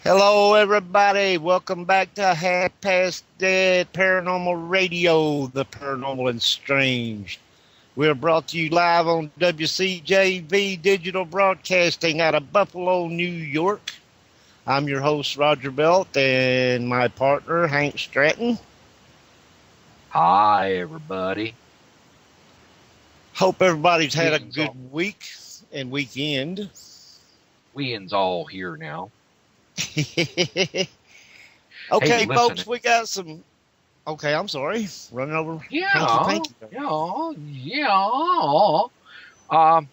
Hello, everybody. Welcome back to Half Past Dead Paranormal Radio, the Paranormal and Strange. We're brought to you live on WCJV Digital Broadcasting out of Buffalo, New York. I'm your host, Roger Belt, and my partner, Hank Stratton. Hi, everybody. Hope everybody's had a good week and weekend. Weekend's all here now. Okay, hey, folks, we got some. Okay, I'm sorry, running over. Yeah.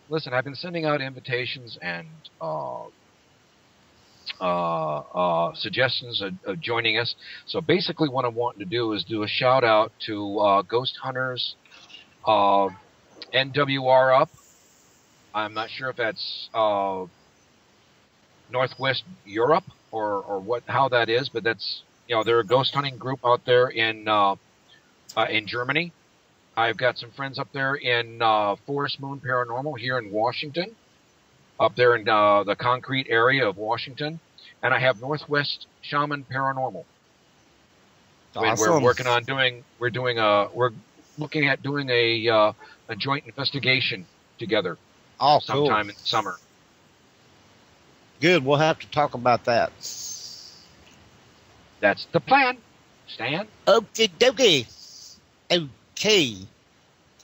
Listen, I've been sending out invitations and suggestions of joining us. So basically, what I'm wanting to do is do a shout out to Ghost Hunters, NWR Up. I'm not sure if that's Northwest Europe or how that is, but that's, they're a ghost hunting group out there in Germany. I've got some friends up there in Forest Moon Paranormal here in Washington, up there in the concrete area of Washington, and I have Northwest Shaman Paranormal. Awesome. We're looking at doing a joint investigation together. Sometime in the summer. Good. We'll have to talk about that. That's the plan, Stan. Okie dokie. Okay.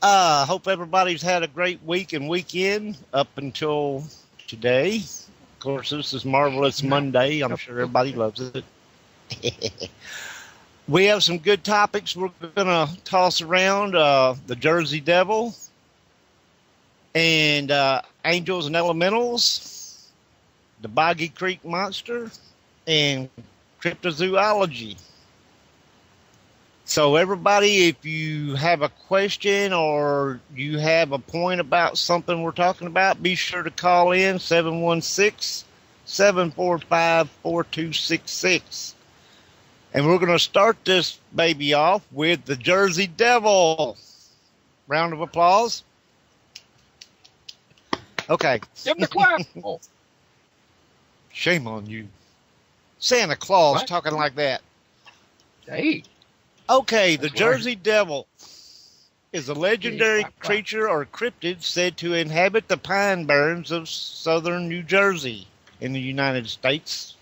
Hope everybody's had a great week and weekend up until today. Of course, this is Marvelous Monday. I'm sure everybody loves it. We have some good topics we're going to toss around. The Jersey Devil and Angels and Elementals. The Boggy Creek Monster, and cryptozoology. So everybody, if you have a question or you have a point about something we're talking about, be sure to call in 716-745-4266. And we're going to start this baby off with the Jersey Devil. Round of applause. Okay. Give him the clap. Oh. Shame on you. Santa Claus What? talking like that. Hey. Okay, the Jersey Devil is a legendary creature or cryptid said to inhabit the pine barrens of southern New Jersey in the United States.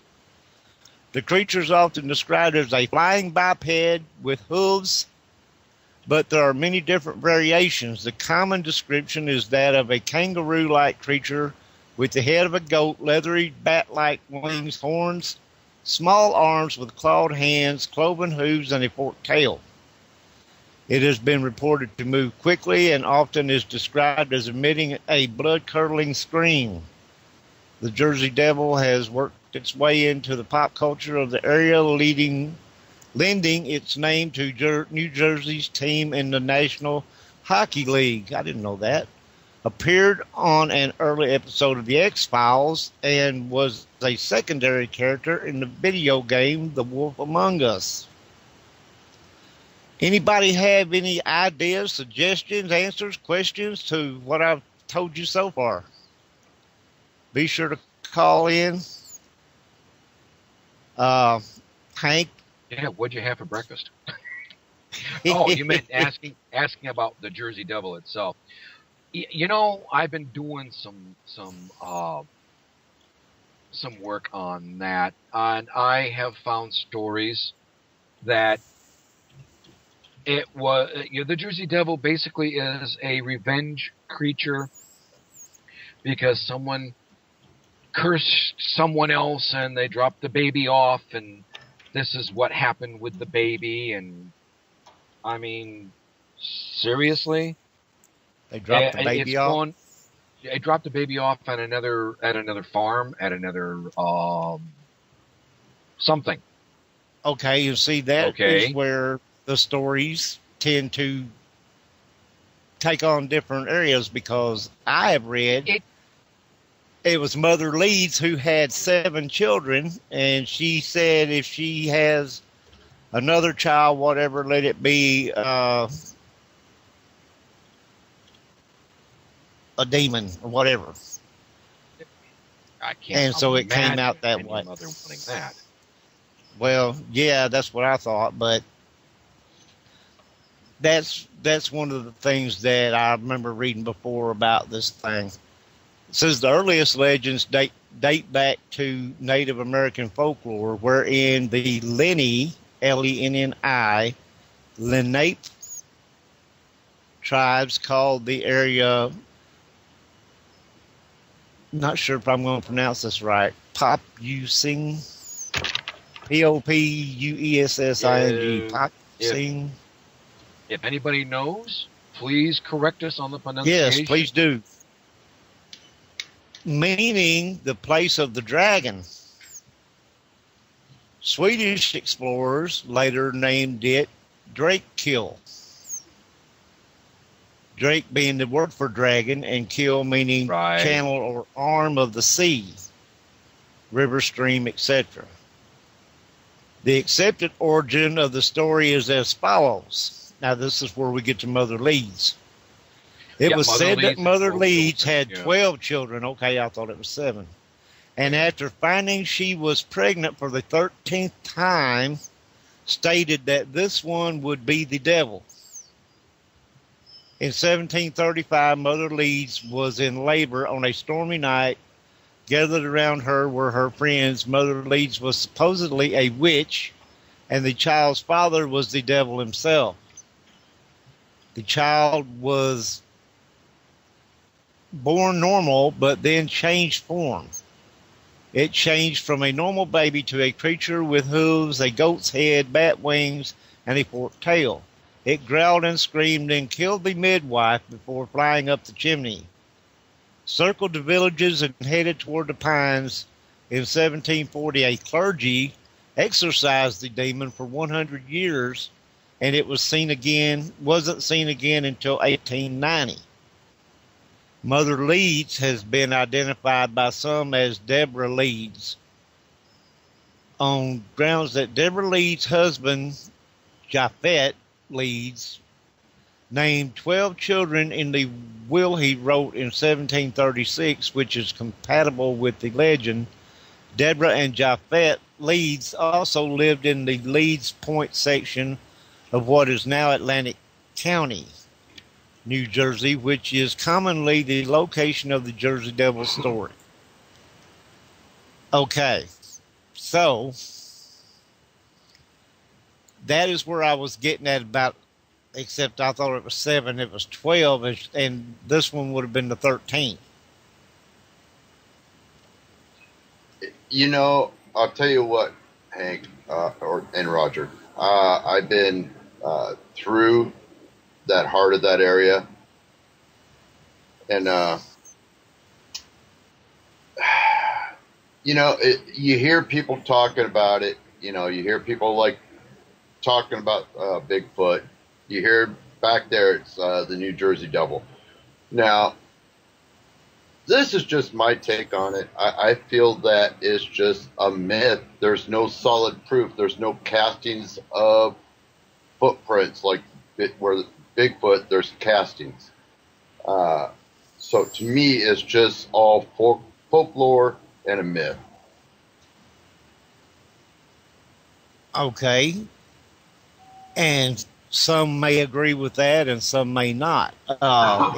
The creature is often described as a flying biped with hooves, but there are many different variations. The common description is that of a kangaroo-like creature with the head of a goat, leathery bat-like wings, horns, small arms with clawed hands, cloven hooves, and a forked tail. It has been reported to move quickly and often is described as emitting a blood-curdling scream. The Jersey Devil has worked its way into the pop culture of the area, lending its name to New Jersey's team in the National Hockey League. I didn't know that. Appeared on an early episode of The X-Files and was a secondary character in the video game The Wolf Among Us. Anybody have any ideas, suggestions, answers, questions to what I've told you so far? Be sure to call in. Hank? Yeah, what'd you have for breakfast? Oh, you meant asking about the Jersey Devil itself. I've been doing some work on that, and I have found stories that the Jersey Devil basically is a revenge creature because someone cursed someone else and they dropped the baby off, and this is what happened with the baby. And I mean, seriously. They dropped the baby off? They dropped the baby off at another farm, at another something. Okay, you see, that is where the stories tend to take on different areas because I have read It it was Mother Leeds who had 7 children, and she said if she has another child, whatever, let it be a demon or whatever. I can't And so it came out that imagine way. any mother wanting that. Well, yeah, that's what I thought, but that's one of the things that I remember reading before about this thing. It says the earliest legends date back to Native American folklore, wherein the Lenni, Lenni, Lenape tribes called the area, not sure if I'm going to pronounce this right, Popussing, Popuessing, Popussing. If anybody knows, please correct us on the pronunciation. Yes, please do. Meaning the place of the dragon. Swedish explorers later named it Drakekill. Drake being the word for dragon, and kill meaning channel or arm of the sea, river, stream, etc. The accepted origin of the story is as follows. Now, this is where we get to Mother Leeds. It was said that Mother Leeds had 12 children. Okay, I thought it was 7. And after finding she was pregnant for the 13th time, stated that this one would be the devil. In 1735, Mother Leeds was in labor on a stormy night. Gathered around her were her friends. Mother Leeds was supposedly a witch, and the child's father was the devil himself. The child was born normal, but then changed form. It changed from a normal baby to a creature with hooves, a goat's head, bat wings, and a forked tail. It growled and screamed and killed the midwife before flying up the chimney. Circled the villages and headed toward the pines. In 1740, a clergy exorcised the demon for 100 years, and it wasn't seen again until 1890. Mother Leeds has been identified by some as Deborah Leeds, on grounds that Deborah Leeds' husband, Japhet Leeds, named 12 children in the will he wrote in 1736, which is compatible with the legend. Deborah and Japhet Leeds also lived in the Leeds Point section of what is now Atlantic County, New Jersey, which is commonly the location of the Jersey Devil story. Okay, so that is where I was getting at about, except I thought it was 7, it was 12, and this one would have been the 13th. You know, I'll tell you what, Hank, and Roger, I've been through that heart of that area, and you know, you hear people talking about it. You know, you hear people like talking about Bigfoot. You hear back there, it's the New Jersey Devil. Now, this is just my take on it. I feel that it's just a myth. There's no solid proof. There's no castings of footprints like where Bigfoot, there's castings. So to me, it's just all folklore and a myth. Okay. And some may agree with that and some may not.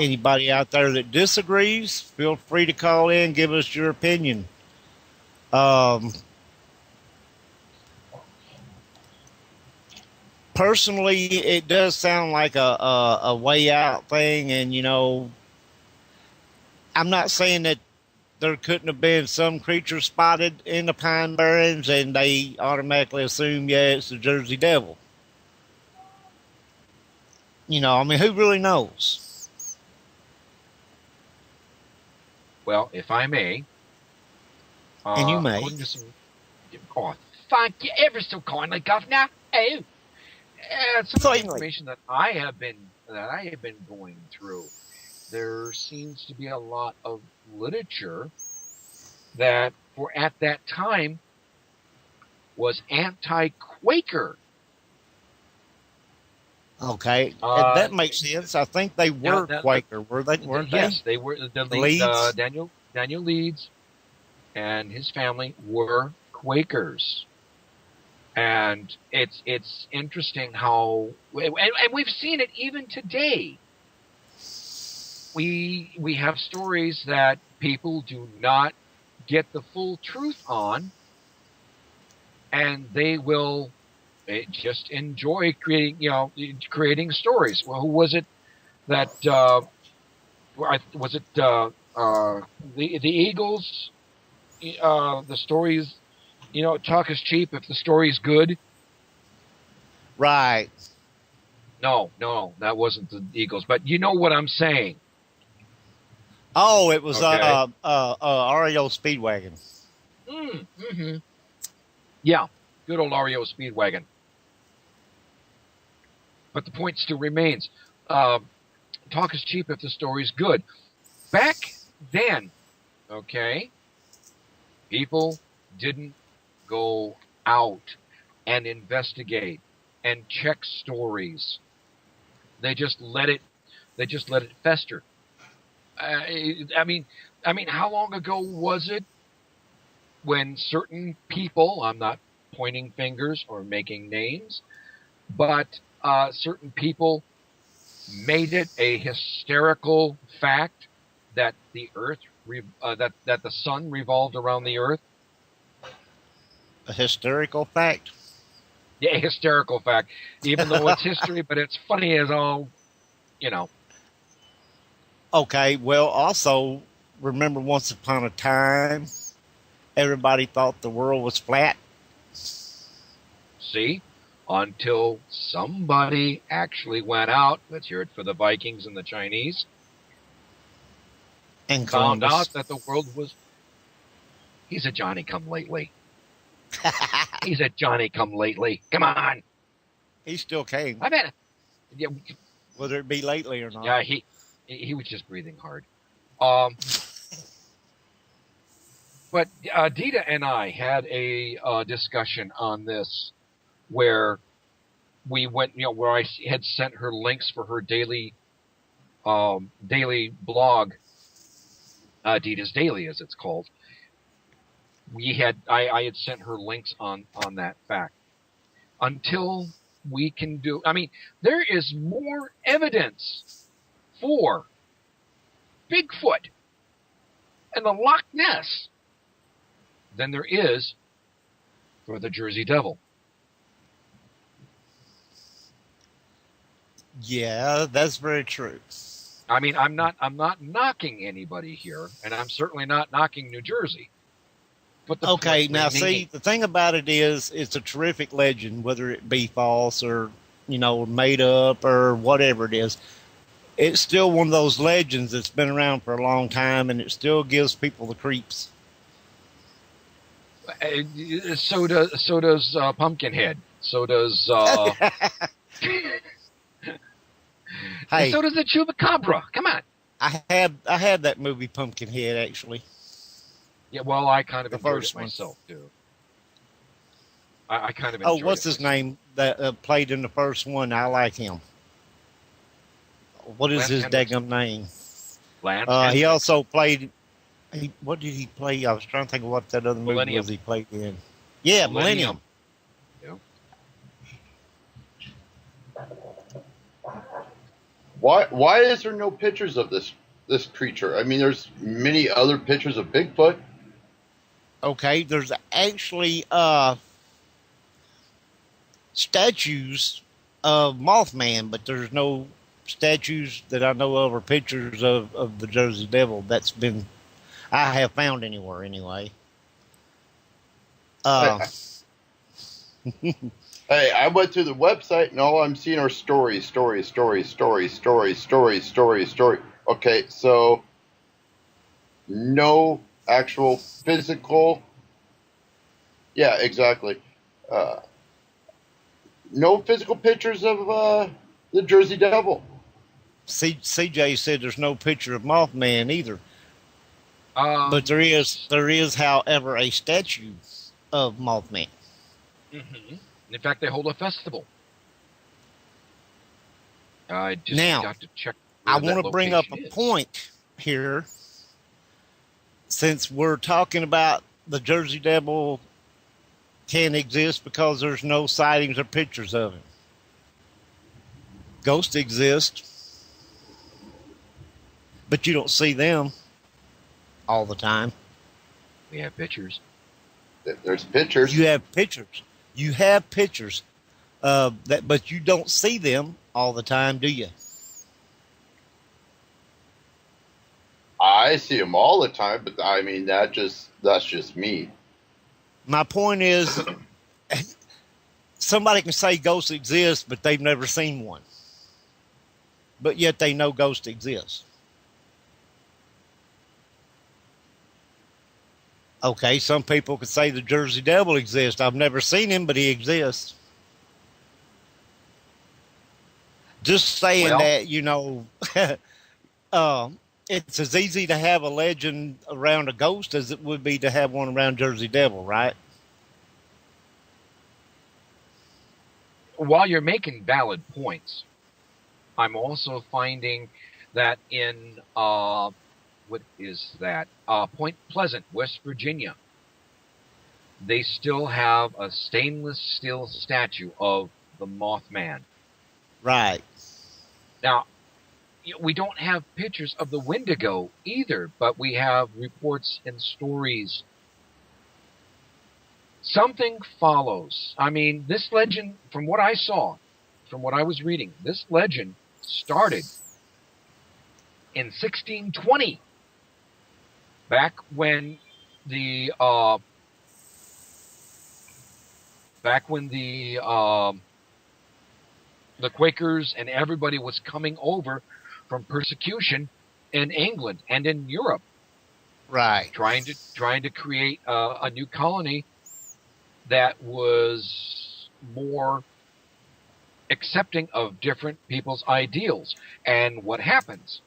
Anybody out there that disagrees, feel free to call in, give us your opinion. Personally, it does sound like a way out thing, and you know, I'm not saying that there couldn't have been some creature spotted in the Pine Barrens and they automatically assume, yeah, it's the Jersey Devil. You know, I mean, who really knows? Well, if I may. And you may. Oh, thank you ever so kindly, Governor. Oh. Some information that I have been that I have been going through, there seems to be a lot of literature that, for at that time, was anti-Quaker. Okay, that makes sense. I think they were Quaker, weren't they? Yes, they were. The Leeds? Daniel Leeds and his family were Quakers, and it's interesting how, and we've seen it even today. We have stories that people do not get the full truth on, and they will just enjoy creating stories. Well, who was it that was it the Eagles? The stories, talk is cheap if the story's good. Right. No, that wasn't the Eagles, but you know what I'm saying. Oh, it was Okay. REO Speedwagon. Mm-hmm. Yeah, good old REO Speedwagon. But the point still remains. Talk is cheap if the story's good. Back then, okay, people didn't go out and investigate and check stories. They just let it fester. I mean, how long ago was it when certain people, I'm not pointing fingers or making names, but certain people made it a hysterical fact that the Earth, that the sun revolved around the Earth? A hysterical fact? Yeah, a hysterical fact. Even though it's history, but it's funny as all, Okay, well, also, remember once upon a time, everybody thought the world was flat? See? Until somebody actually went out, let's hear it for the Vikings and the Chinese, And found Columbus. out that the world was... He's a Johnny-come-lately. He's a Johnny-come-lately. Come on! He still came, I bet... Yeah, whether it be lately or not. yeah, he was just breathing hard. But Dita and I had a discussion on this where we went, where I had sent her links for her daily blog, Dita's Daily, as it's called. I had sent her links on that fact. Until we can do, there is more evidence for Bigfoot and the Loch Ness than there is for the Jersey Devil. Yeah, that's very true. I'm not knocking anybody here, and I'm certainly not knocking New Jersey. But Okay, now see, the thing about it is, it's a terrific legend, whether it be false or, made up or whatever it is. It's still one of those legends that's been around for a long time, and it still gives people the creeps. So does Pumpkinhead. So does Hey, so does the Chupacabra. Come on. I had that movie Pumpkinhead, actually. Yeah, well, I kind of The enjoyed first it one. myself too. I kind of enjoyed what's it his myself. name that played in the first one? I like him. What is Lance his Henriksen. daggum name? Lance He Henriksen. also played. What did he play? I was trying to think of what that other movie Millennium. was he played in. Yeah, Millennium. Yeah. Why is there no pictures of this creature? There's many other pictures of Bigfoot. Okay, there's actually statues of Mothman, but there's no statues that I know of or pictures of the Jersey Devil I have found anywhere anyway. Hey, I went to the website and all I'm seeing are stories. Okay, so no actual physical. Yeah, exactly. No physical pictures of the Jersey Devil. CJ said there's no picture of Mothman either, but there is, however, a statue of Mothman. Mm-hmm. In fact, they hold a festival. I just Now, got to check. I want to bring up a point here, since we're talking about the Jersey Devil can't exist because there's no sightings or pictures of him. Ghosts exist, but you don't see them all the time. We have pictures. There's pictures. You have pictures. You have pictures, but you don't see them all the time, do you? I see them all the time, but I mean that's just me. My point is, somebody can say ghosts exist, but they've never seen one. But yet they know ghosts exist. Okay, some people could say the Jersey Devil exists. I've never seen him, but he exists. Just saying that, it's as easy to have a legend around a ghost as it would be to have one around Jersey Devil, right? While you're making valid points, I'm also finding that in what is that? Point Pleasant, West Virginia, they still have a stainless steel statue of the Mothman. Right. Now, we don't have pictures of the Wendigo either, but we have reports and stories. Something follows. I mean, this legend, from what I saw, from what I was reading, this legend started in 1620, back when the Quakers and everybody was coming over from persecution in England and in Europe, right, trying to create a new colony that was more accepting of different people's ideals. And what happens?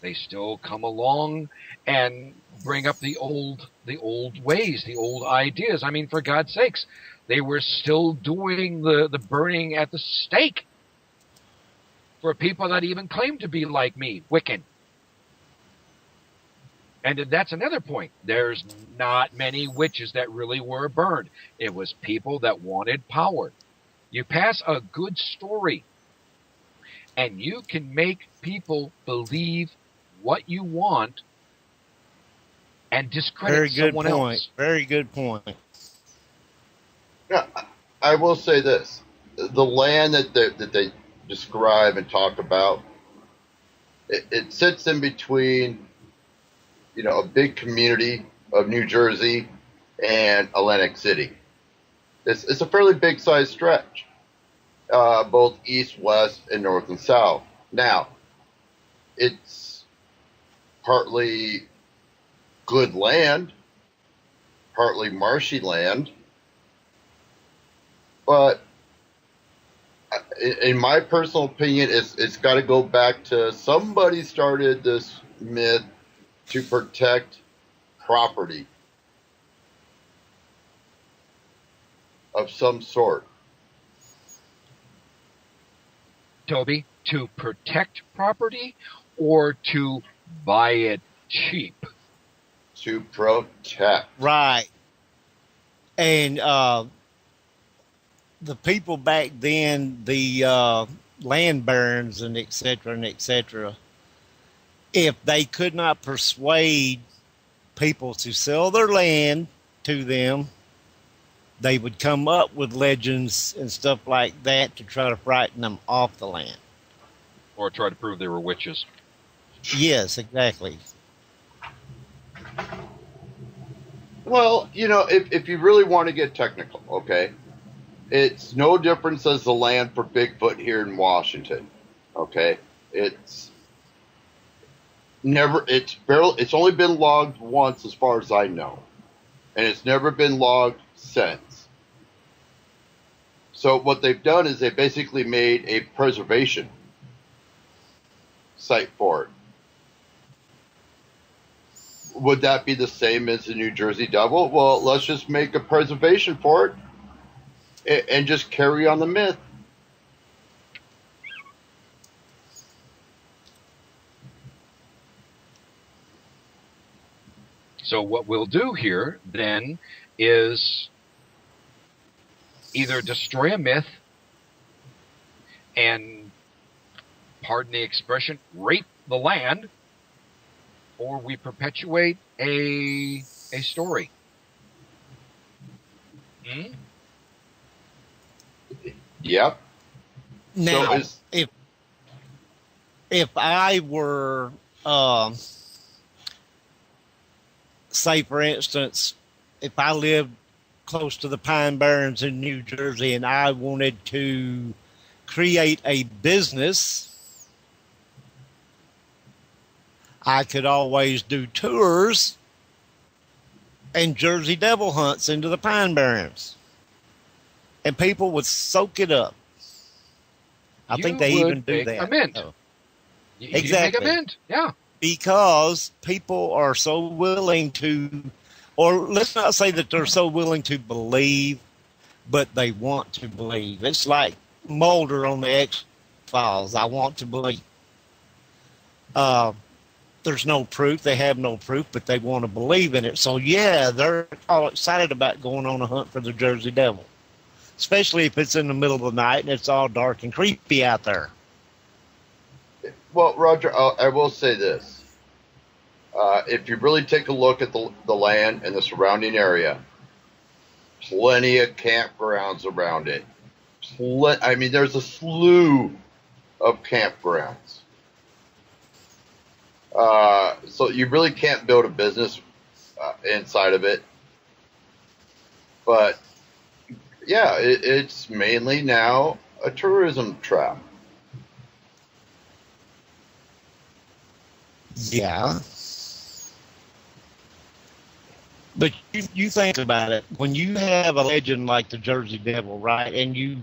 They still come along and bring up the old ways, the old ideas. I mean, for God's sakes, they were still doing the burning at the stake for people that even claim to be like me, Wiccan. And that's another point. There's not many witches that really were burned. It was people that wanted power. You pass a good story, and you can make people believe what you want and discredit someone else. Very good point. Yeah, I will say this. The land that they describe and talk about, it sits in between, a big community of New Jersey and Atlantic City. It's a fairly big sized stretch, both east, west, and north and south. Now, it's partly good land, partly marshy land, but in my personal opinion, it's got to go back to somebody started this myth to protect property of some sort. Toby, to protect property or to buy it cheap? To protect. Right. And the people back then, the land barons and et cetera, if they could not persuade people to sell their land to them, they would come up with legends and stuff like that to try to frighten them off the land. Or try to prove they were witches. Yes, exactly. Well, if you really want to get technical, okay, it's no difference as the land for Bigfoot here in Washington, okay? It's only been logged once as far as I know, and it's never been logged since. So what they've done is they basically made a preservation site for it. Would that be the same as the New Jersey Devil? Well, let's just make a preservation for it and just carry on the myth. So what we'll do here then is either destroy a myth and, pardon the expression, rape the land, or we perpetuate a story. Yep. Now, if I were, say for instance, if I lived close to the Pine Barrens in New Jersey and I wanted to create a business, I could always do tours and Jersey Devil hunts into the Pine Barrens. And people would soak it up. I think they even do that. A mint. Oh. Exactly. You make a mint, yeah. Because people are so willing to, or let's not say that they're so willing to believe, but they want to believe. It's like Mulder on the X-Files. I want to believe. There's no proof. They have no proof, but they want to believe in it. So, yeah, they're all excited about going on a hunt for the Jersey Devil, especially if it's in the middle of the night and it's all dark and creepy out there. Well, Roger, I will say this. If you really take a look at the land and the surrounding area, plenty of campgrounds around it. I mean, there's a slew of campgrounds. So you really can't build a business inside of it. But, yeah, it's mainly now a tourism trap. Yeah. But you think about it. When you have a legend like the Jersey Devil, right, and you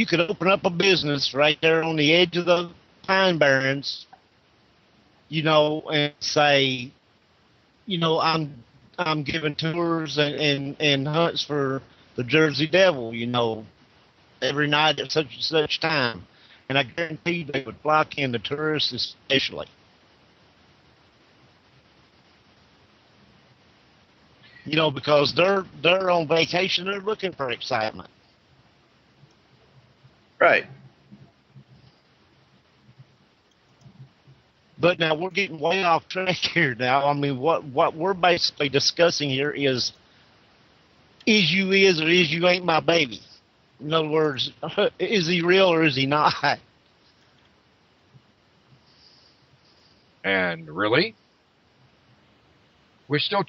could open up a business right there on the edge of the Pine Barrens, and say, I'm giving tours and hunts for the Jersey Devil, every night at such and such time. And I guarantee they would flock in, the tourists especially. Because they're on vacation, they're looking for excitement. Right. But now we're getting way off track here now. I mean, what we're basically discussing here is you is or is you ain't my baby. In other words, is he real or is he not? And really, we're still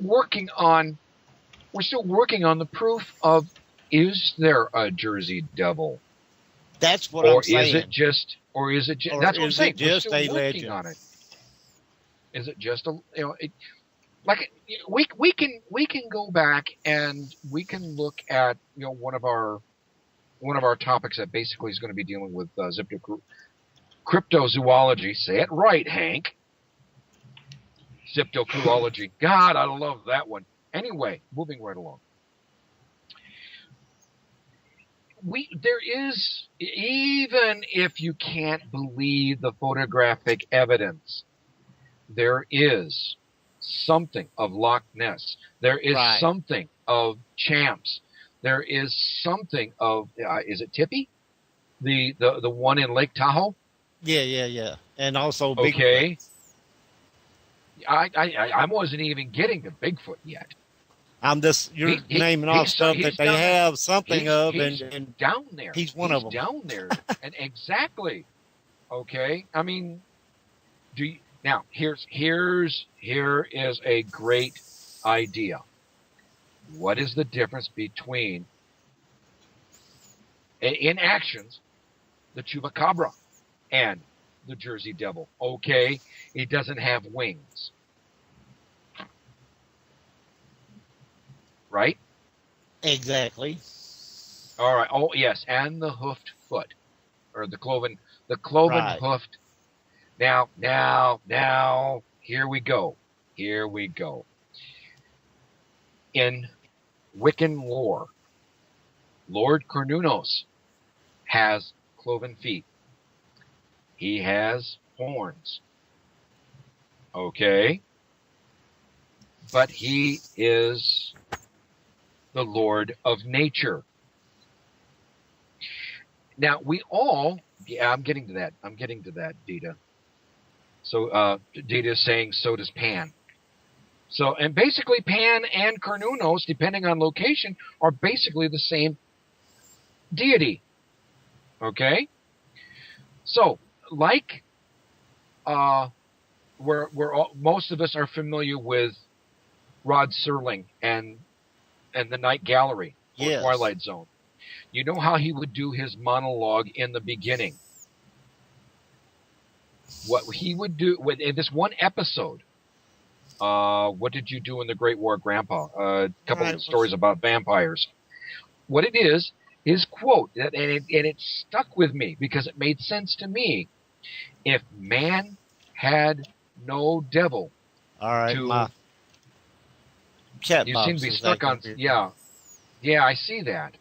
working on the proof of, is there a Jersey Devil? That's what I'm saying. Or is it just? That's what I'm saying. We're still a legend on it. Is it just we can go back and we can look at one of our topics that basically is going to be dealing with cryptozoology. Say it right, Hank. Ziptozoology. God, I love that one. Anyway, moving right along. There is, even if you can't believe the photographic evidence, there is something of Loch Ness. There is something of Champs. There is something of, is it Tippy? The one in Lake Tahoe? Yeah. And also Bigfoot. Okay. I wasn't even getting to Bigfoot yet. I'm just, you're naming off stuff that they have something of, and down there. He's one of them. Down there. And exactly. Okay. I mean, now here is a great idea. What is the difference between, in actions, the Chupacabra and the Jersey Devil? Okay, it doesn't have wings. Right? Exactly. All right. Oh, yes, and the hoofed foot. or the cloven Right. hoofed. Now, here we go. Here we go. In Wiccan lore, Lord Cernunnos has cloven feet. He has horns. Okay? But he is the Lord of Nature. Now, I'm getting to that, Dita. So, Dita is saying, so does Pan. So, and basically Pan and Cernunnos, depending on location, are basically the same deity. Okay? So, like, most of us are familiar with Rod Serling and the Night Gallery or Yes. Twilight Zone. You know how he would do his monologue in the beginning? What he would do in this one episode, what did you do in the Great War, Grandpa? A couple of stories about vampires. What it is his quote, and it stuck with me because it made sense to me. If man had no devil, All right, my chat you box seem to be is stuck on. active. Yeah, I see that.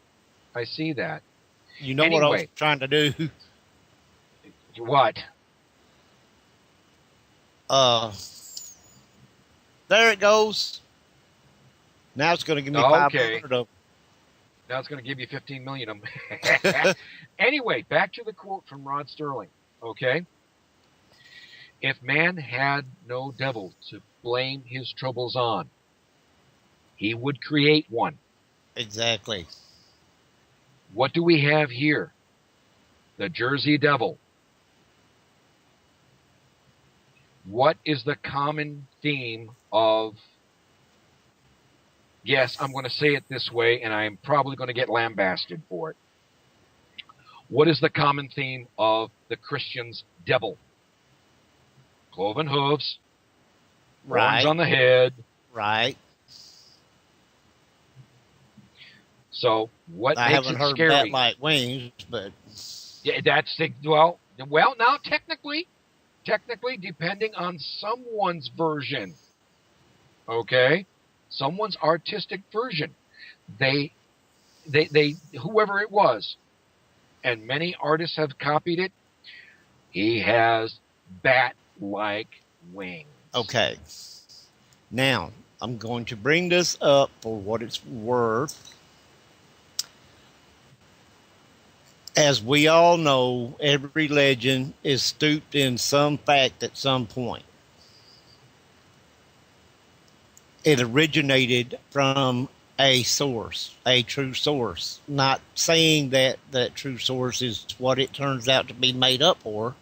You know Anyway, what I was trying to do? What? There it goes. Now it's going to give me 500 of them. Now it's going to give you 15 million of them. Anyway, back to the quote from Rod Serling. Okay? If man had no devil to blame his troubles on, he would create one. Exactly. What do we have here? The Jersey Devil. What is the common theme of... Yes, I'm going to say it this way, and I'm probably going to get lambasted for it. What is the common theme of the Christian's devil? Cloven hooves, horns on the head. Right. So what I makes haven't it heard scary? bat-like wings, but Yeah, that's the, well. Now technically, depending on someone's version, okay, someone's artistic version, they whoever it was, and many artists have copied it. He has bat-like wings. okay. Now, I'm going to bring this up for what it's worth. As we all know, every legend is stooped in some fact at some point. It originated from a source, a true source. Not saying that that true source is what it turns out to be made up for,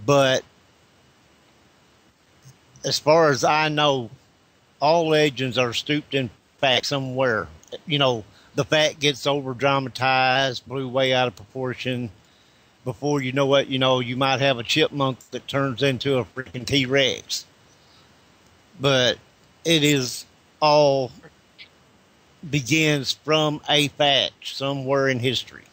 but as far as I know, all legends are stooped in fact somewhere. You know, the fact gets over dramatized, blew way out of proportion. Before you know it, you might have a chipmunk that turns into a freaking T-Rex. But it is all begins from a fact somewhere in history.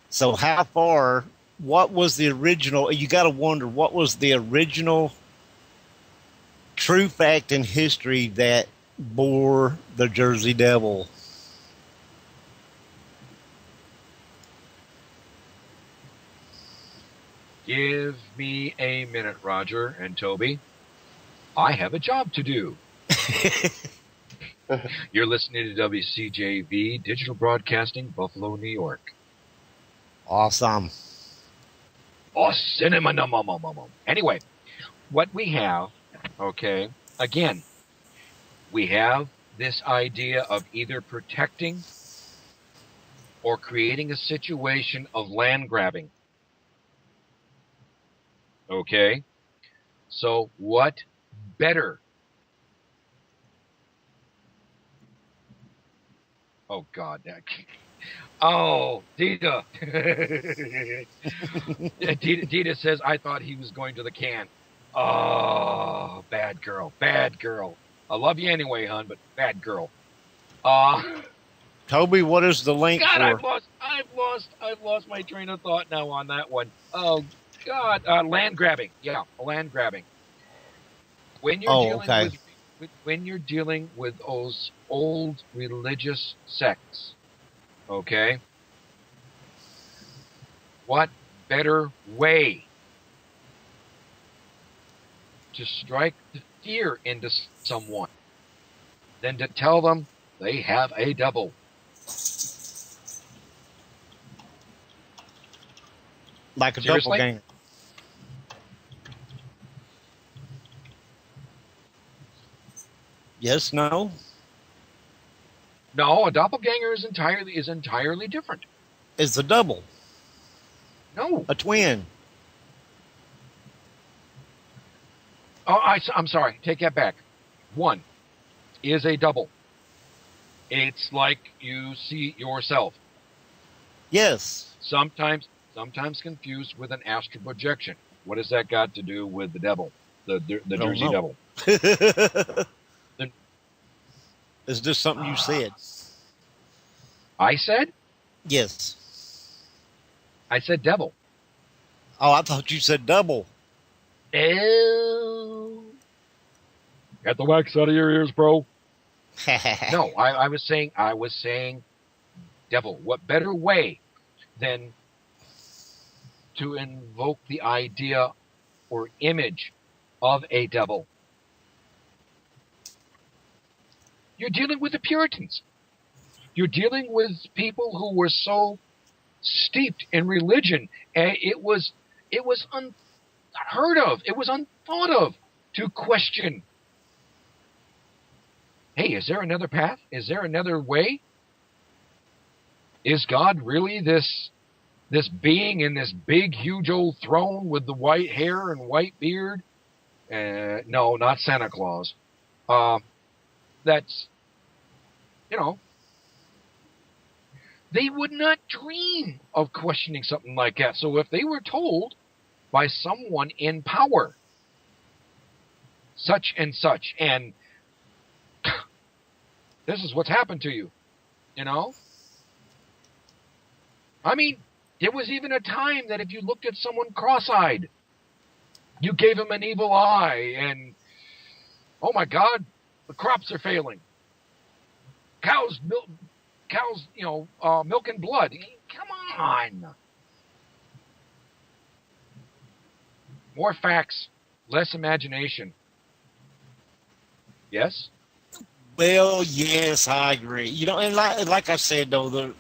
So how far, what was the original, you got to wonder, what was the original true fact in history that bore the Jersey Devil? Give me a minute, Roger and Toby. I have a job to do. You're listening to WCJV Digital Broadcasting, Buffalo, New York. Awesome. Anyway, what we have, okay, again, we have this idea of either protecting or creating a situation of land grabbing. Okay? So what better? Oh, God. Oh, Dita. Dita says, I thought he was going to the can. Oh, bad girl. I love you anyway, hon, but bad girl. Toby, what is the link God, for? I've lost my train of thought now on that one. Oh God, land grabbing. Yeah, land grabbing. When you're Oh, dealing okay. with when you're dealing with those old religious sects, okay, what better way to strike the fear into someone than to tell them they have a devil? Like a Seriously? doppelganger. Yes, no? No, a doppelganger is entirely different. It's a double, No. a twin. Oh, I'm sorry. Take that back. One is a double. It's like you see yourself. Yes. Sometimes confused with an astral projection. What has that got to do with the devil, the I don't Jersey know. Devil? The, Is this something you said? I said Yes. devil. Oh, I thought you said double. Oh. Get the wax out of your ears, bro. No, I was saying devil. What better way than to invoke the idea or image of a devil? You're dealing with the Puritans. You're dealing with people who were so steeped in religion, and it was unheard of. It was unthought of to question. Hey, is there another path? Is there another way? Is God really this being in this big, huge old throne with the white hair and white beard? No, not Santa Claus. That's, they would not dream of questioning something like that. So if they were told by someone in power, such and such, and this is what's happened to you, I mean, there was even a time that if you looked at someone cross-eyed, you gave him an evil eye, and, oh my God, the crops are failing. Cows, milk and blood. Come on. More facts, less imagination. Yes? Well, yes, I agree. And like I said, though,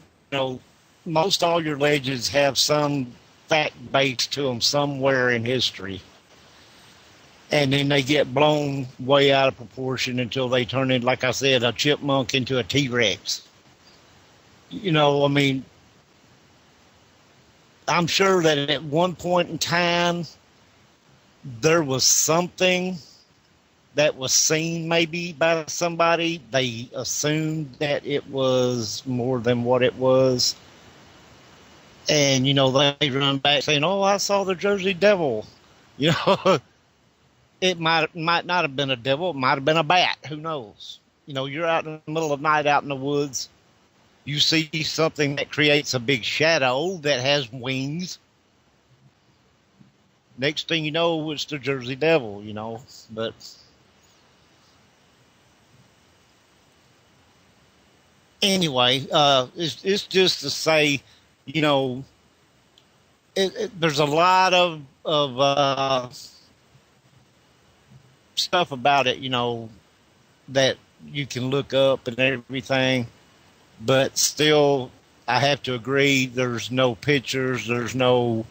most all your legends have some fact base to them somewhere in history. And then they get blown way out of proportion until they turn in, like I said, a chipmunk into a T-Rex. I mean, I'm sure that at one point in time, there was something that was seen maybe by somebody. They assumed that it was more than what it was. And, they run back saying, oh, I saw the Jersey Devil. It might not have been a devil. It might have been a bat. Who knows? You're out in the middle of the night out in the woods. You see something that creates a big shadow that has wings. Next thing you know, it's the Jersey Devil, But anyway, it's just to say, there's a lot of stuff about it, that you can look up and everything, but still, I have to agree. There's no pictures. There's no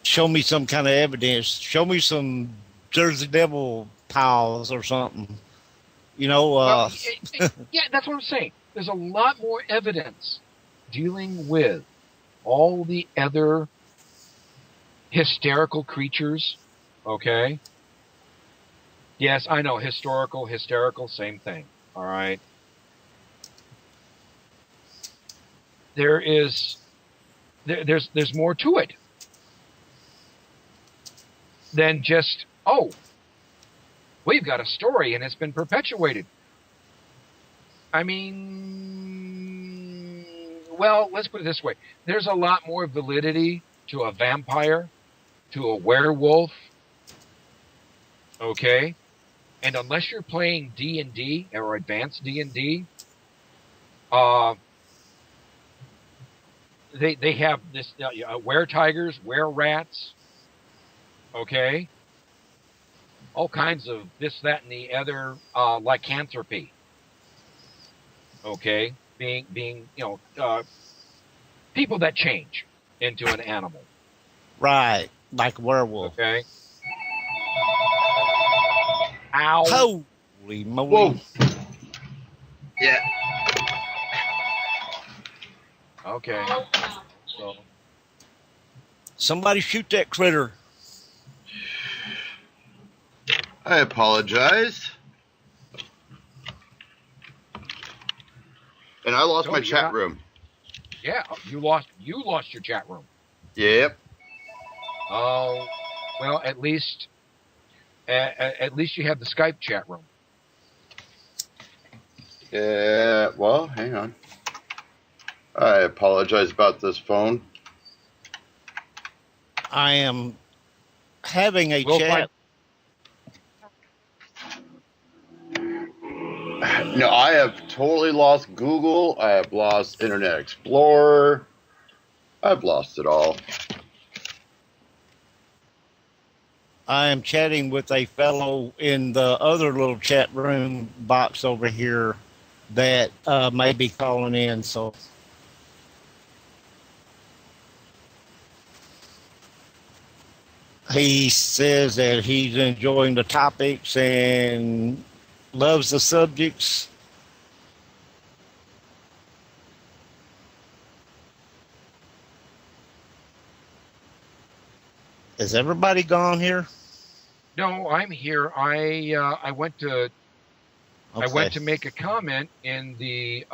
show me some kind of evidence. Show me some Jersey Devil piles or something. Yeah, that's what I'm saying. There's a lot more evidence dealing with all the other hysterical creatures, okay? Yes, I know, hysterical, same thing, all right? There's more to it than just, oh, we've got a story and it's been perpetuated. I mean, well, let's put it this way. There's a lot more validity to a vampire, to a werewolf, okay? And unless you're playing D&D or advanced D&D, uh, they have this were tigers, were rats, okay? All kinds of this, that, and the other lycanthropy, okay? Being people that change into an animal, Right, like a werewolf. okay? Ow! Holy moly! Whoa. Yeah. Okay. So Somebody shoot that critter. I apologize. And I lost my chat room. yeah, you lost your chat room. Yep. Oh, well, at least you have the Skype chat room. Yeah. Well, hang on. I apologize about this phone. I am having a We'll chat. No, I have totally lost Google. I have lost Internet Explorer. I've lost it all. I am chatting with a fellow in the other little chat room box over here that may be calling in. So he says that he's enjoying the topics and loves the subjects. Is everybody gone here? No, I'm here. I went to I went to make a comment in the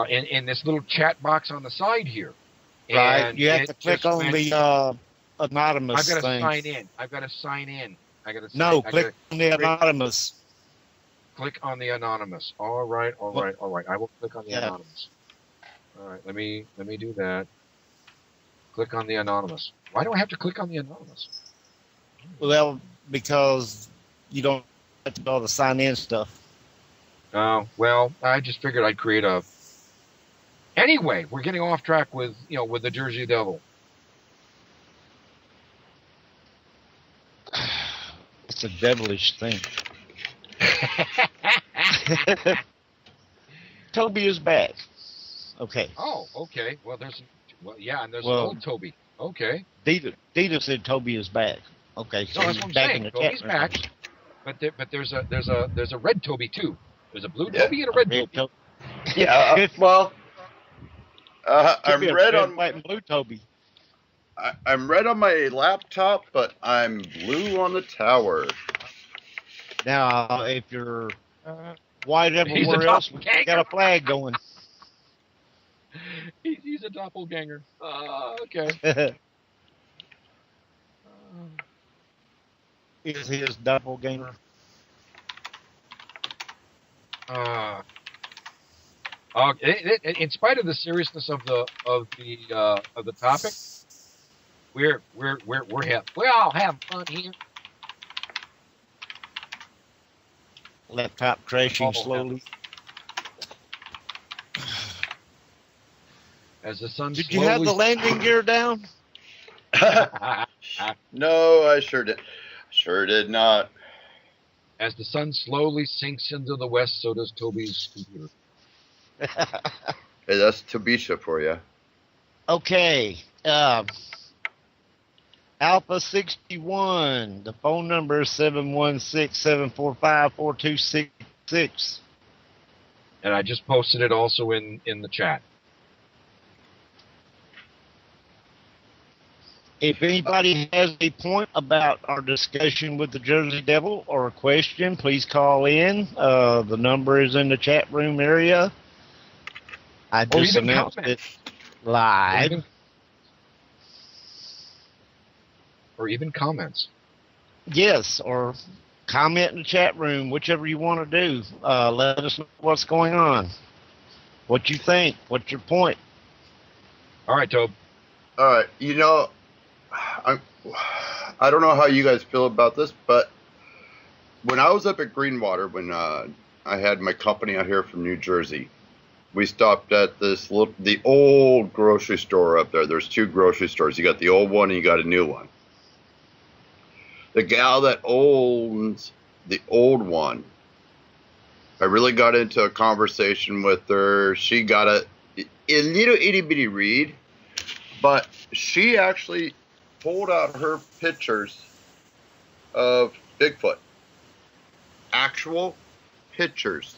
in this little chat box on the side here. Right, And you have it to click just on went- the anonymous I've got to thing. sign in. I've got to sign in. No, click on the anonymous. Click on the anonymous. All right. I will click on the Yeah. anonymous. All right, let me do that. Click on the anonymous. Why do I have to click on the anonymous? Well, because you don't have to do all the sign in stuff. Oh, well, I just figured I'd create a. Anyway, we're getting off track with with the Jersey Devil. It's a devilish thing. Toby is back. Okay. Oh, okay. Well, and there's Well- an old Toby. Okay. Dita said Toby is back. Okay, so No, that's he's what I'm back saying. in the Toby's chat back. room. But there's a red Toby too. There's a blue Yeah. Toby and a red Red Toby. Yeah. Well, Could I'm be a red red, on white, and blue Toby. I'm red on my laptop, but I'm blue on the tower. Now, if you're white everywhere a else, we doppelganger. got a flag going. He's a doppelganger. Okay. Is his doppelganger? In spite of the seriousness of the topic, we all have fun here. Laptop crashing Oh, slowly. As the sun Did you have the landing gear down? No, I sure did. Sure did not. As the sun slowly sinks into the west, so does Toby's computer. Hey, that's Tobisha for you. Okay. Alpha 61. The phone number is 716-745-4266. And I just posted it also in the chat. If anybody has a point about our discussion with the Jersey Devil or a question, please call in. The number is in the chat room area. I just even announced comment. it live. Or even comments. Yes, or comment in the chat room, whichever you want to do. Let us know what's going on, what you think, what's your point. All right, Tobe. All right, I don't know how you guys feel about this, but when I was up at Greenwater, when I had my company out here from New Jersey, we stopped at the old grocery store up there. There's 2 grocery stores. You got the old one and you got a new one. The gal that owns the old one, I really got into a conversation with her. She got a little itty bitty read, but she actually pulled out her pictures of Bigfoot. Actual pictures.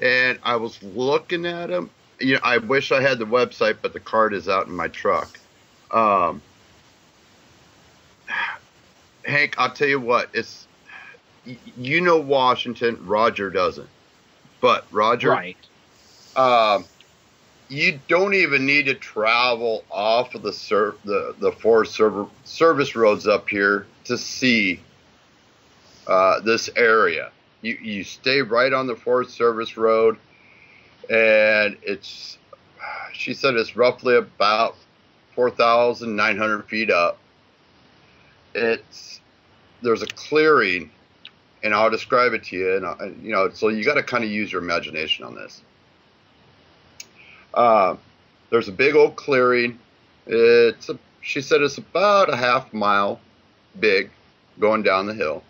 And I was looking at them. I wish I had the website, but the card is out in my truck. Hank, I'll tell you what, Washington, Roger doesn't. But Roger, Right. You don't even need to travel off of the Forest Service roads up here to see this area. You stay right on the Forest Service road, and she said it's roughly about 4,900 feet up. There's a clearing, and I'll describe it to you. And so you got to kind of use your imagination on this. There's a big old clearing. She said it's about a half mile big, going down the hill.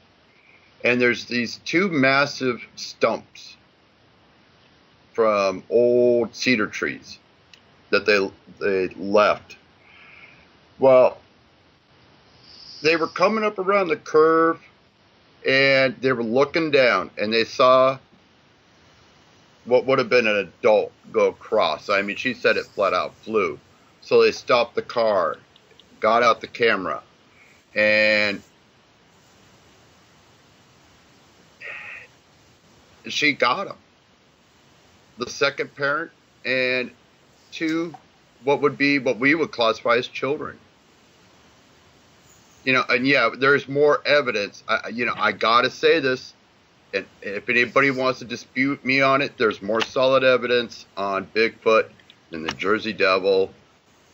And there's these 2 massive stumps from old cedar trees that they left. Well, they were coming up around the curve, and they were looking down, and they saw what would have been an adult go across. I mean, she said it flat out flew. So they stopped the car, got out the camera, and she got him. The second parent and 2 what we would classify as children. And yeah, there's more evidence. I gotta say this, and if anybody wants to dispute me on it, there's more solid evidence on Bigfoot than the Jersey Devil.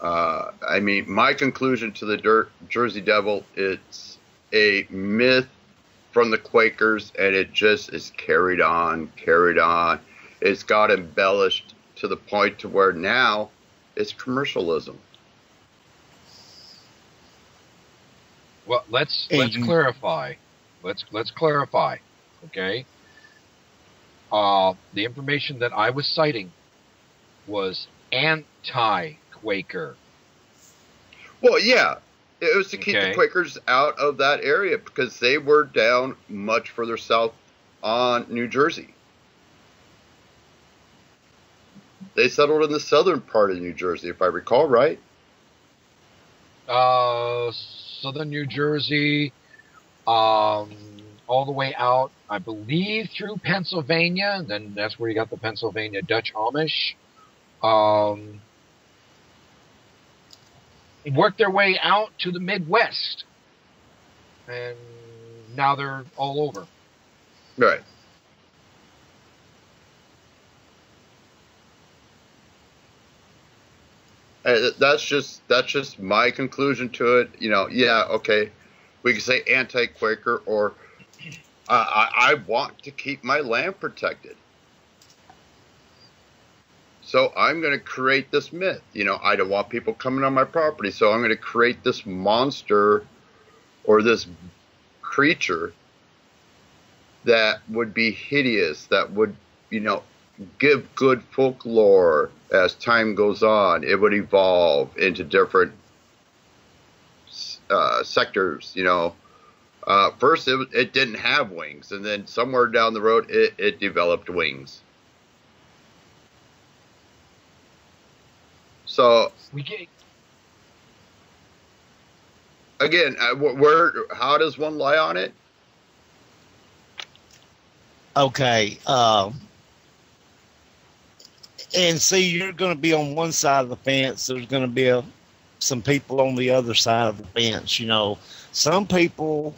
My conclusion to the Jersey Devil, it's a myth from the Quakers, and it just is carried on. It's got embellished to the point to where now it's commercialism. Well, let's clarify. Let's clarify. Okay. The information that I was citing was anti-Quaker. Well, yeah. It was to keep the Quakers out of that area because they were down much further south on New Jersey. They settled in the southern part of New Jersey, if I recall right. Southern New Jersey, all the way out, I believe, through Pennsylvania. And then that's where you got the Pennsylvania Dutch Amish. Worked their way out to the Midwest, and now they're all over. Right. That's just my conclusion to it. Yeah, okay, we can say anti-Quaker, or I want to keep my land protected. So I'm going to create this myth. I don't want people coming on my property, so I'm going to create this monster or this creature that would be hideous, that would, give good folklore as time goes on. It would evolve into different sectors, First, it didn't have wings, and then somewhere down the road, it developed wings. So again, how does one lie on it? Okay. And see, you're going to be on one side of the fence. There's going to be some people on the other side of the fence. Some people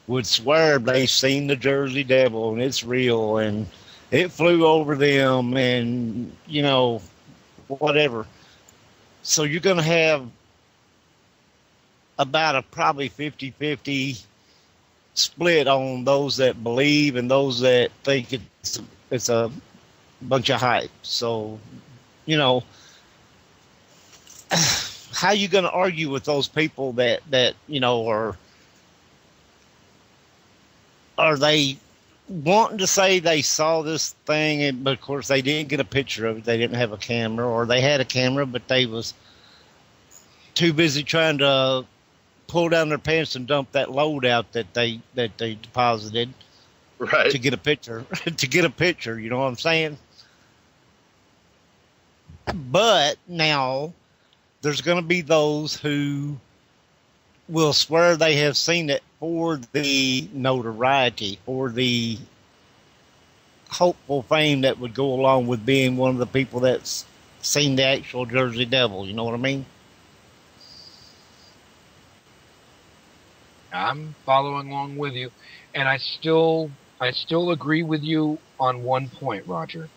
would swear they seen the Jersey Devil and it's real and it flew over them and, whatever. So you're going to have about a probably 50-50 split on those that believe and those that think it's a bunch of hype. So, how you going to argue with those people that are they wanting to say they saw this thing, but of course they didn't get a picture of it. They didn't have a camera, or they had a camera, but they was too busy trying to pull down their pants and dump that load out that they deposited, right, to get a picture. To get a picture, you know what I'm saying? But now there's going to be those who will swear they have seen it for the notoriety, for the hopeful fame that would go along with being one of the people that's seen the actual Jersey Devil. You know what I mean? I'm following along with you, and I still agree with you on one point, Roger.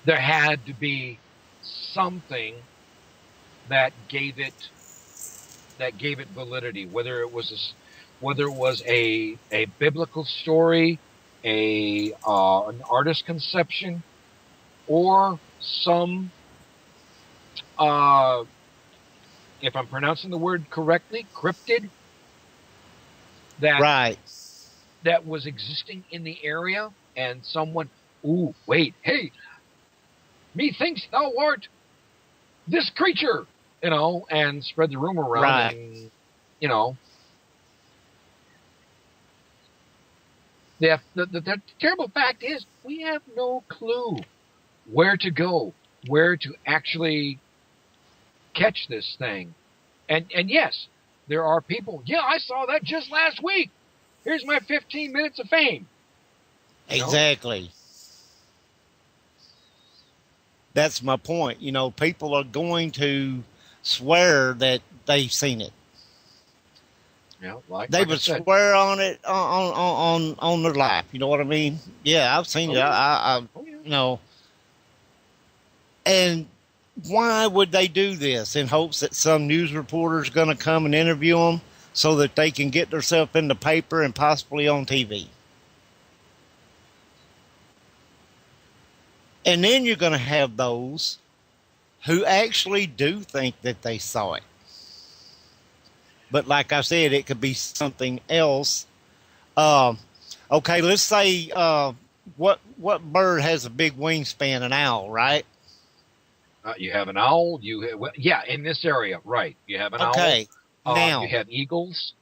There had to be something that gave it validity, whether it was a biblical story, an artist conception, or some if I'm pronouncing the word correctly, cryptid that was existing in the area, and someone, ooh, wait, hey, methinks thou art this creature, and spread the rumor around, and, the terrible fact is we have no clue where to go, where to actually catch this thing. And yes, there are people, I saw that just last week. Here's my 15 minutes of fame. Exactly. That's my point. People are going to swear that they've seen it. They would swear on it on their life. You know what I mean? Yeah, I've seen it. And why would they do this? In hopes that some news reporter is going to come and interview them so that they can get themselves in the paper and possibly on TV. And then you're going to have those who actually do think that they saw it. But like I said, it could be something else. Okay, let's say what bird has a big wingspan? An owl, right? You have an owl. In this area, right? You have an owl. Okay, now you have eagles.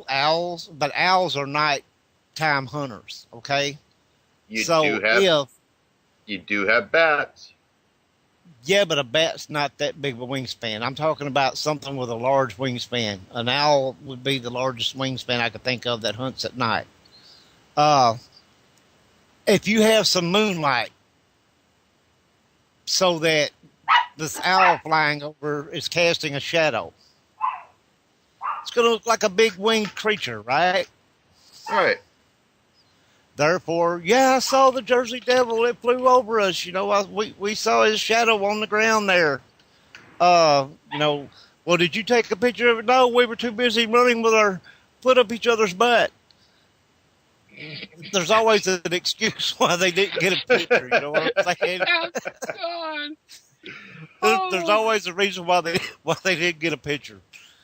Owls, but owls are nighttime hunters. Okay, you do have bats. Yeah, but a bat's not that big of a wingspan. I'm talking about something with a large wingspan. An owl would be the largest wingspan I could think of that hunts at night. If you have some moonlight so that this owl flying over is casting a shadow, it's going to look like a big winged creature, right? Right. Therefore, I saw the Jersey Devil. It flew over us. We saw his shadow on the ground there. Well, did you take a picture of it? No, we were too busy running with our foot up each other's butt. There's always an excuse why they didn't get a picture. You know what I'm saying? There's always a reason why they didn't get a picture.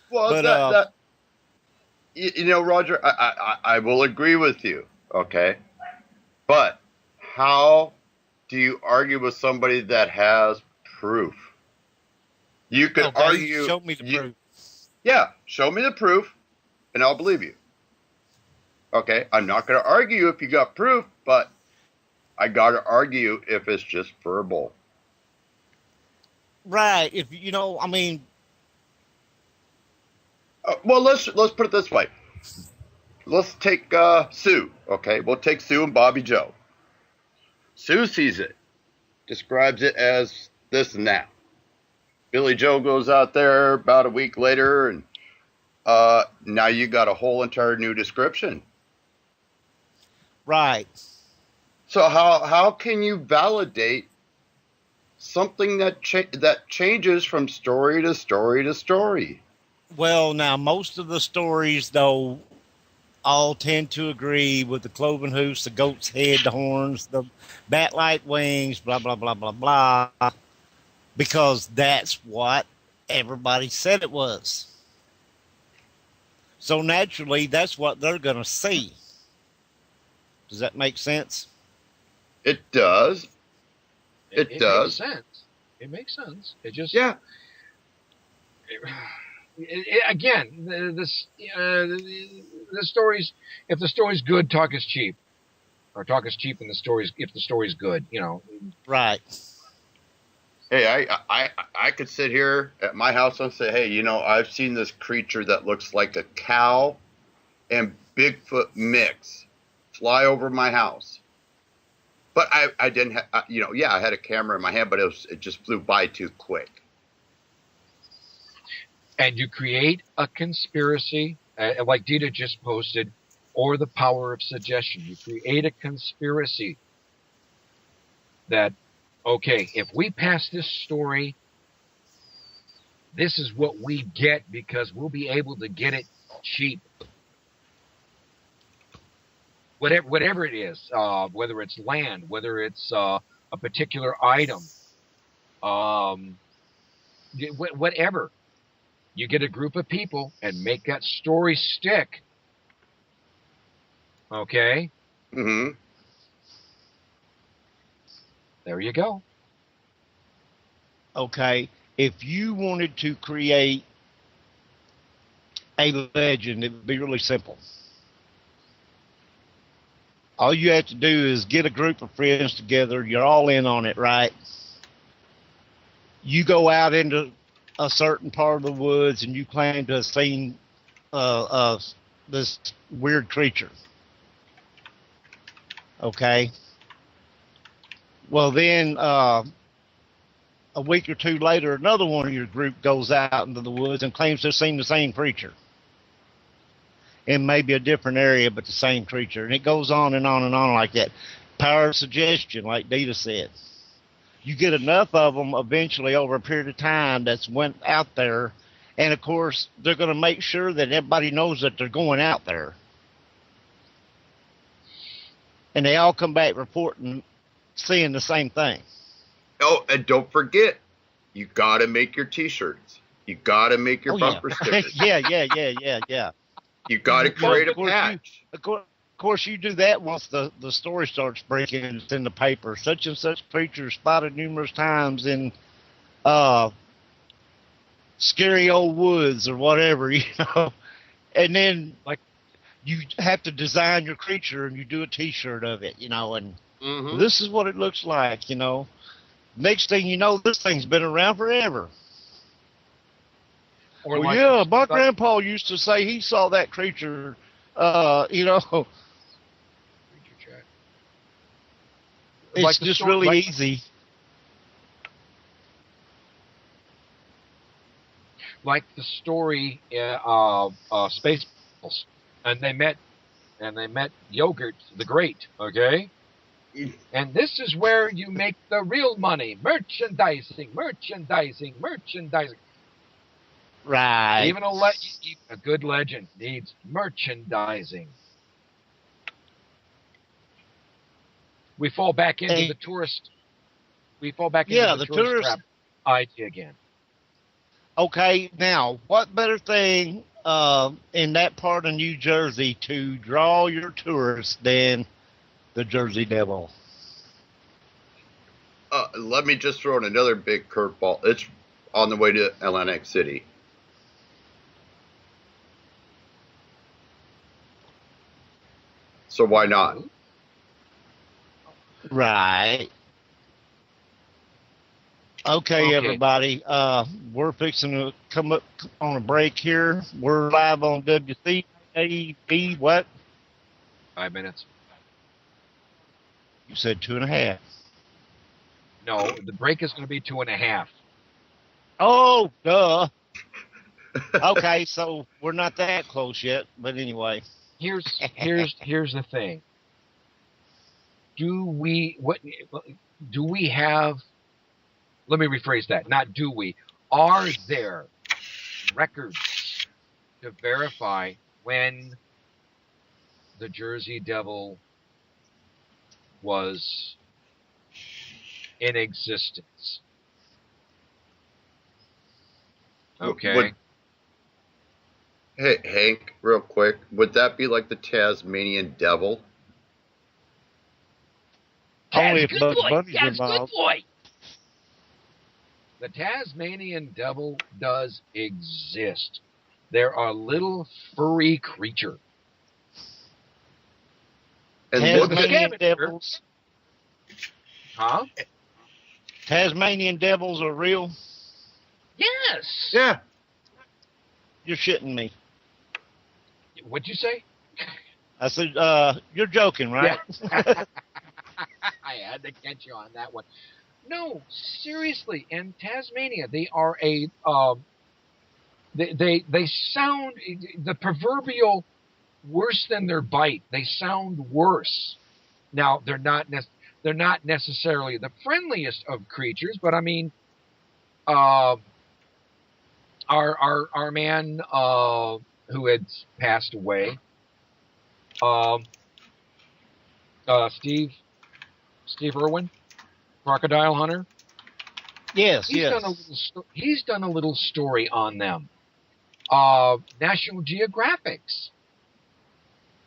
Well, Roger, I will agree with you. Okay, but how do you argue with somebody that has proof? You could argue. Show me the proof. Yeah, show me the proof, and I'll believe you. Okay, I'm not going to argue if you got proof, but I got to argue if it's just verbal. Right. Well, let's put it this way. Let's take Sue, okay? We'll take Sue and Bobby Joe. Sue sees it, describes it as this and that. Billy Joe goes out there about a week later and Now you got a whole entire new description. Right. So how can you validate something that changes from story to story to story? Well, now most of the stories, though, all tend to agree with the cloven hoofs, the goat's head, the horns, the bat-like wings, blah blah blah blah blah, because that's what everybody said it was. So naturally, that's what they're going to see. Does that make sense? It does. It does. Makes sense. It makes sense. It just Yeah. Again, the stories. If the story's good, talk is cheap, or talk is cheap, and if the story's good, Right. Hey, I could sit here at my house and say, hey, I've seen this creature that looks like a cow and Bigfoot mix fly over my house. But I didn't have, I had a camera in my hand, but it just flew by too quick. And you create a conspiracy, like Dita just posted, or the power of suggestion. You create a conspiracy that, okay, if we pass this story, this is what we get because we'll be able to get it cheap. Whatever it is, whether it's land, whether it's a particular item, whatever. You get a group of people and make that story stick. Okay? Mm-hmm. There you go. Okay. If you wanted to create a legend, it would be really simple. All you have to do is get a group of friends together. You're all in on it, right? You go out into a certain part of the woods and you claim to have seen this weird creature. Okay. Well, then a week or two later, another one of your group goes out into the woods and claims they've seen the same creature. In maybe a different area, but the same creature. And it goes on and on and on like that. Power of suggestion, like Dita said. You get enough of them eventually over a period of time that's went out there. And, of course, they're going to make sure that everybody knows that they're going out there. And they all come back reporting seeing the same thing. Oh, and don't forget, you got to make your T-shirts. You got to make your bumper stickers. Yeah. You got to create a patch. Of course, you do that once the story starts breaking and it's in the paper. Such and such creature spotted numerous times in scary old woods or whatever, And then, like, you have to design your creature and you do a T-shirt of it, and this is what it looks like, Next thing you know, this thing's been around forever. Or well, my grandpa used to say he saw that creature, It's just really easy. Like the story of Spaceballs, and they met Yogurt the Great, okay? And this is where you make the real money. Merchandising. Right. Even a good legend needs merchandising. We fall back into the tourist. We fall back into the tourist trap idea again. Okay, now what better thing in that part of New Jersey to draw your tourists than the Jersey Devil? Let me just throw in another big curveball. It's on the way to Atlantic City. So why not? Right. Okay, everybody. We're fixing to come up on a break here. We're live on WCAB. What? 5 minutes. You said 2.5. No, the break is going to be 2.5. Oh, duh. Okay, so we're not that close yet, but anyway. Here's the thing. Do we have? Let me rephrase that. Not do we. Are there records to verify when the Jersey Devil was in existence? Okay. Hey, Hank, real quick, would that be like the Tasmanian Devil? Only if Good Bugs boy. Bunny's That's good involved. boy. The Tasmanian Devil does exist. They're a little furry creature. And Tasmanian what devils. Huh? Tasmanian devils are real. Yes. Yeah. You're shitting me. What'd you say? I said, you're joking, right? Yeah. I had to catch you on that one. No, seriously. In Tasmania, they are a they sound the proverbial worse than their bite. They sound worse. Now they're not necessarily the friendliest of creatures, but I mean, our man who had passed away, Steve Irwin, crocodile hunter. Yes, He's done a little story on them. National Geographic's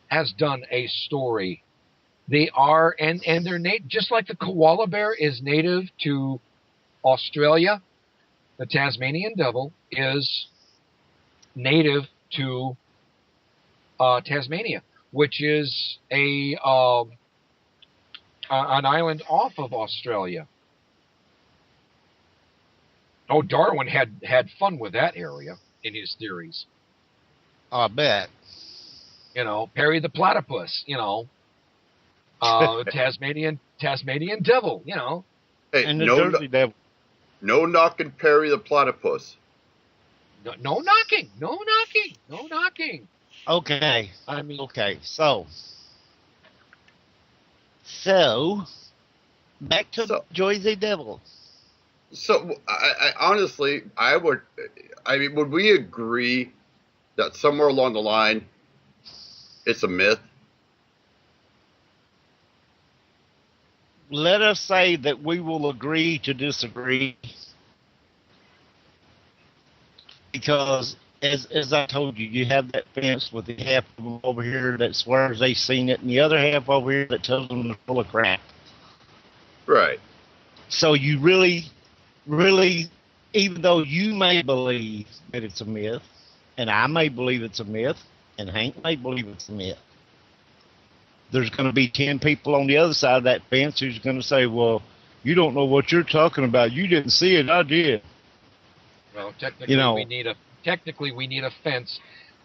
has done a story. They are and they're just like the koala bear is native to Australia. The Tasmanian Devil is native to Tasmania, which is an island off of Australia. Oh, Darwin had fun with that area in his theories. I bet. You know, Perry the Platypus. You know, Tasmanian Devil. You know, Hey, and the Jersey Devil. No knocking Perry the Platypus. No knocking. Okay. I mean, okay. So back to Jersey Devil. So I honestly, would we agree that somewhere along the line, it's a myth? Let us say that we will agree to disagree, because as I told you, you have that fence with the half of them over here that swears they seen it, and the other half over here that tells them they're full of crap. Right. So you really, even though you may believe that it's a myth, and I may believe it's a myth, and Hank may believe it's a myth, there's going to be 10 people on the other side of that fence who's going to say, well, you don't know what you're talking about. You didn't see it. I did. Well, technically, we need a fence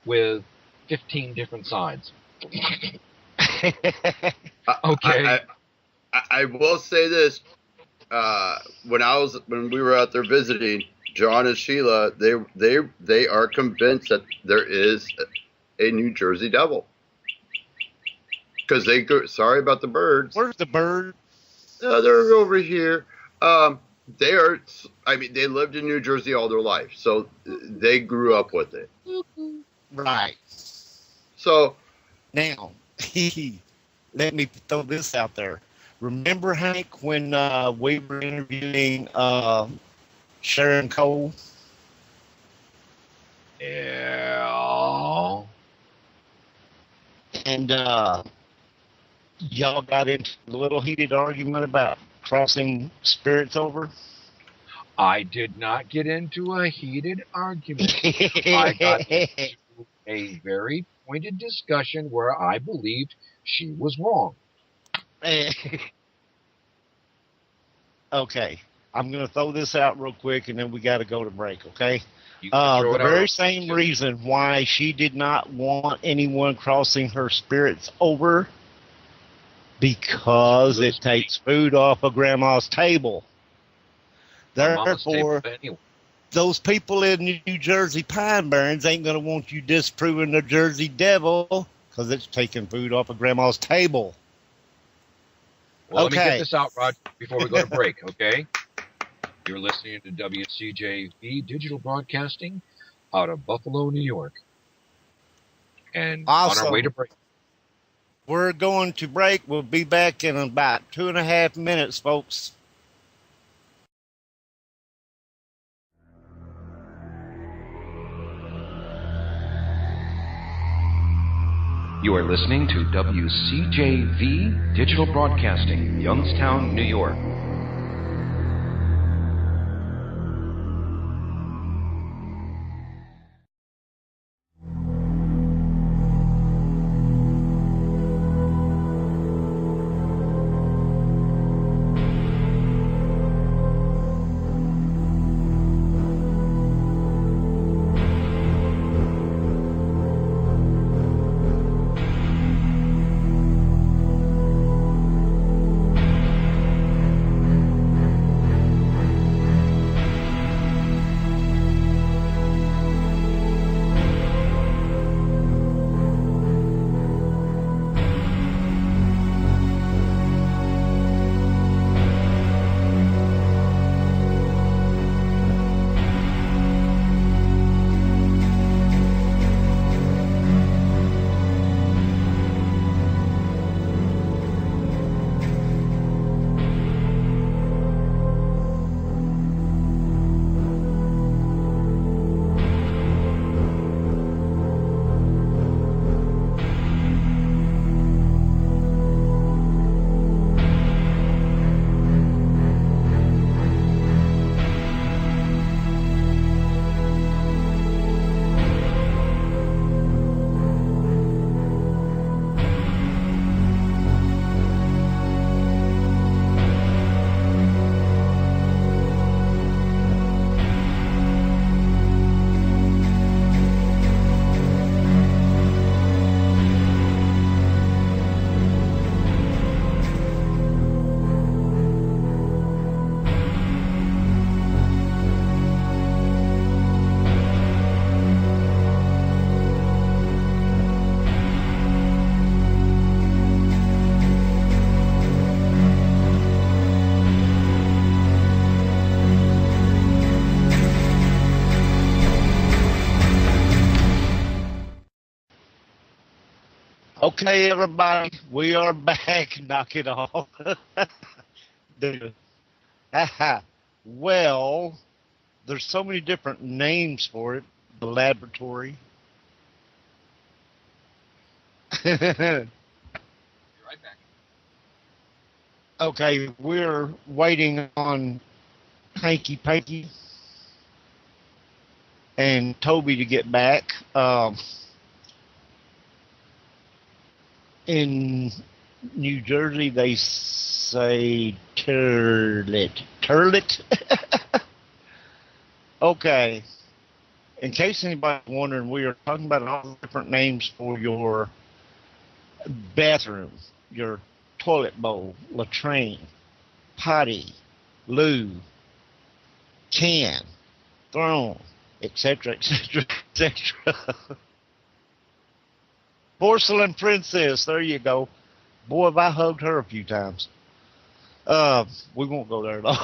with 15 different sides. Okay. I will say this. When we were out there visiting, John and Sheila, they are convinced that there is a New Jersey Devil. Because sorry about the birds. Where's the bird? They're over here. They lived in New Jersey all their life, so they grew up with it. Right. So now, let me throw this out there. Remember, Hank, when we were interviewing Sharon Cole? Yeah. And y'all got into a little heated argument about crossing spirits over? I did not get into a heated argument. I got into a very pointed discussion where I believed she was wrong. Okay. I'm going to throw this out real quick, and then we got to go to break, okay? The very same reason why she did not want anyone crossing her spirits over, because it takes food off of Grandma's table. Therefore, those people in New Jersey Pine Barrens ain't going to want you disproving the Jersey Devil because it's taking food off of Grandma's table. Well, Okay. let me get this out, Rod, before we go to break, okay? You're listening to WCJV Digital Broadcasting out of Buffalo, New York. And awesome. On our way to break. We're going to break. We'll be back in about 2.5 minutes, folks. You are listening to WCJV Digital Broadcasting, Youngstown, New York. Okay, everybody, we are back. Knock it off. Dude. Well, there's so many different names for it. The laboratory. Be right back. Okay, we're waiting on Hanky Panky and Toby to get back. In New Jersey, they say turlet. Turlet? Okay. In case anybody's wondering, we are talking about all the different names for your bathroom, your toilet bowl, latrine, potty, loo, can, throne, etc., etc., etc. Porcelain Princess, there you go. Boy, have I hugged her a few times. We won't go there though.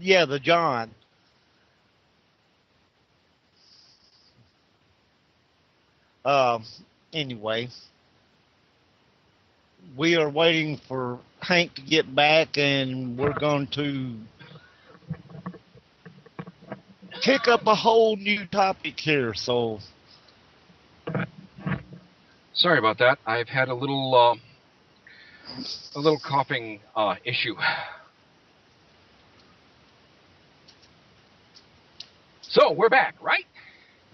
Yeah, the John. Anyway, we are waiting for Hank to get back, and we're going to pick up a whole new topic here. So, sorry about that. I've had a little coughing issue. So we're back, right?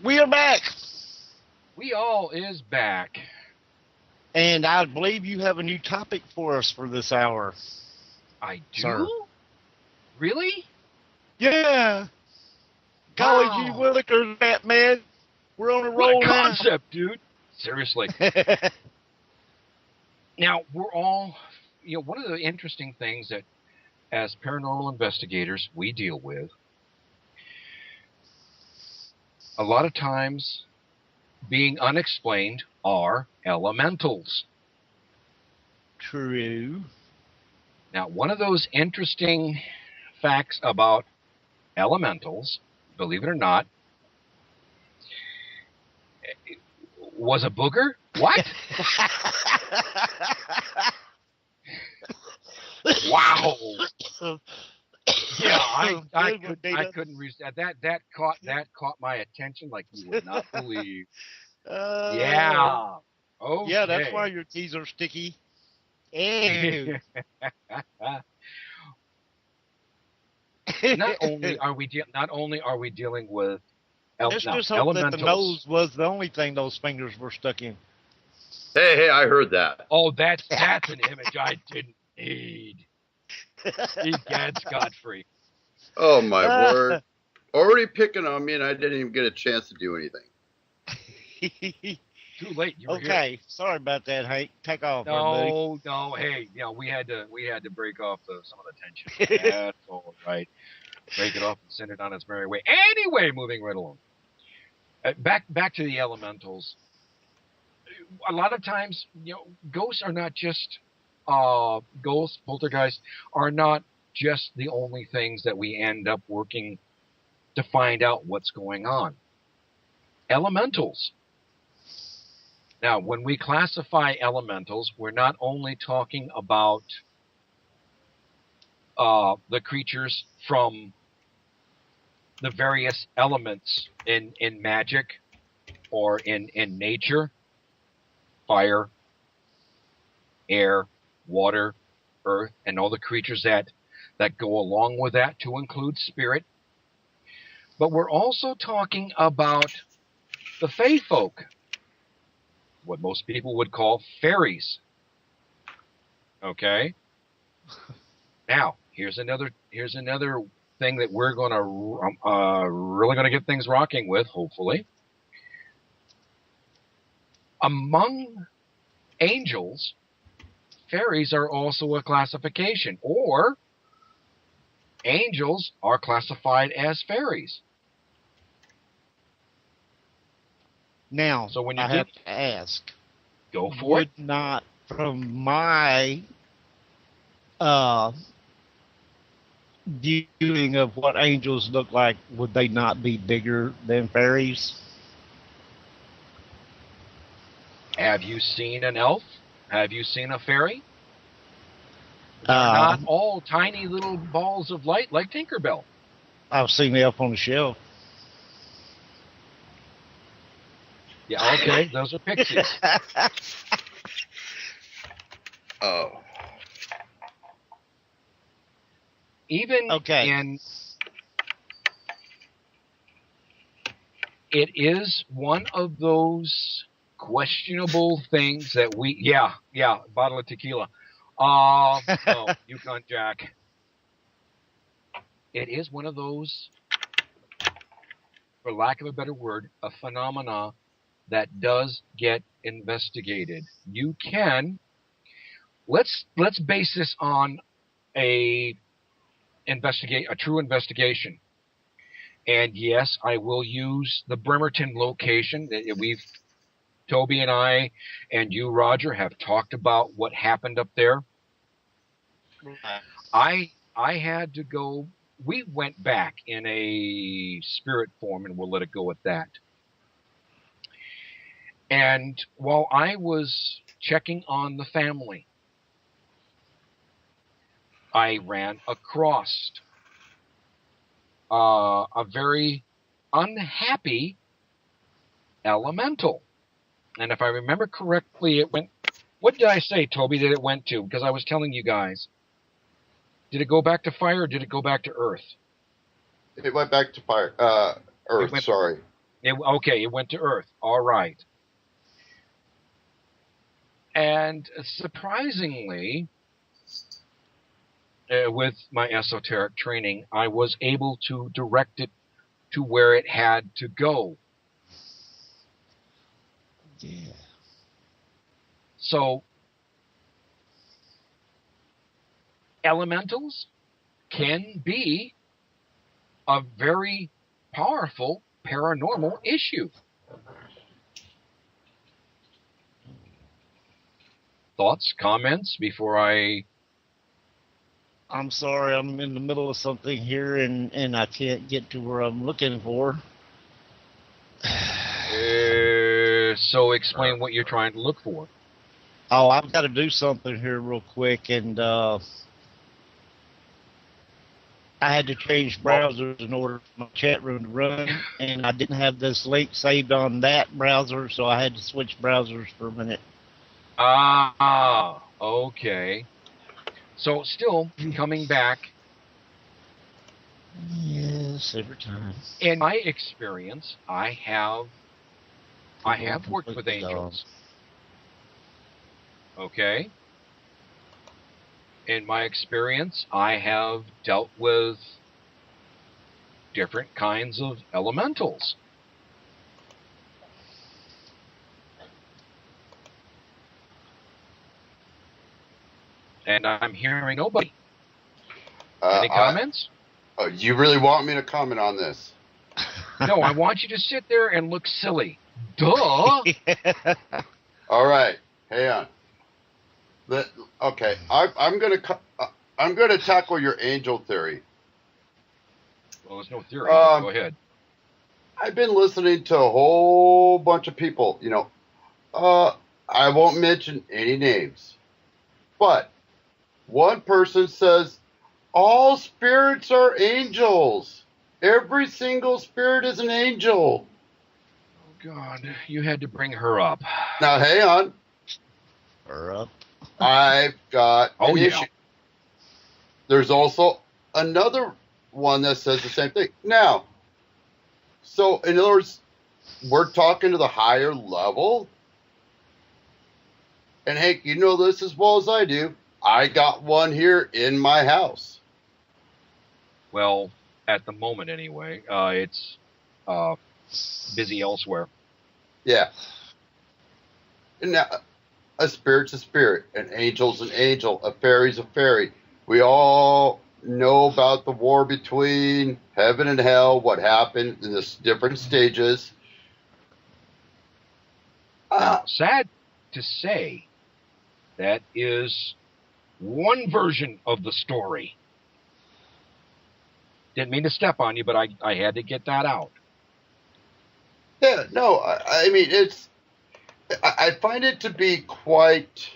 We are back. We all is back. And I believe you have a new topic for us for this hour. I do? Sir. Really? Yeah. Golly gee willikers, Batman. We're on a roll what a now. concept, dude. Seriously. Now, we're all, one of the interesting things that as paranormal investigators we deal with a lot of times being unexplained are elementals. True. Now, one of those interesting facts about elementals, believe it or not, was a booger. What? Wow. Yeah, I couldn't resist that. That caught my attention like you would not believe. Yeah. Okay. Yeah, that's why your keys are sticky. Ew. Not only are we dealing with Let's just hope that the nose was the only thing those fingers were stuck in. Hey, I heard that. Oh, that's an image I didn't need. Egad Scot-free. Oh, my word. Already picking on me, and I didn't even get a chance to do anything. Too late. You were okay, here. Sorry about that, Hank. Take off, No. Hey, we had to break off some of the tension. That's all right. Break it off and send it on its merry way. Anyway, moving right along. Back to the elementals. A lot of times, ghosts are not just ghosts. Poltergeists are not just the only things that we end up working to find out what's going on. Elementals. Now, when we classify elementals, we're not only talking about the creatures from the various elements in magic or in nature, fire, air, water, earth, and all the creatures that go along with that, to include spirit. But we're also talking about the fae folk, what most people would call fairies. Okay? Now, here's another thing that we're going to really going to get things rocking with, hopefully. Among angels, fairies are also a classification, or angels are classified as fairies. Now, so when you have to ask, go for it. Not from my viewing of what angels look like, would they not be bigger than fairies? Have you seen an elf? Have you seen a fairy? They're not all tiny little balls of light like Tinkerbell. I've seen the elf on the shelf. Yeah, okay, those are pixies. Oh. Even it is one of those questionable things that bottle of tequila. No, Yukon Jack. It is one of those, for lack of a better word, a phenomena that does get investigated. You can, let's base this on a true investigation. And yes, I will use the Bremerton location. Toby and I and you, Roger, have talked about what happened up there. I had to go. We went back in a spirit form, and we'll let it go at that. And while I was checking on the family, I ran across a very unhappy elemental. And if I remember correctly, it went... What did I say, Toby, that it went to? Because I was telling you guys. Did it go back to fire or did it go back to earth? It went back to fire. Earth, sorry. It went to earth. All right. And surprisingly, with my esoteric training, I was able to direct it to where it had to go. Yeah. So, elementals can be a very powerful paranormal issue. Thoughts, comments before I... I'm sorry, I'm in the middle of something here and I can't get to where I'm looking for. So explain what you're trying to look for. Oh, I've got to do something here real quick, and I had to change browsers in order for my chat room to run, and I didn't have this link saved on that browser, so I had to switch browsers for a minute. Ah, okay. So still coming back. Yes, every time. In my experience, I have worked with angels. Okay. In my experience, I have dealt with different kinds of elementals. And I'm hearing nobody. Any comments? You really want me to comment on this? No, I want you to sit there and look silly. Duh. All right, hang on. Okay, I'm gonna tackle your angel theory. Well, there's no theory. Go ahead. I've been listening to a whole bunch of people. I won't mention any names, but one person says all spirits are angels. Every single spirit is an angel. Oh God, you had to bring her up. Now, hang on. Her up. I've got an issue. Yeah. There's also another one that says the same thing. Now, so in other words, we're talking to the higher level. And Hank, you know this as well as I do. I got one here in my house. Well, at the moment anyway, it's busy elsewhere. Yeah. And now, a spirit's a spirit, an angel's an angel, a fairy's a fairy. We all know about the war between heaven and hell, what happened in the different stages. Now, sad to say, that is one version of the story. Didn't mean to step on you, but I had to get that out. Yeah, no, I mean, I find it to be quite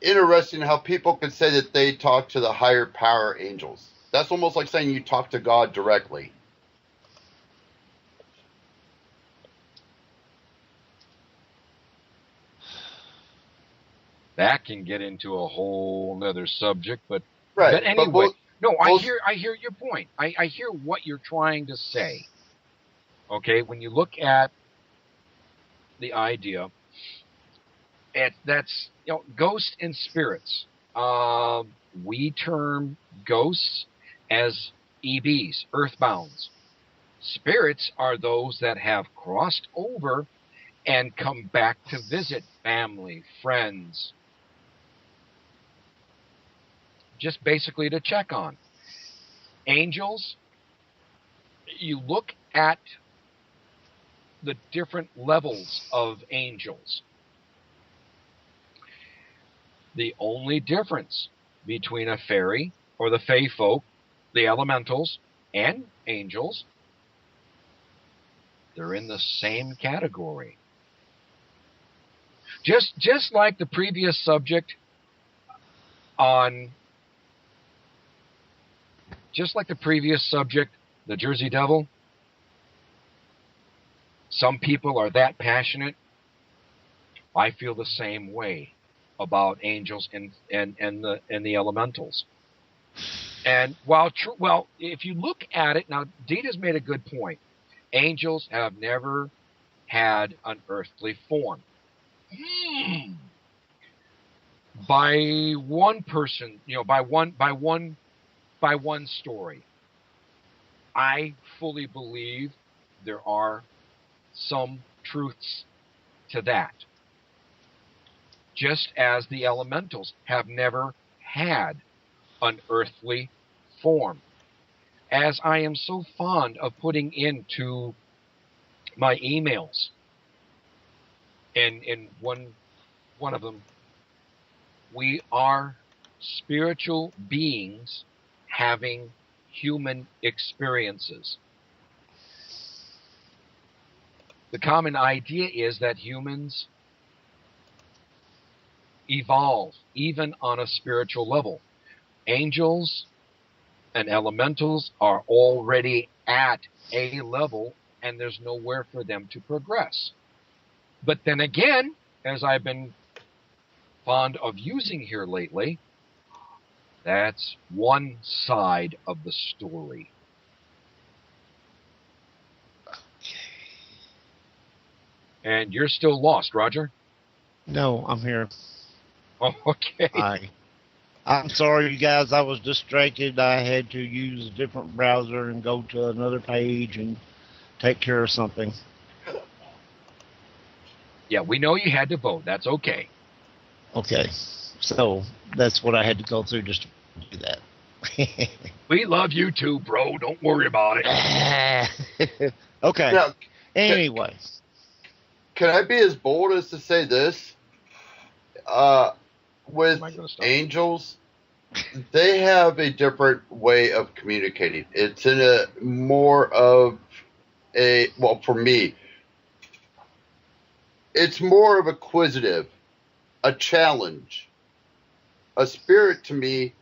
interesting how people could say that they talk to the higher power angels. That's almost like saying you talk to God directly. That can get into a whole nother subject, but Right. But anyway, I hear your point. I hear what you're trying to say. Okay, when you look at the idea, that's ghosts and spirits. We term ghosts as EBs, earthbounds. Spirits are those that have crossed over and come back to visit family, friends, just basically to check on. Angels, you look at the different levels of angels. The only difference between a fairy or the fae folk, the elementals, and angels, they're in the same category. Just like the previous subject the Jersey Devil, some people are that passionate. I feel the same way about angels and the elementals. And well, if you look at it now, Dita's made a good point. Angels have never had an earthly form. By one person, by one story, I fully believe there are some truths to that. Just as the elementals have never had an earthly form. as I am so fond of putting into my emails, and in one of them, we are spiritual beings having human experiences. The common idea is that humans evolve even on a spiritual level. Angels and elementals are already at a level, and there's nowhere for them to progress. But then again, as I've been fond of using here lately, that's one side of the story. And you're still lost, Roger? No, I'm here. Oh, okay. I'm sorry, you guys. I was distracted. I had to use a different browser and go to another page and take care of something. Yeah, we know you had to vote. That's okay. Okay, so that's what I had to go through just to do that. We love you too, bro. Don't worry about it. Okay. Now, Anyway. can I be as bold as to say this? With angels, they have a different way of communicating. It's in a more of a, well, for me, it's more of acquisitive, a challenge. A spirit, to me,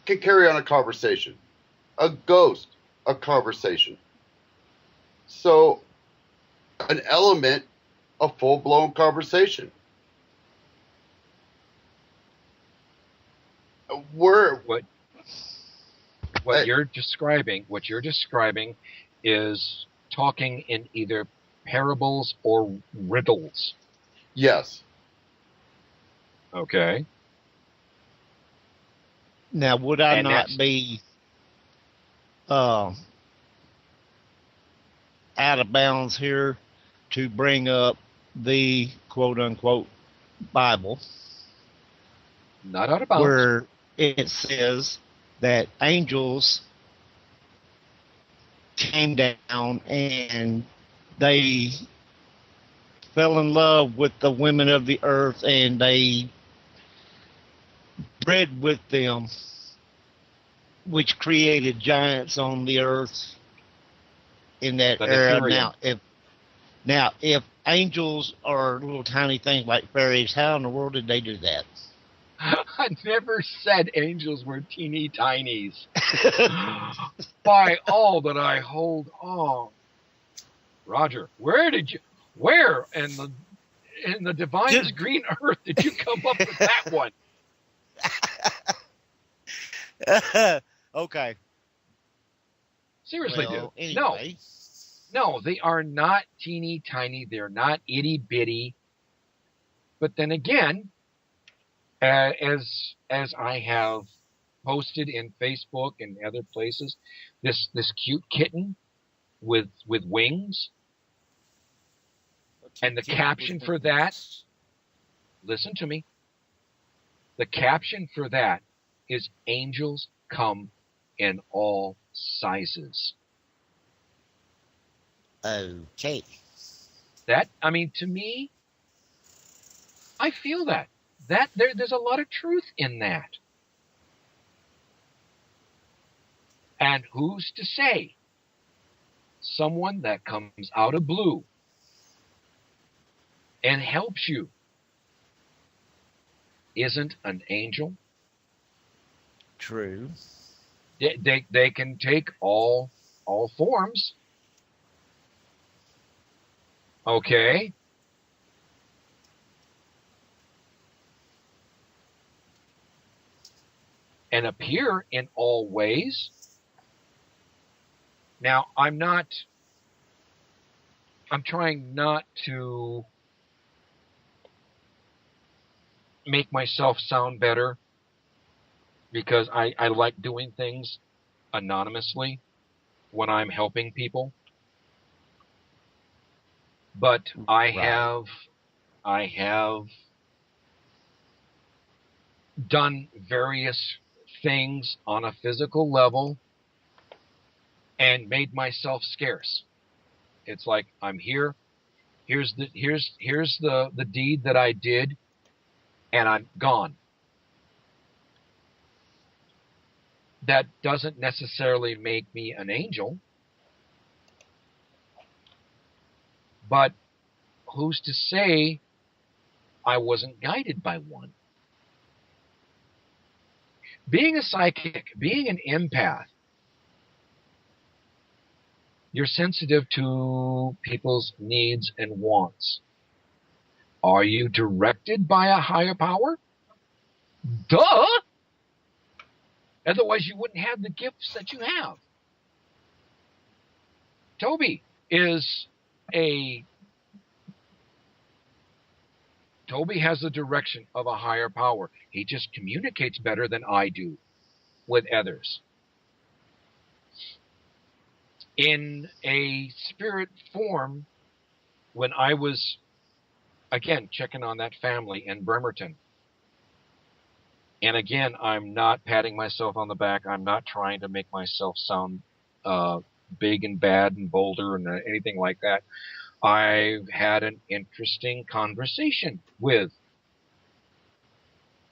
can carry on a conversation. A ghost, a conversation. So, an element, a full-blown conversation. What you're describing is talking in either parables or riddles. Yes. Okay. Now, would I not be out of bounds here to bring up the quote-unquote Bible? Not out of bounds. Where it says that angels came down and they fell in love with the women of the earth and they bred with them, which created giants on the earth in that era. Now, if angels are little tiny things like fairies, how in the world did they do that? I never said angels were teeny tinies. By all that I hold on. Roger, where in the divine green earth did you come up with that one? Okay. Seriously, well, dude. Anyway. No, they are not teeny tiny. They're not itty bitty. But then again, as I have posted in Facebook and other places, this cute kitten with wings, and the caption for that, listen to me, the caption for that is angels come in all sizes. Okay. That, I mean, to me, I feel that there's a lot of truth in that. And who's to say someone that comes out of blue and helps you isn't an angel? True. They can take all forms. Okay. And appear in all ways. Now, I'm trying not to make myself sound better because I like doing things anonymously when I'm helping people. But I have done various things on a physical level and made myself scarce. It's like, I'm here. Here's the deed that I did, and I'm gone. That doesn't necessarily make me an angel, but who's to say I wasn't guided by one? Being a psychic, being an empath, you're sensitive to people's needs and wants. Are you directed by a higher power? Duh! Otherwise, you wouldn't have the gifts that you have. Toby has the direction of a higher power. He just communicates better than I do with others. In a spirit form, when I was, again, checking on that family in Bremerton, and again, I'm not patting myself on the back. I'm not trying to make myself sound big and bad and bolder and anything like that. I've had an interesting conversation with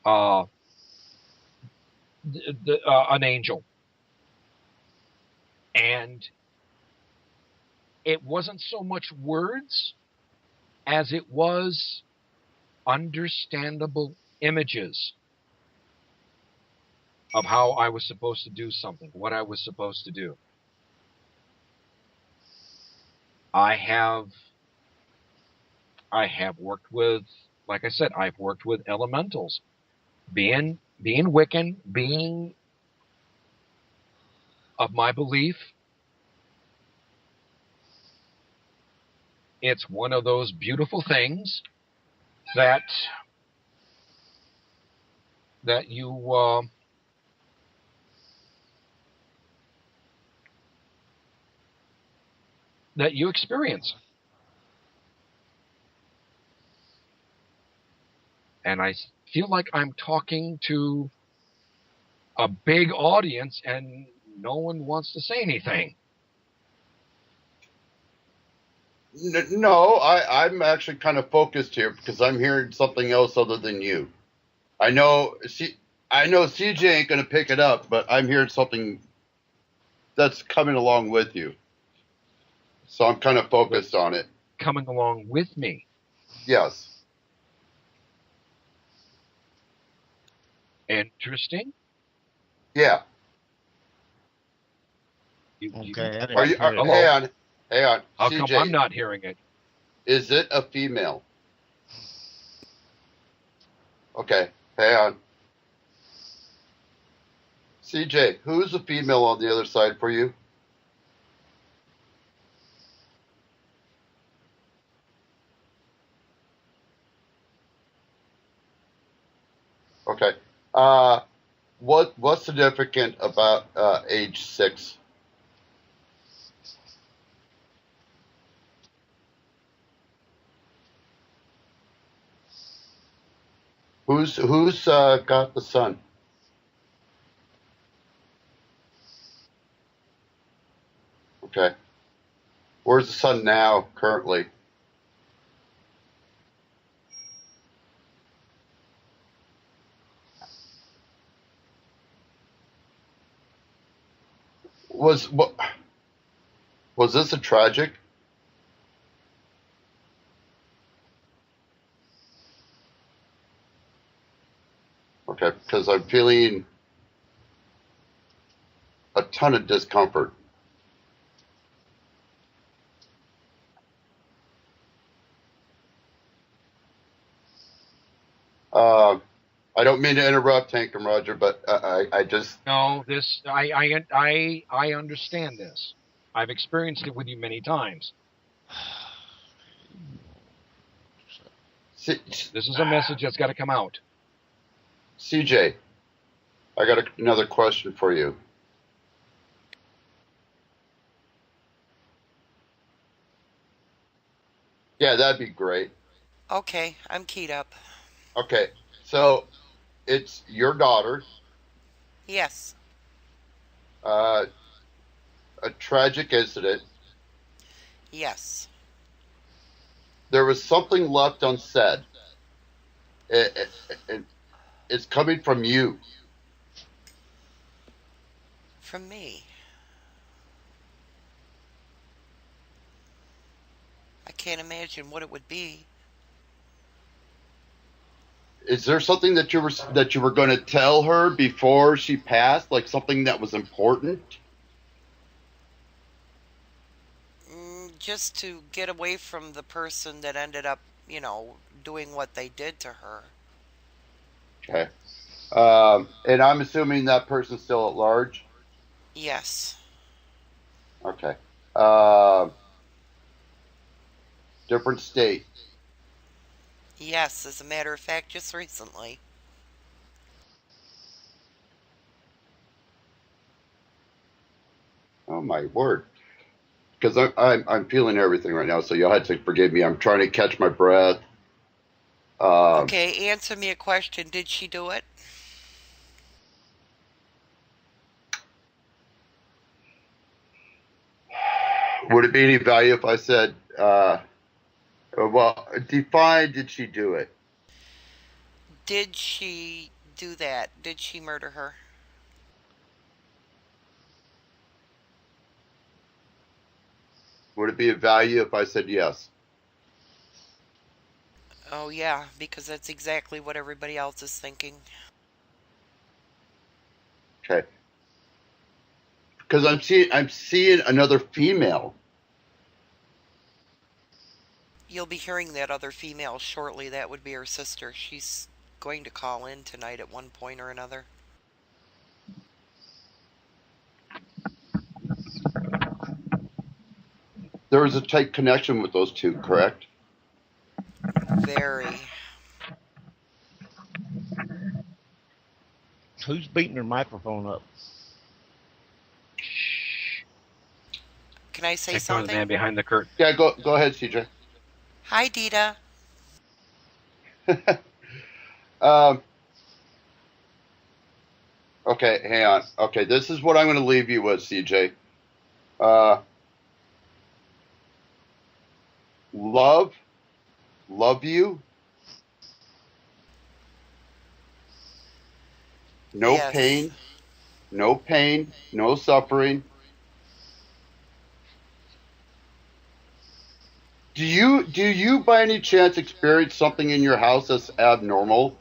an angel. And it wasn't so much words as it was understandable images of how I was supposed to do something, what I was supposed to do. I have worked with, like I said, I've worked with elementals. Being Wiccan, being of my belief, it's one of those beautiful things that you experience. And I feel like I'm talking to a big audience and no one wants to say anything. No, I'm actually kind of focused here because I'm hearing something else other than you. I know CJ ain't going to pick it up, but I'm hearing something that's coming along with you. So I'm kind of focused on it. Coming along with me? Yes. Interesting. Yeah. Okay. Hang on. How CJ, come I'm not hearing it? Is it a female? Okay. Hang on. CJ, who's the female on the other side for you? Okay. What's significant about age 6? Who's got the sun? Okay. Where's the sun now, currently? Was this a tragic? Okay, because I'm feeling a ton of discomfort. I don't mean to interrupt, Hank and Roger, but I just... No, I understand this. I've experienced it with you many times. This is a message that's got to come out. CJ, I got another question for you. Yeah, that'd be great. Okay, I'm keyed up. Okay, so it's your daughter. Yes. Uh, a tragic incident. Yes. There was something left unsaid. It, it's coming from you. From me. I can't imagine what it would be. Is there something that you were going to tell her before she passed, like something that was important? Just to get away from the person that ended up, doing what they did to her. Okay. And I'm assuming that person's still at large? Yes. Okay. Different state. Yes, as a matter of fact, just recently. Oh my word! Because I'm feeling everything right now, so you'll have to forgive me. I'm trying to catch my breath. Okay, answer me a question. Did she do it? Would it be any value if I said, well, define did she do it? Did she do that? Did she murder her? Would it be of value if I said yes? Oh, yeah, because that's exactly what everybody else is thinking. Okay. Because I'm seeing another female. You'll be hearing that other female shortly. That would be her sister. She's going to call in tonight at one point or another. There was a tight connection with those two, correct? Very. Who's beating their microphone up? Can I say Check on the something? man behind the curtain. Yeah, go ahead, CJ. Hi, Dita. Okay, hang on. Okay, this is what I'm going to leave you with, CJ. Love you. No Yes. pain, no suffering. Do you by any chance experience something in your house that's abnormal?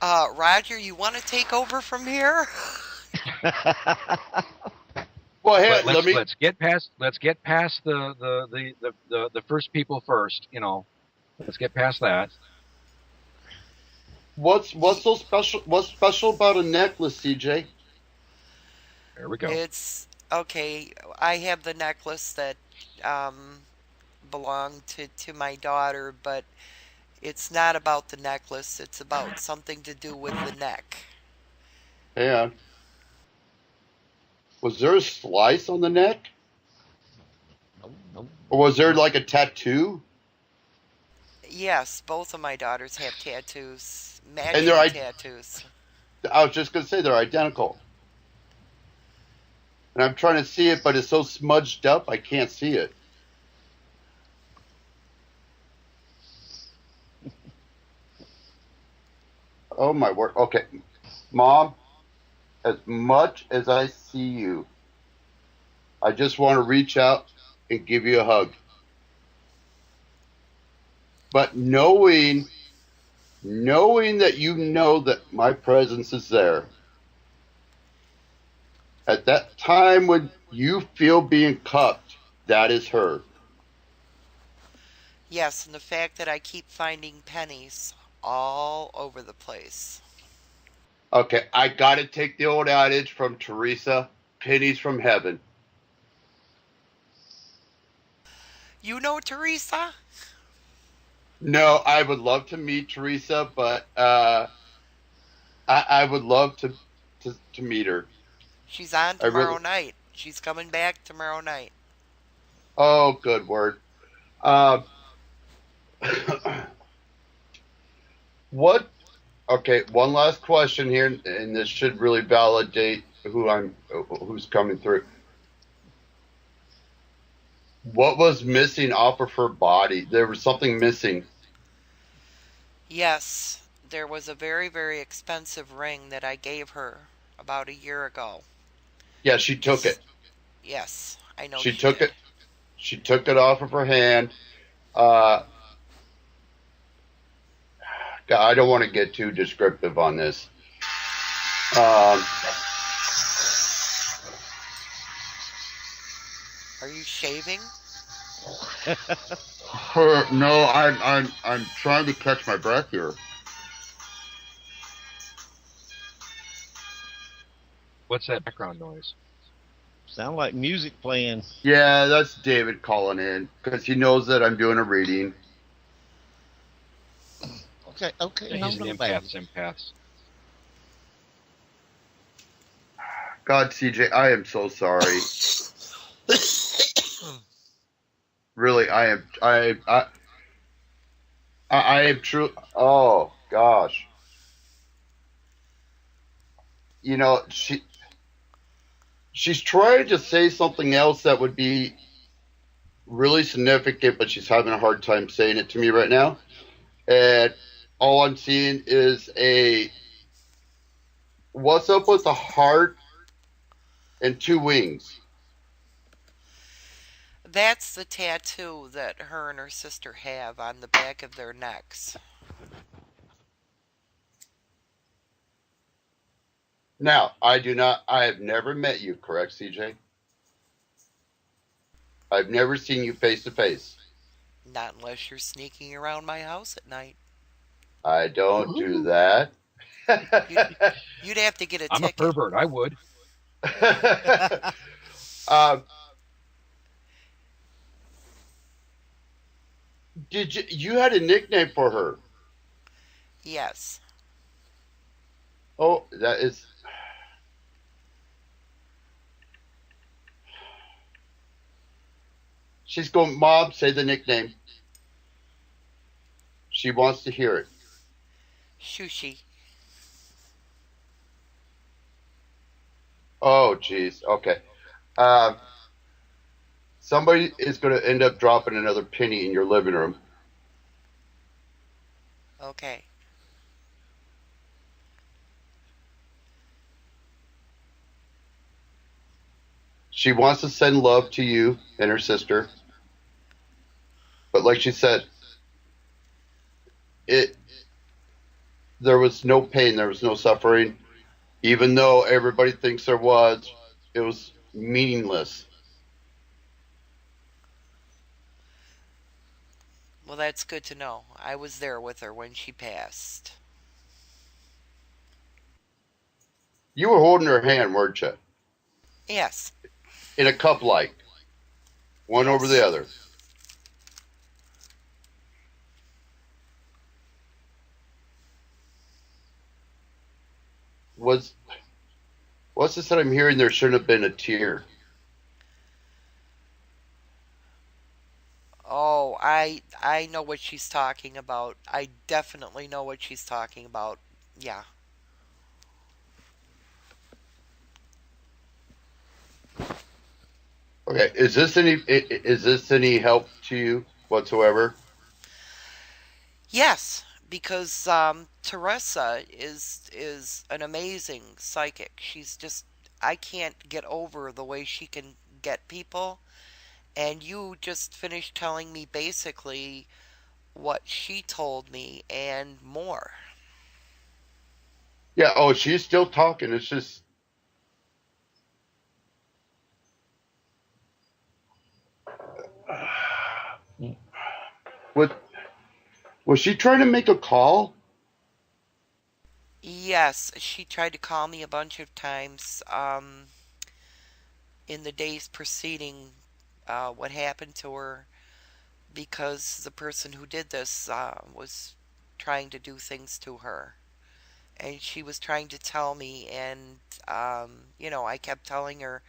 Roger, you want to take over from here? Well, hey, Let's get past the first people first. Let's get past that. What's so special? What's special about a necklace, CJ? There we go. It's okay. I have the necklace that belonged to my daughter, but it's not about the necklace. It's about something to do with the neck. Hang on. Was there a slice on the neck? No. Or was there like a tattoo? Yes, both of my daughters have tattoos, And matching they're tattoos. I was just going to say they're identical. And I'm trying to see it, but it's so smudged up, I can't see it. Oh, my word. Okay. Mom, as much as I see you, I just want to reach out and give you a hug. But knowing that you know that my presence is there, at that time when you feel being cupped, that is her. Yes, and the fact that I keep finding pennies all over the place. Okay, I gotta take the old adage from Teresa, pennies from heaven. You know Teresa? No, I would love to meet Teresa, but I would love to meet her. She's on tomorrow night. She's coming back tomorrow night. Oh, good word. What? Okay, one last question here, and this should really validate who's coming through. What was missing off of her body? There was something missing. Yes, there was a very, very expensive ring that I gave her about a year ago. Yeah, she took Just, it. yes, I know She she took did. it. She took it off of her hand. Uh, I don't want to get too descriptive on this. Um, Are you shaving? no, I'm trying to catch my breath here. What's that background noise? Sound like music playing. Yeah, that's David calling in because he knows that I'm doing a reading. Okay, okay, Yeah, no, he's an no, empath. Empaths. God, CJ, I am so sorry. Really, I am true. Oh gosh, she's trying to say something else that would be really significant, but she's having a hard time saying it to me right now. And all I'm seeing is a what's up with a heart and two wings. That's the tattoo that her and her sister have on the back of their necks. Now, I have never met you, correct, CJ? I've never seen you face to face. Not unless you're sneaking around my house at night. I don't do that. You'd, you'd have to get a I'm a ticket. pervert. I would. um, you had a nickname for her? Yes. Oh, that is. She's going, Mom, say the nickname. She wants to hear it. Shushi. Oh, jeez. Okay. Um, Somebody is going to end up dropping another penny in your living room. Okay. She wants to send love to you and her sister. But like she said, it there was no pain, there was no suffering. Even though everybody thinks there was, it was meaningless. Well, that's good to know. I was there with her when she passed. You were holding her hand, weren't you? Yes. In a cup like, one over Yes. the other. Was what's this that I'm hearing? There shouldn't have been a tear. Oh, I know what she's talking about. I definitely know what she's talking about. Yeah. Okay, is this any help to you whatsoever? Yes, because Teresa is an amazing psychic. She's just I can't get over the way she can get people. And you just finished telling me basically what she told me and more. Yeah. Oh, she's still talking. It's just what was she trying to make a call? Yes, she tried to call me a bunch of times in the days preceding what happened to her because the person who did this was trying to do things to her. And she was trying to tell me, and I kept telling her,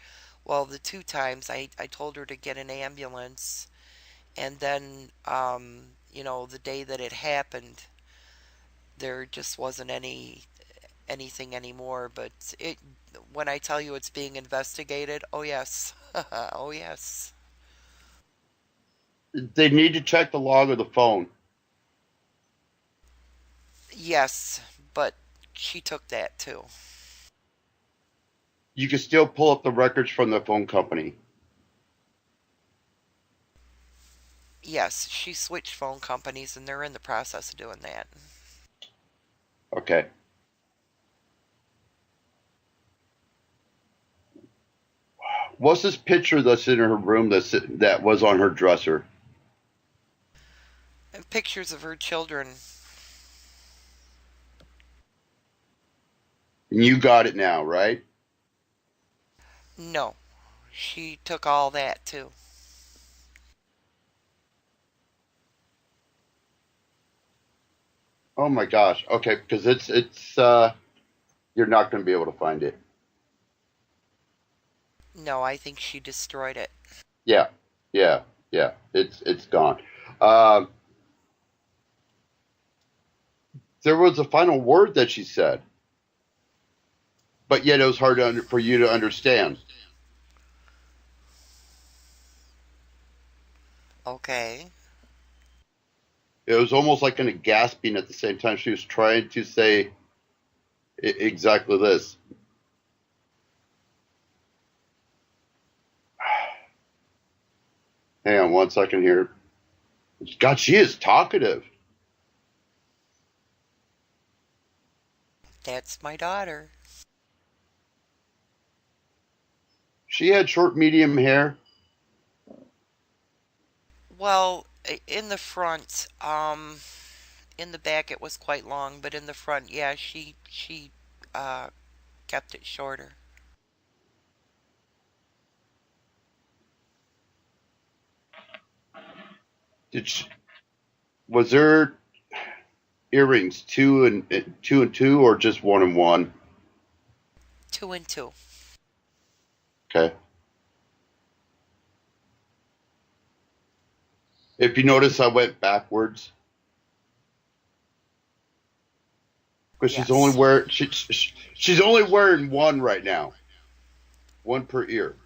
well, the two times I told her to get an ambulance, and then, the day that it happened, there just wasn't any anything anymore, but when I tell you it's being investigated, oh yes. Oh yes. They need to check the log of the phone. Yes, but she took that too. You can still pull up the records from the phone company. Yes, she switched phone companies and they're in the process of doing that. Okay. What's this picture that's in her room that was on her dresser? And pictures of her children. And you got it now, right? No, she took all that too. Oh my gosh. Okay, because it's you're not going to be able to find it. No, I think she destroyed it. Yeah, yeah, yeah. It's gone. Um, there was a final word that she said, but yet it was hard for you to understand. Okay. It was almost like in a gasping at the same time. She was trying to say exactly this. Hang on one second here. God, she is talkative. That's my daughter. She had short, medium hair. Well, in the front, in the back it was quite long, but in the front, yeah, she uh kept it shorter. Did she, was there earrings two and two, or just one and one? 2 and 2. Okay. If you notice, I went backwards because Yes. she's only wearing one right now, one per ear.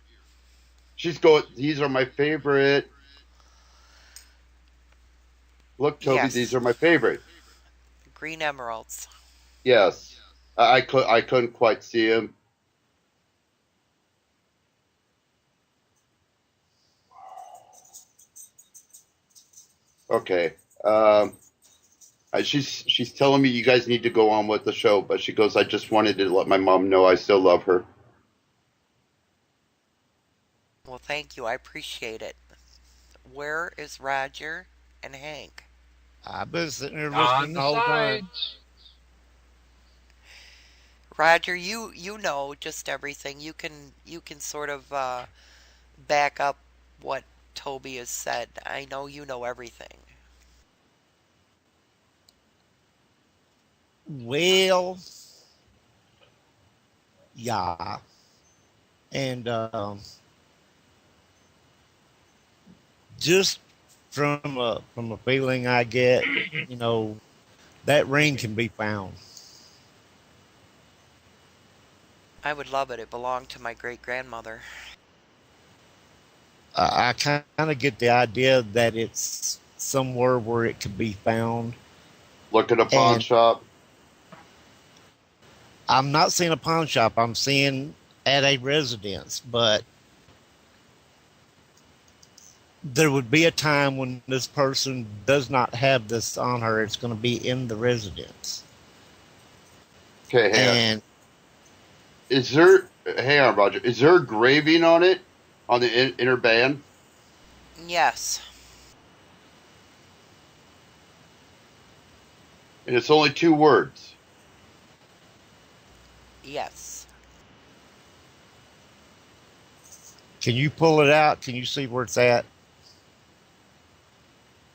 She's going. These are my favorite. Look, Toby, these Yes. are my favorite. Green emeralds. Yes, I couldn't quite see him. Okay. She's telling me you guys need to go on with the show, but she goes, I just wanted to let my mom know I still love her. Well, thank you. I appreciate it. Where is Roger and Hank? I've been sitting there On listening the the whole time. sides. Roger, you know just everything. You can sort of back up what Toby has said. I know you know everything. Well, yeah, and just from a feeling I get, you know, that ring can be found. I would love it. It belonged to my great grandmother. I kind of get the idea that it's somewhere where it could be found, Look at a pawn and shop. I'm not seeing a pawn shop. I'm seeing at a residence, but there would be a time when this person does not have this on her. It's going to be in the residence. Okay, hang on. And Hang on, Roger. Is there a graving on it, on the inner band? Yes. And it's only two words. Yes. can you pull it out? Can you see where it's at?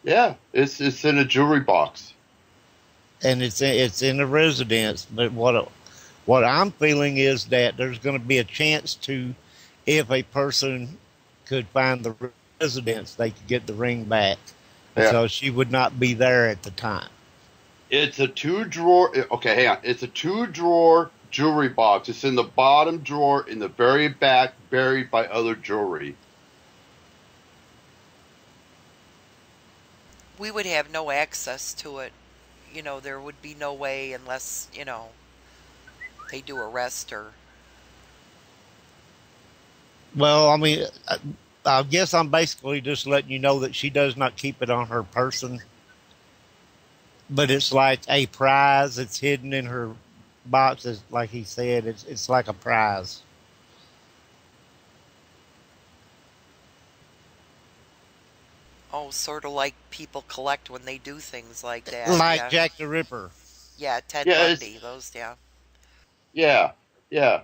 Yeah, it's in a jewelry box. And it's in a residence. But what I'm feeling is that there's going to be a chance to, if a person could find the residence, they could get the ring back Yeah. because she would not be there at the time. It's a two drawer. Okay, hang on. It's a two drawer jewelry box. It's in the bottom drawer in the very back, buried by other jewelry. We would have no access to it. There would be no way unless, they do arrest her. Well, I mean, I guess I'm basically just letting you know that she does not keep it on her person, but it's like a prize. It's hidden in her box, like he said. It's like a prize. Oh, sort of like people collect when they do things like that. Like Yeah. Jack the Ripper. Yeah, Ted Yeah, Bundy. Those, yeah. yeah, yeah.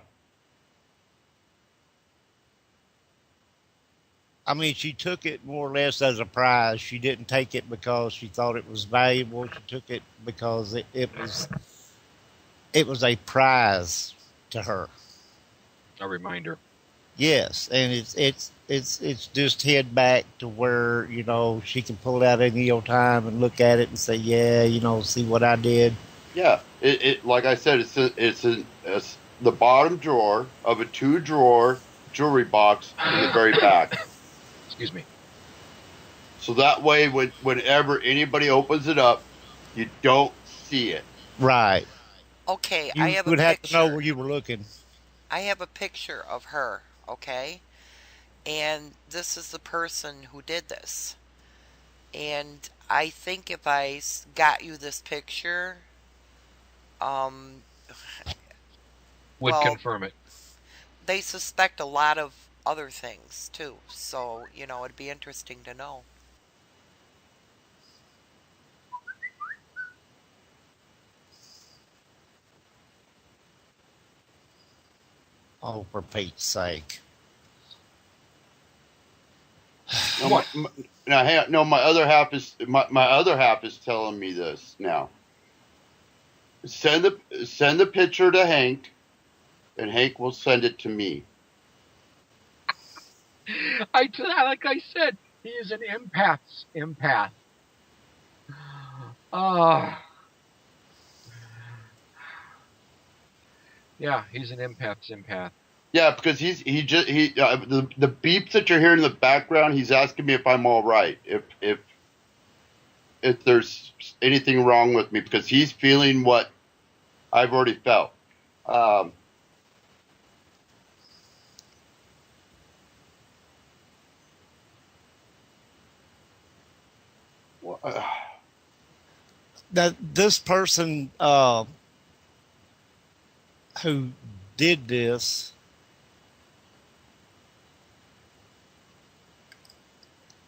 I mean, she took it more or less as a prize. She didn't take it because she thought it was valuable. She took it because it was a prize to her. A reminder. Yes, and it's just head back to where she can pull it out any old time and look at it and say, yeah, see what I did. Yeah, it like I said, it's the bottom drawer of a two drawer jewelry box in the very back. Excuse me. So that way, whenever anybody opens it up, you don't see it. Right. Okay, You I have a would have to know picture. where you were looking. I have a picture of her, okay? And this is the person who did this. And I think if I got you this picture, um, Would well, confirm it. they suspect a lot of other things too. So, it'd be interesting to know. Oh, for Pete's sake. No, What? now, hang on, no, my other half is telling me this now. Send the picture to Hank, and Hank will send it to me. Like I said, he is an empath. Ah. Yeah, he's an empath. Yeah, because the beeps that you're hearing in the background, he's asking me if I'm all right, if there's anything wrong with me, because he's feeling what I've already felt. That this person who did this,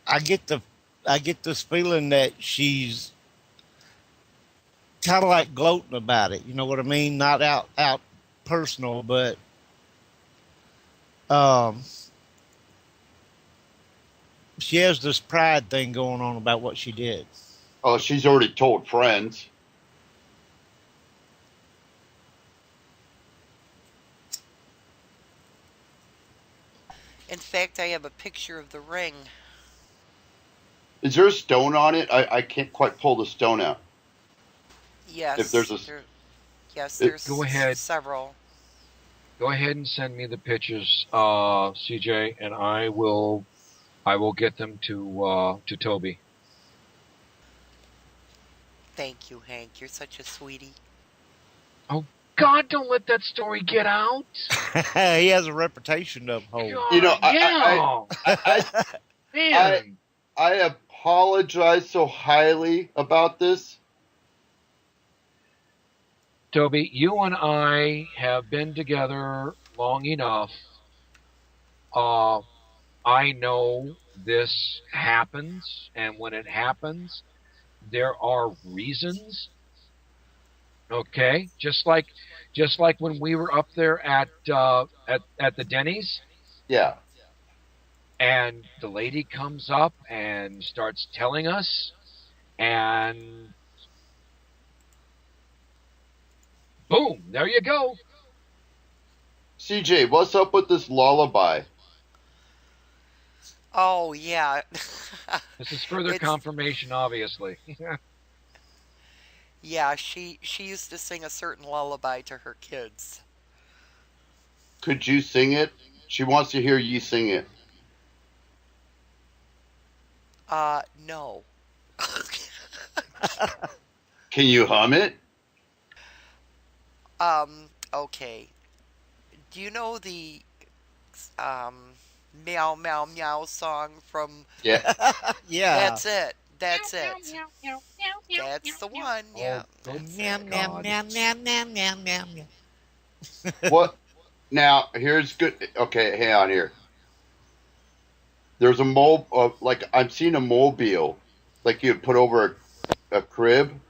I get this feeling that she's kind of like gloating about it. You know what I mean? Not out personal, but um, she has this pride thing going on about what she did. Oh, she's already told friends. In fact, I have a picture of the ring. Is there a stone on it? I can't quite pull the stone out. Yes. If there's there's Go ahead. several. Go ahead and send me the pictures, CJ, and I will get them to Toby. Thank you, Hank. You're such a sweetie. Oh God! Don't let that story get out. He has a reputation to uphold. God, man. I apologize so highly about this. Toby, you and I have been together long enough. I know this happens, and when it happens, there are reasons. Okay, just like when we were up there at the Denny's, Yeah. and the lady comes up and starts telling us, and boom, there you go. CJ, what's up with this lullaby? Oh, yeah. This is further confirmation, obviously. Yeah, she used to sing a certain lullaby to her kids. Could you sing it? She wants to hear you sing it. No. Can you hum it? Okay. Do you know the um meow meow meow song from Yeah. Yeah. That's it. That's it. That's the one. Oh, Yeah, go that's meow, it. meow, meow, meow, meow, meow, meow, meow. What? Now, here's good. Okay, hang on here. There's a like I'm seeing a mobile, like you'd put over a crib,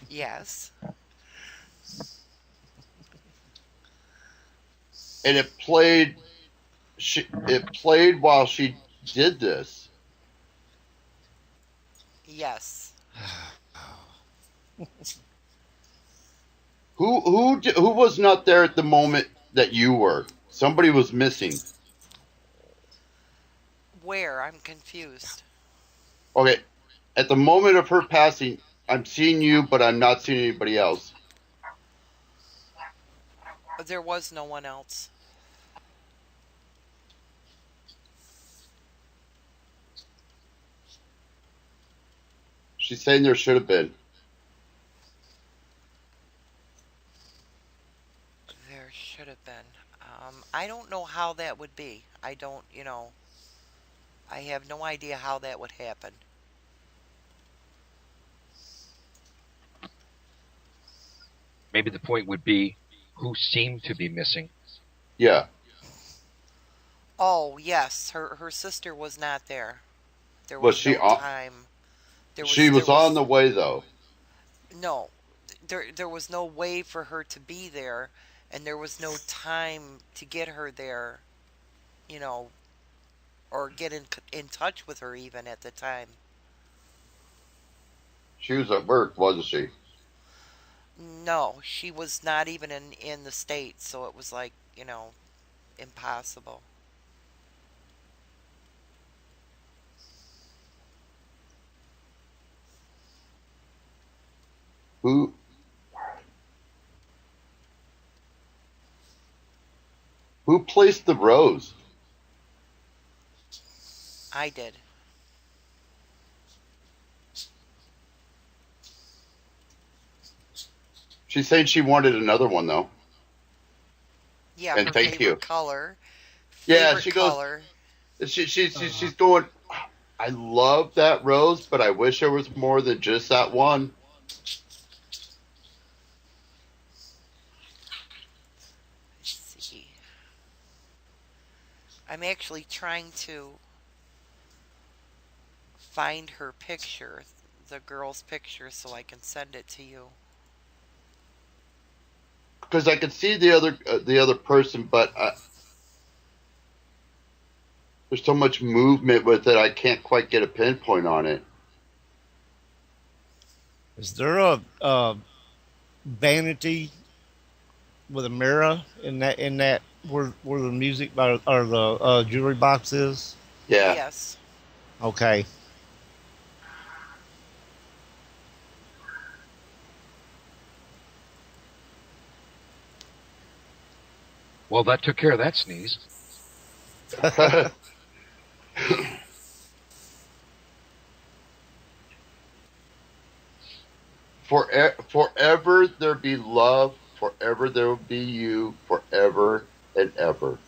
Yes. and it played. It played while she did this. Yes. Who was not there at the moment that you were? Somebody was missing. Where? I'm confused. Okay, at the moment of her passing, I'm seeing you, but I'm not seeing anybody else. There was no one else. She's saying there should have been. There should have been. I don't know how that would be. I don't, I have no idea how that would happen. Maybe the point would be who seemed to be missing. Yeah. Oh, yes, her sister was not there. There Was was she no on? time. She was on the way though. No. There was no way for her to be there, and there was no time to get her there, you know, or get in touch with her even at the time. She was at work, wasn't she? No, she was not even in the States, so it was like, impossible. Who who placed the rose? I did. She's saying she wanted another one though. Yeah, And her thank favorite you. color. Yeah, Favorite she goes. color. She's going. I love that rose, but I wish there was more than just that one. Let's see. I'm actually trying to find her picture, the girl's picture, so I can send it to you. Because I could see the other person, but there's so much movement with it, I can't quite get a pinpoint on it. Is there a vanity with a mirror in that where the music or the jewelry box is? Yeah. Yes. Okay. Well, that took care of that sneeze. Forever there be love, forever there will be you, forever and ever.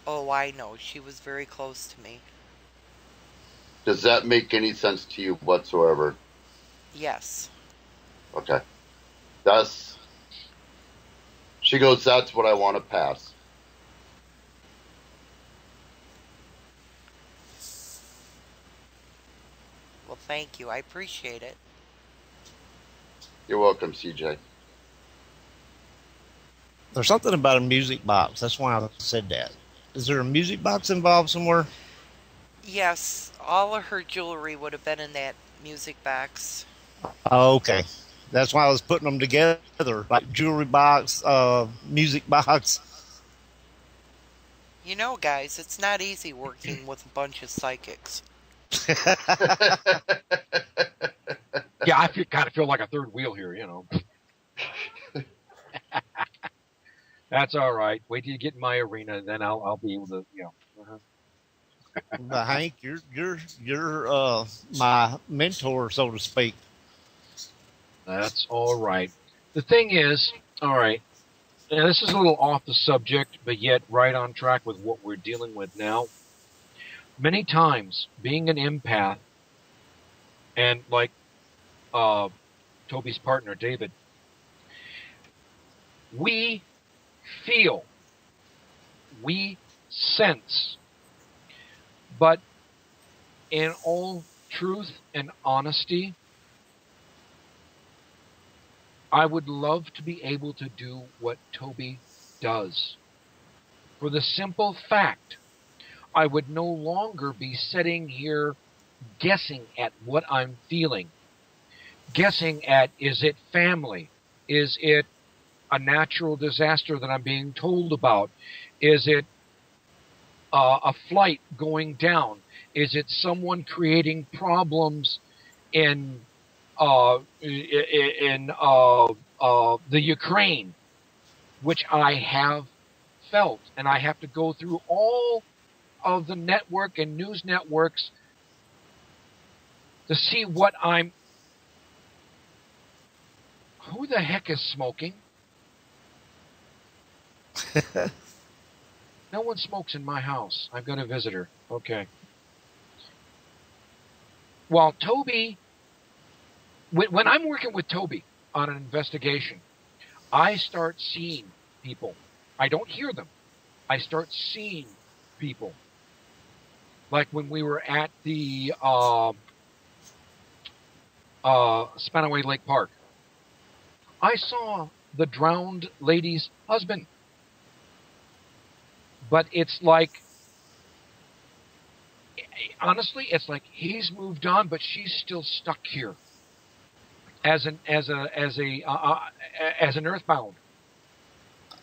Oh, I know. She was very close to me. Does that make any sense to you whatsoever? Yes. Okay. She goes, that's what I want to pass. Well, thank you. I appreciate it. You're welcome, CJ. There's something about a music box. That's why I said that. Is there a music box involved somewhere? Yes, all of her jewelry would have been in that music box. Oh, okay. That's why I was putting them together, like jewelry box, music box. You know, guys, it's not easy working with a bunch of psychics. Yeah, I kind of feel like a third wheel here, you know. That's all right. Wait till you get in my arena, and then I'll be able to, you know. But Hank, you're my mentor, so to speak. That's all right. The thing is, all right, now this is a little off the subject, but yet right on track with what we're dealing with now. Many times, being an empath, and like Toby's partner, David, we feel, we sense, but in all truth and honesty, I would love to be able to do what Toby does. For the simple fact, I would no longer be sitting here guessing at what I'm feeling. Guessing at, is it family? Is it a natural disaster that I'm being told about? Is it a flight going down? Is it someone creating problems in the Ukraine, which I have felt, and I have to go through all of the network and news networks to see what I'm. Who the heck is smoking? No one smokes in my house. I've got a visitor. Okay. Well, Toby, when I'm working with Toby on an investigation, I start seeing people. I don't hear them. I start seeing people. Like when we were at the Spanaway Lake Park, I saw the drowned lady's husband. But it's like, honestly, it's like he's moved on, but she's still stuck here as an earthbound.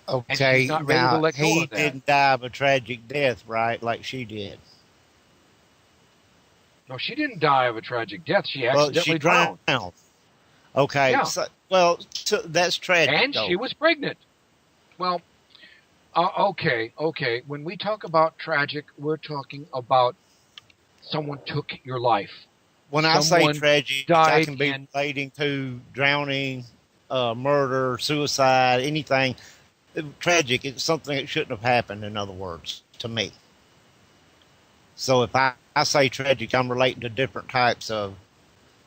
Okay, not ready to now let go he of that. didn't die of a tragic death, right? Like she did. No, she didn't die of a tragic death. She Well, accidentally she drowned. Okay, Yeah. so, that's tragic. And though. she was pregnant. Well, okay. When we talk about tragic, we're talking about someone took your life. When I say someone tragic, I died can be in- relating to drowning, murder, suicide, anything. Tragic, it's something that shouldn't have happened, in other words, to me. So if I say tragic, I'm relating to different types of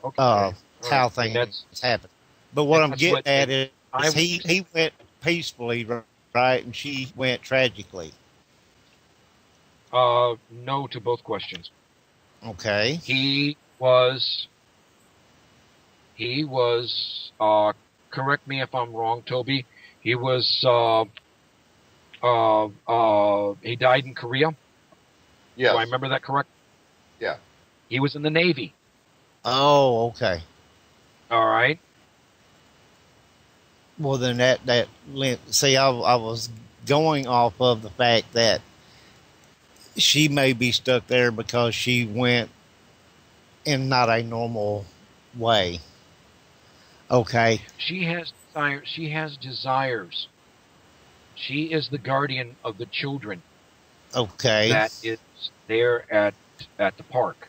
Okay. how Right. things happen. But what I'm that's getting what- at is I- he went peacefully, right, and she went tragically. No to both questions. Okay. He was. Correct me if I'm wrong, Toby. He was. He died in Korea. Yes. Do I remember that correct? Yeah. He was in the Navy. Oh, okay. All right. Well, then that see, I was going off of the fact that she may be stuck there because she went in not a normal way. Okay. She has desires. She has desires. She is the guardian of the children Okay. that is there at the park.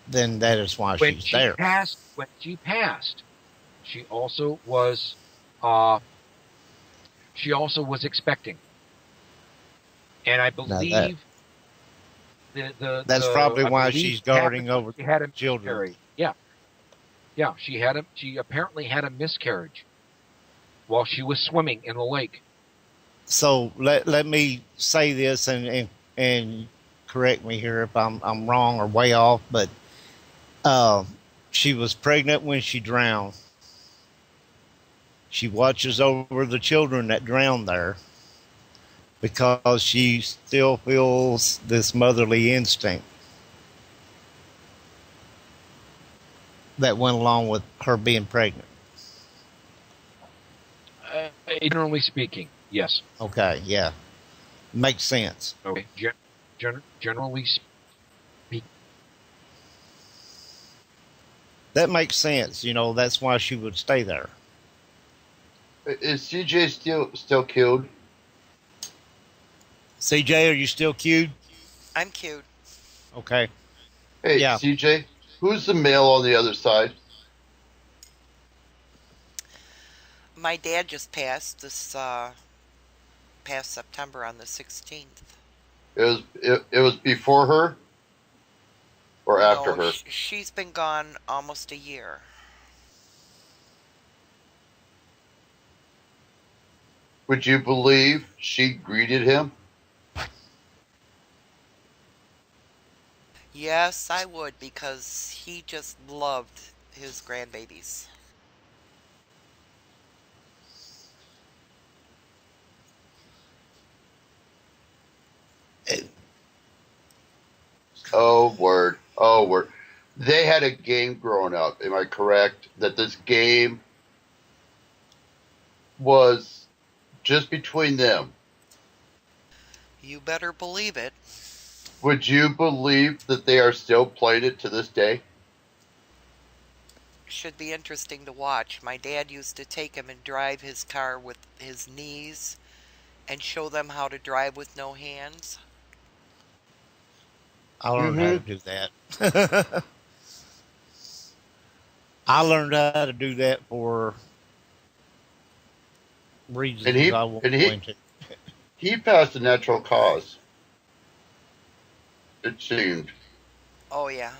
Then that is why When she's she there. passed, she also was expecting, and I believe That's probably I why believe she's it happened guarding when over she had a children. miscarriage. Yeah. She apparently had a miscarriage while she was swimming in the lake. So let me say this and correct me here if I'm wrong or way off, but she was pregnant when she drowned. She watches over the children that drowned there because she still feels this motherly instinct that went along with her being pregnant. Generally speaking, yes. Okay, yeah. Makes sense. Okay. Generally speaking, That makes sense. You know, that's why she would stay there. Is CJ still killed? CJ, are you still queued? I'm cute. Okay. Hey, Yeah. CJ, who's the male on the other side? My dad just passed this past September on the 16th. It was before her or after No, her? she's been gone almost a year. Would you believe she greeted him? Yes, I would, because he just loved his grandbabies. Oh, word. Oh, word. They had a game growing up. Am I correct? That this game was just between them. You better believe it. Would you believe that they are still playing it to this day? Should be interesting to watch. My dad used to take him and drive his car with his knees and show them how to drive with no hands. I learned how to do that. I learned how to do that for reasons I won't go into. He passed a natural cause. It seemed. Oh, yeah.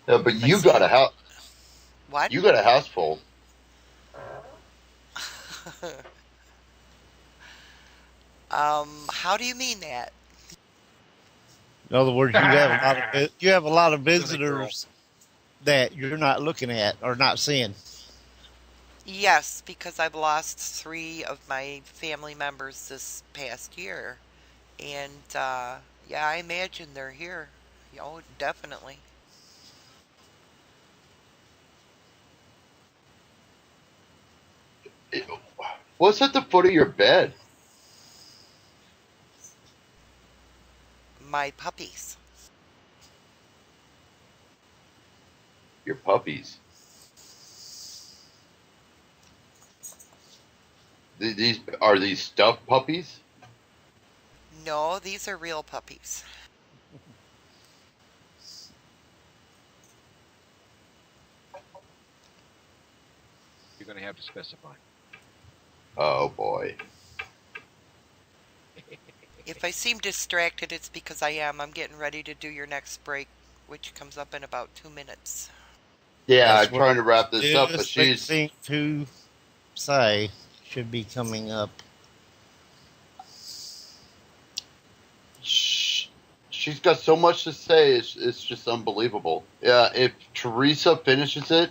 Yeah, but you got a house. What? You got a house full. How do you mean that? In other words, you have a lot of visitors that you're not looking at or not seeing. Yes, because I've lost 3 of my family members this past year. And, yeah, I imagine they're here. Oh, definitely. What's at the foot of your bed? My puppies. Your puppies. Are these stuffed puppies? No, these are real puppies. you're going to have to specify. Oh boy. If I seem distracted, it's because I am. I'm getting ready to do your next break, which comes up in about 2 minutes. Yeah, That's I'm trying to wrap this up, but she's... to say should be coming up. She's got so much to say, it's just unbelievable. Yeah, if Teresa finishes it,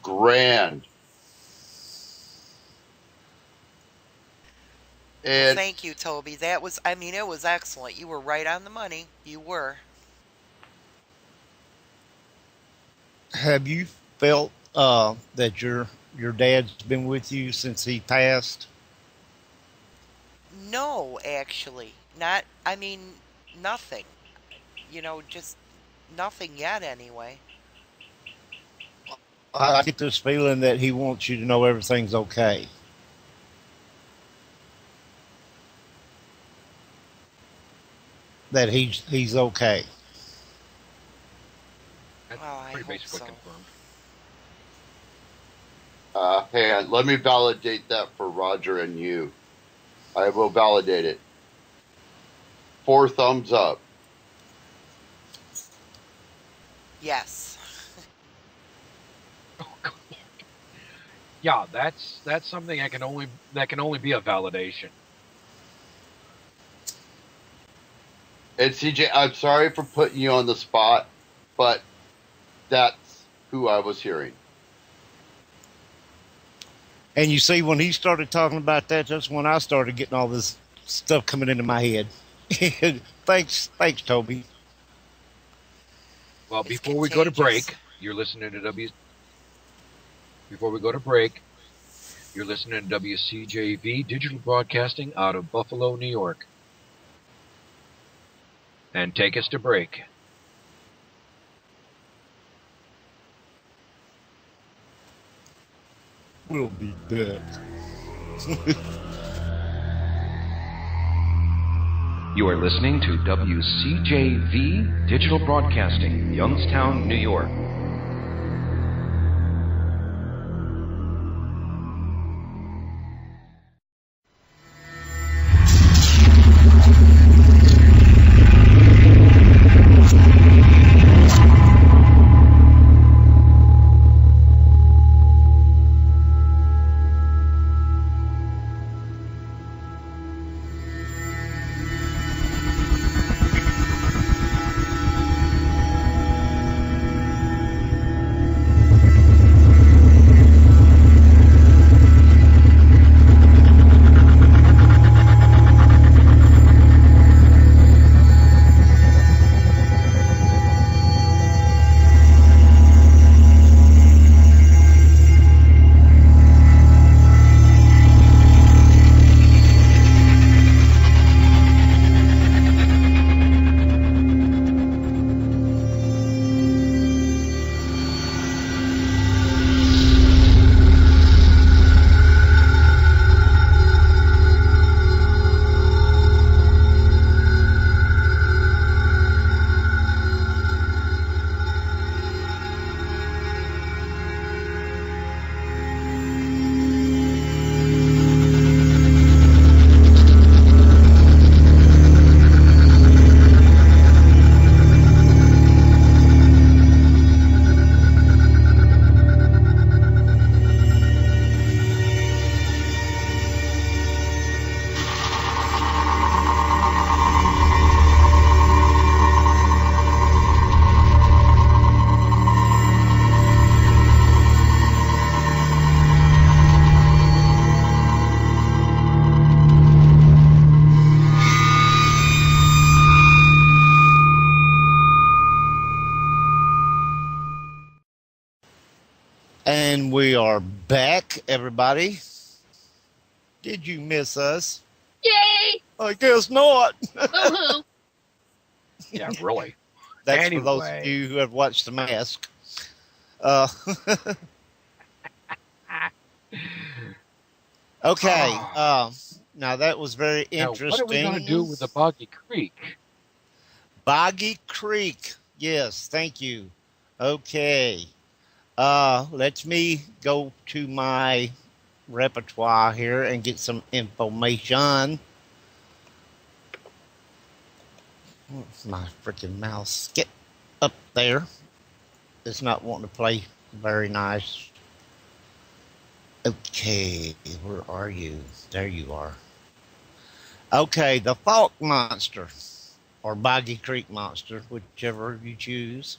grand. And Thank you, Toby. That was, I mean, it was excellent. You were right on the money. You were. Have you felt that your dad's been with you since he passed? No, actually. Not, I mean, nothing. You know, just nothing yet, anyway. I get this feeling that he wants you to know everything's okay. That he's okay. That's Well, I pretty hope basically so. confirmed. hey, let me validate that for Roger and you. I will validate it. 4 thumbs up. Yes. Oh, God. Yeah, that's something that can only be a validation. And CJ, I'm sorry for putting you on the spot, but that's who I was hearing. And you see, when he started talking about that, that's when I started getting all this stuff coming into my head. Thanks, Toby. Well, It's before we go to contagious. break, you're listening to W. Before we go to break, you're listening to WCJV Digital Broadcasting out of Buffalo, New York. And take us to break. We'll be back. You are listening to WCJV Digital Broadcasting, Youngstown, New York. And we are back, everybody. Did you miss us? Yay! I guess not. Woohoo! Yeah, really. That's for those of Anyway. you who have watched The Mask. Uh, okay. Now that was very Now, interesting. what are we going to do with the Boggy Creek? Boggy Creek. Yes, thank you. Okay. Let me go to my repertoire here and get some information. Where's my freaking mouse? Get up there. It's not wanting to play very nice. Okay, where are you? There you are. Okay, the Falk Monster, or Boggy Creek Monster, whichever you choose,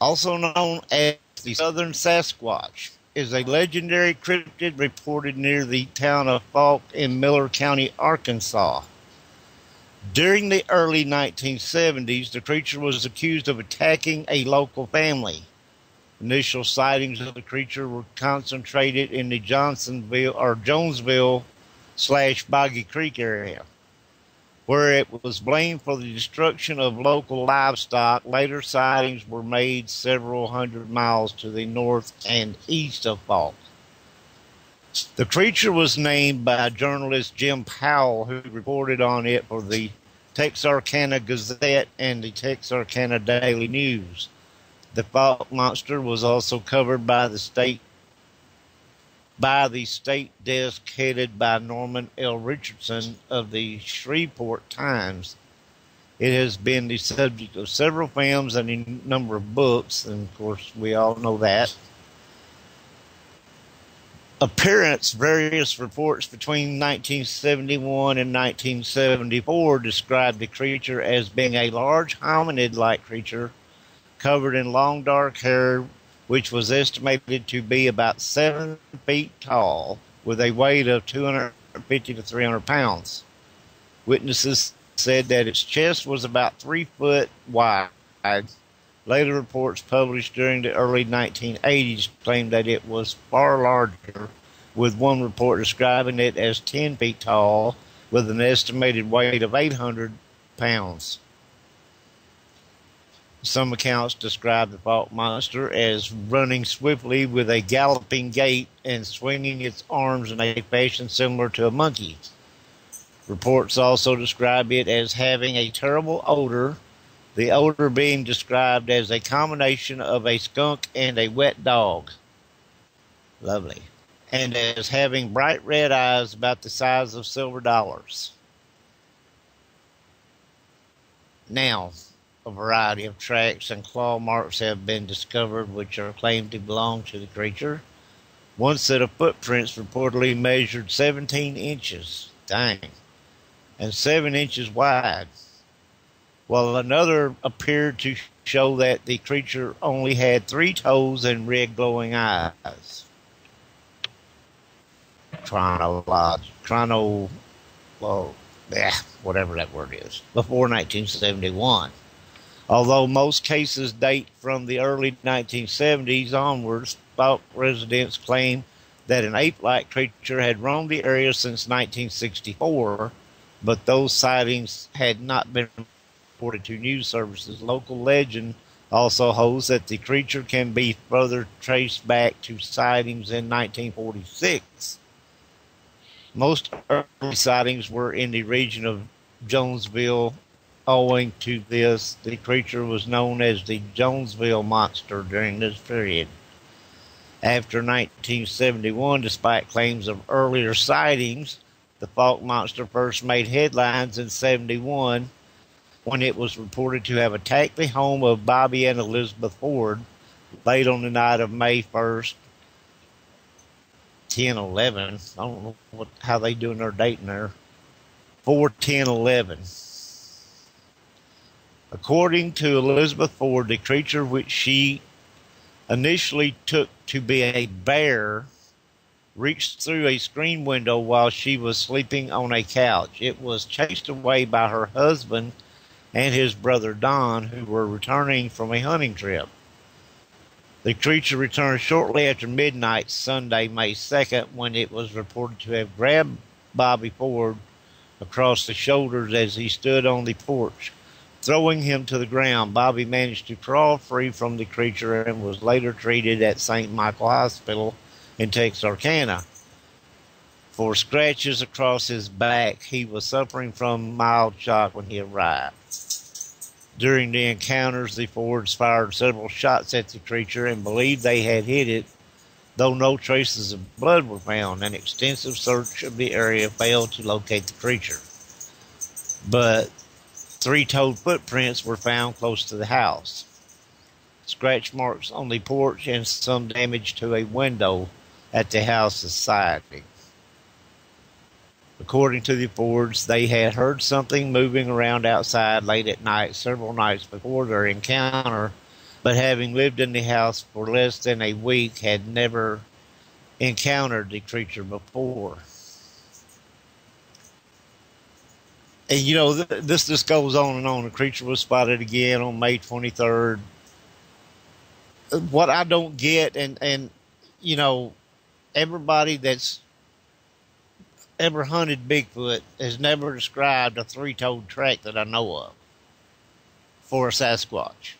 also known as the Southern Sasquatch, is a legendary cryptid reported near the town of Falk in Miller County, Arkansas. During the early 1970s, the creature was accused of attacking a local family. Initial sightings of the creature were concentrated in the Jonesville / Boggy Creek area, where it was blamed for the destruction of local livestock. Later sightings were made several hundred miles to the north and east of Falk. The creature was named by journalist Jim Powell, who reported on it for the Texarkana Gazette and the Texarkana Daily News. The Falk Monster was also covered by the state desk headed by Norman L. Richardson of the Shreveport Times. It has been the subject of several films and a number of books, and of course we all know that. Various reports between 1971 and 1974 described the creature as being a large hominid-like creature covered in long dark hair, which was estimated to be about 7 feet tall, with a weight of 250 to 300 pounds. Witnesses said that its chest was about 3 foot wide, wide. Later reports published during the early 1980s claimed that it was far larger, with one report describing it as 10 feet tall with an estimated weight of 800 pounds. Some accounts describe the fog monster as running swiftly with a galloping gait and swinging its arms in a fashion similar to a monkey. Reports also describe it as having a terrible odor, the odor being described as a combination of a skunk and a wet dog. Lovely. And as having bright red eyes about the size of silver dollars. Now, a variety of tracks and claw marks have been discovered which are claimed to belong to the creature. One set of footprints reportedly measured 17 inches, dang, and 7 inches wide, while another appeared to show that the creature only had 3 toes and red glowing eyes. Whatever that word is, before 1971. Although most cases date from the early 1970s onwards, Falk residents claim that an ape-like creature had roamed the area since 1964, but those sightings had not been reported to news services. Local legend also holds that the creature can be further traced back to sightings in 1946. Most early sightings were in the region of Jonesville. Owing to this, the creature was known as the Jonesville Monster during this period. After 1971, despite claims of earlier sightings, the Falk Monster first made headlines in 71 when it was reported to have attacked the home of Bobby and Elizabeth Ford late on the night of May 1st, 10/11. I don't know how they doing their dating there. 4/10/11. According to Elizabeth Ford, the creature which she initially took to be a bear reached through a screen window while she was sleeping on a couch. It was chased away by her husband and his brother Don, who were returning from a hunting trip. The creature returned shortly after midnight, Sunday, May 2nd, when it was reported to have grabbed Bobby Ford across the shoulders as he stood on the porch, throwing him to the ground. Bobby managed to crawl free from the creature and was later treated at St. Michael Hospital in Texarkana for scratches across his back. He was suffering from mild shock when he arrived. During the encounters, the Fords fired several shots at the creature and believed they had hit it, though no traces of blood were found. An extensive search of the area failed to locate the creature, but 3-toed footprints were found close to the house, scratch marks on the porch, and some damage to a window at the house's side. According to the Fords, they had heard something moving around outside late at night several nights before their encounter, but having lived in the house for less than a week, had never encountered the creature before. And, you know, this just goes on and on. The creature was spotted again on May 23rd. What I don't get, and you know, everybody that's ever hunted Bigfoot has never described a 3-toed track that I know of for a Sasquatch.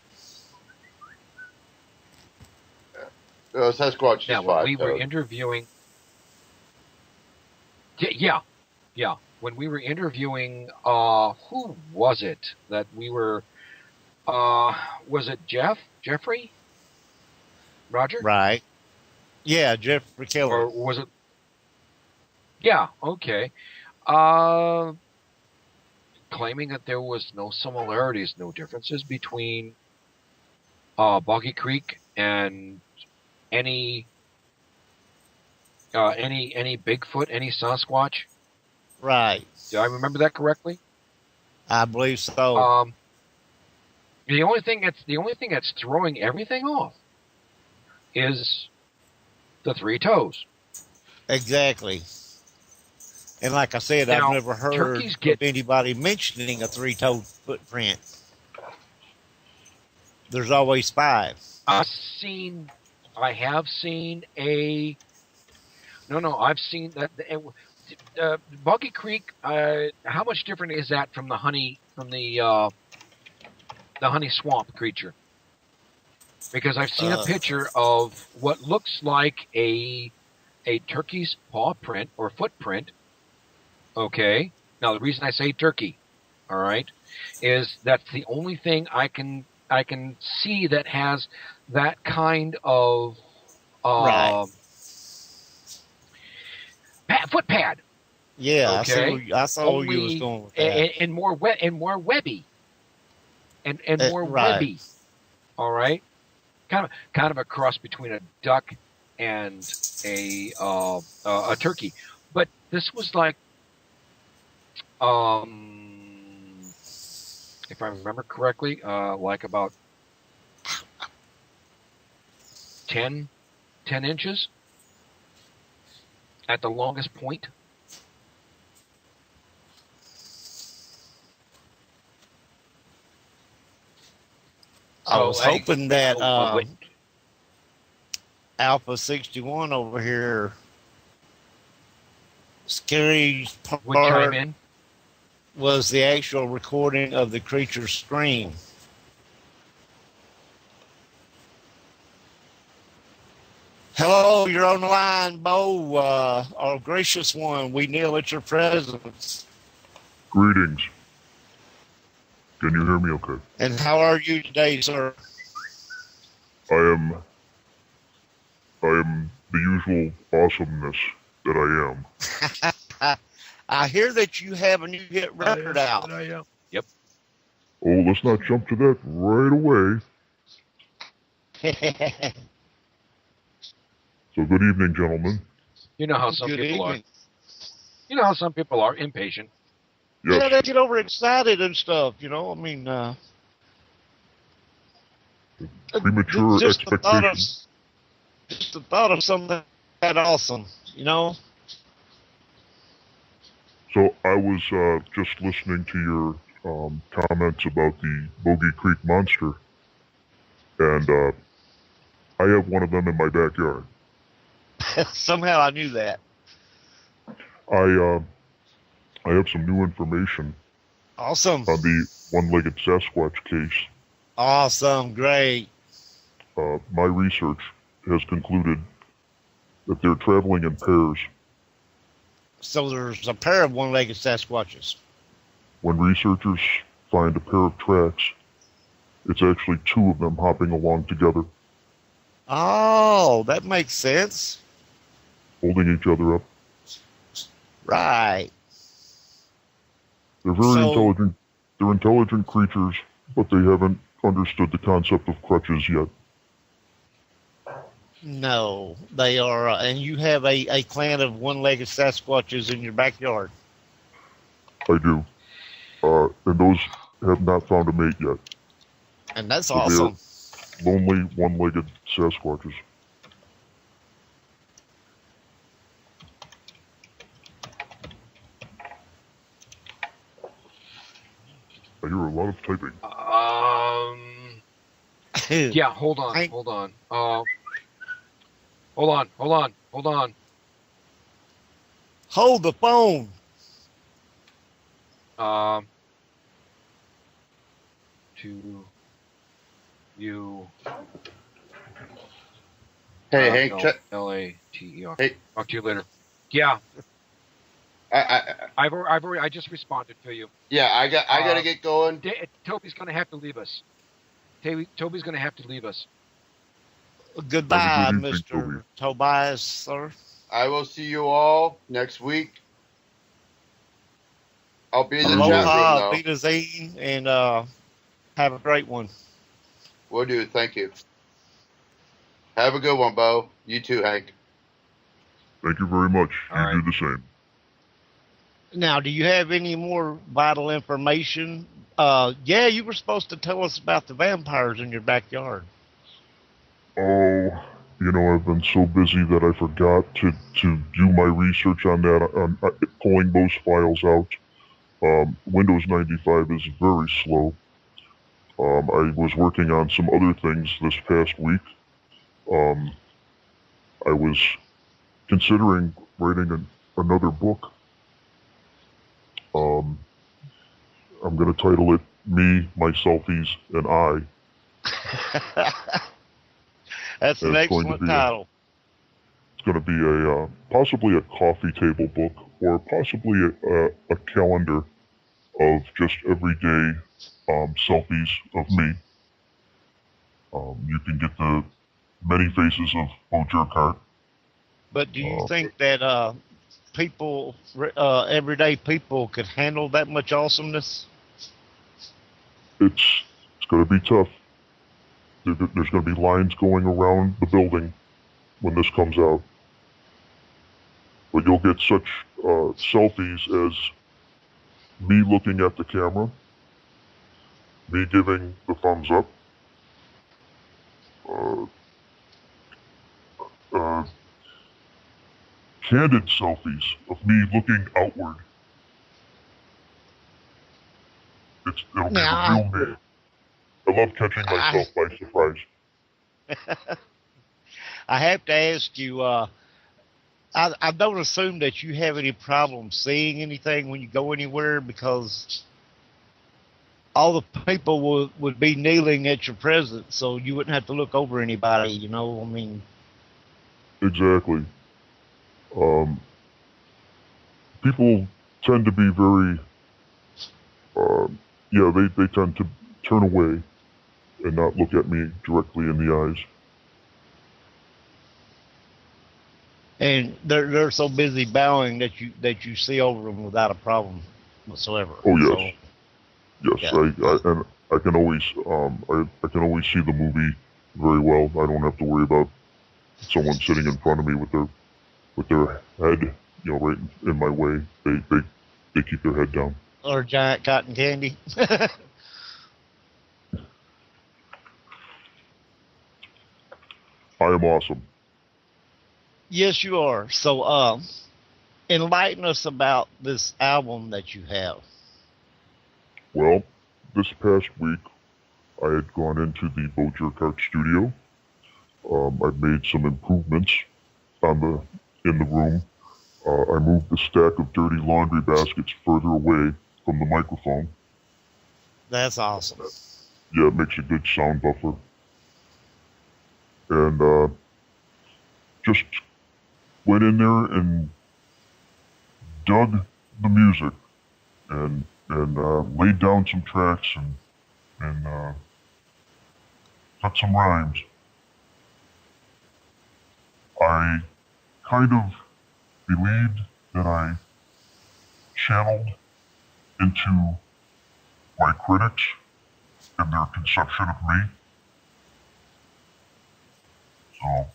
Sasquatch is Yeah, when we were interviewing... Yeah. When we were interviewing, who was it that we were, was it Jeffrey? Roger? Right. Yeah, Jeffrey Keller. Or was it? Yeah, okay. Claiming that there was no similarities, no differences between Boggy Creek and any Bigfoot, any Sasquatch. Right. Do I remember that correctly? I believe so. The only thing that's throwing everything off is the 3 toes. Exactly. And like I said, Now, I've never heard of anybody mentioning a 3-toed footprint. There's always 5. I have seen a. No, I've seen that. Boggy Creek. How much different is that from the honey swamp creature? Because I've seen a picture of what looks like a turkey's paw print or footprint. Okay. Now the reason I say turkey, all right, is that's the only thing I can see that has that kind of Right. foot pad. Yeah, Okay. I saw where you was going with that. And more webby. And more right. webby. All right. Kind of a cross between a duck and a turkey. But this was like, if I remember correctly, like about 10 inches at the longest point. I was hoping that Alpha 61 over here, scary would chime part in. Was the actual recording of the creature's scream. Hello, you're on the line, Bo. Our gracious one, we kneel at your presence. Greetings. Can you hear me okay? And how are you today, sir? I am the usual awesomeness that I am. I hear that you have a new hit record out. I am. Yep. Oh, let's not jump to that right away. So good evening, gentlemen. You know how some people are. You know how some people are impatient. Yes. Yeah, they get overexcited and stuff, you know. I mean, premature expectations. Just the thought of something that awesome, you know. So I was just listening to your comments about the Bogey Creek monster, and I have one of them in my backyard. Somehow I knew that. I have some new information. Awesome. On the one-legged Sasquatch case. Awesome, great. My research has concluded that they're traveling in pairs. So there's a pair of one-legged Sasquatches. When researchers find a pair of tracks, it's actually 2 of them hopping along together. Oh, that makes sense. Holding each other up. Right. They're very intelligent. They're intelligent creatures, but they haven't understood the concept of crutches yet. No, they are, and you have a clan of one-legged Sasquatches in your backyard. I do. And those have not found a mate yet. And that's awesome. Lonely, one-legged Sasquatches. I hear a lot of typing. Yeah, hold on. Hold on. Hold the phone. To you. Hey, Hank. Later. Hey. Talk to you later. Yeah. I just responded to you. Yeah, I got to get going. Toby's going to have to leave us. Toby's going to have to leave us. Goodbye, Mr. Tobias, sir. I will see you all next week. I'll be in the chat Aloha, room, though. Wiedersehen, and have a great one. Will do. Thank you. Have a good one, Bo. You too, Hank. Thank you very much. All You do the same. Now, do you have any more vital information? Yeah, you were supposed to tell us about the vampires in your backyard. Oh, I've been so busy that I forgot to do my research on that, on pulling those files out. Windows 95 is very slow. I was working on some other things this past week. I was considering writing another book. I'm going to title it Me, My Selfies, and I. That's an excellent title. It's going to be possibly a coffee table book, or possibly a calendar of just everyday selfies of me. You can get the many faces of Bo Jerkart. But do you think that people, everyday people, could handle that much awesomeness? It's going to be tough. There's going to be lines going around the building when this comes out. But you'll get such selfies as me looking at the camera, me giving the thumbs up, candid selfies of me looking outward. It'll be the real me. I love catching myself by surprise. I have to ask you, I don't assume that you have any problem seeing anything when you go anywhere, because all the people would be kneeling at your presence, so you wouldn't have to look over anybody, you know, I mean. Exactly. People tend to be very, they tend to turn away and not look at me directly in the eyes. And they're so busy bowing that you see over them without a problem whatsoever. Oh yes, so, yes. Yeah. I can always I can always see the movie very well. I don't have to worry about someone sitting in front of me with their head, right in my way. They keep their head down. Or giant cotton candy. I am awesome. Yes, you are. So, enlighten us about this album that you have. Well, this past week, I had gone into the Bo Jerkart studio. I've made some improvements in the room. I moved the stack of dirty laundry baskets further away from the microphone. That's awesome. Yeah, it makes a good sound buffer. And just went in there and dug the music and laid down some tracks and cut some rhymes. I kind of believed that I channeled into my critics and their conception of me. So,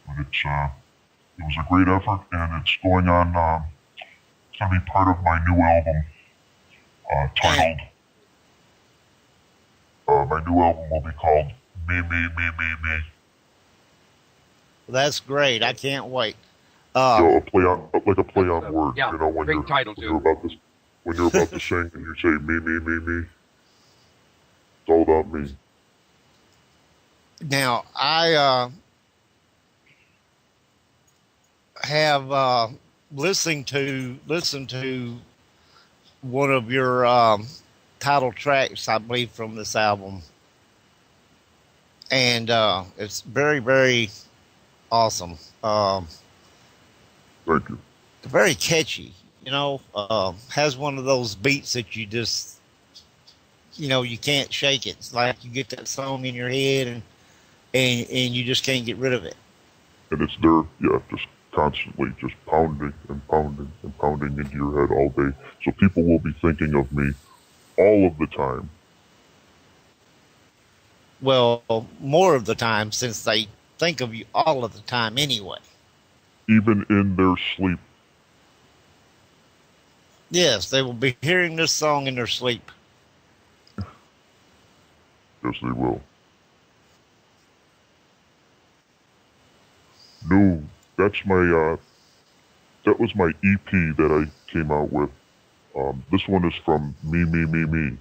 but it was a great effort, and it's going on. It's going to be part of my new album, titled. My new album will be called Me, Me, Me, Me, Me. That's great. I can't wait. A play on words. Yeah, when great title, you're about to sing and you say me, me, me, me. It's all about me. Now, I have listened to one of your title tracks, I believe, from this album, and it's very, very awesome. Thank you. Very catchy, has one of those beats that you just, you can't shake it. It's like you get that song in your head and you just can't get rid of it. And it's there, just constantly, just pounding and pounding and pounding into your head all day. So people will be thinking of me all of the time. Well, more of the time, since they think of you all of the time anyway. Even in their sleep. Yes, they will be hearing this song in their sleep. Yes, they will. No, that's my, that was my EP that I came out with. This one is from Me, Me, Me, Me.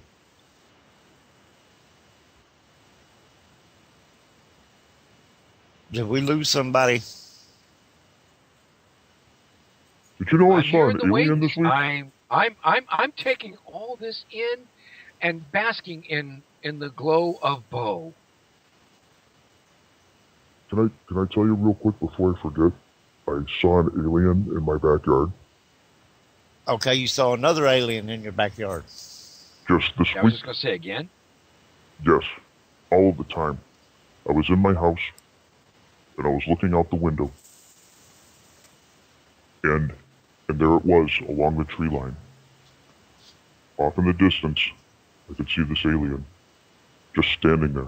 Did we lose somebody? Did you know I I'm saw here an in the alien wings. this week? I'm taking all this in and basking in the glow of Bo. Can I tell you real quick before I forget? I saw an alien in my backyard Okay, you saw another alien in your backyard. just this I was week. just going to say again. Yes, all of the time. I was in my house, and I was looking out the window, and there it was along the tree line. Off in the distance, I could see this alien just standing there.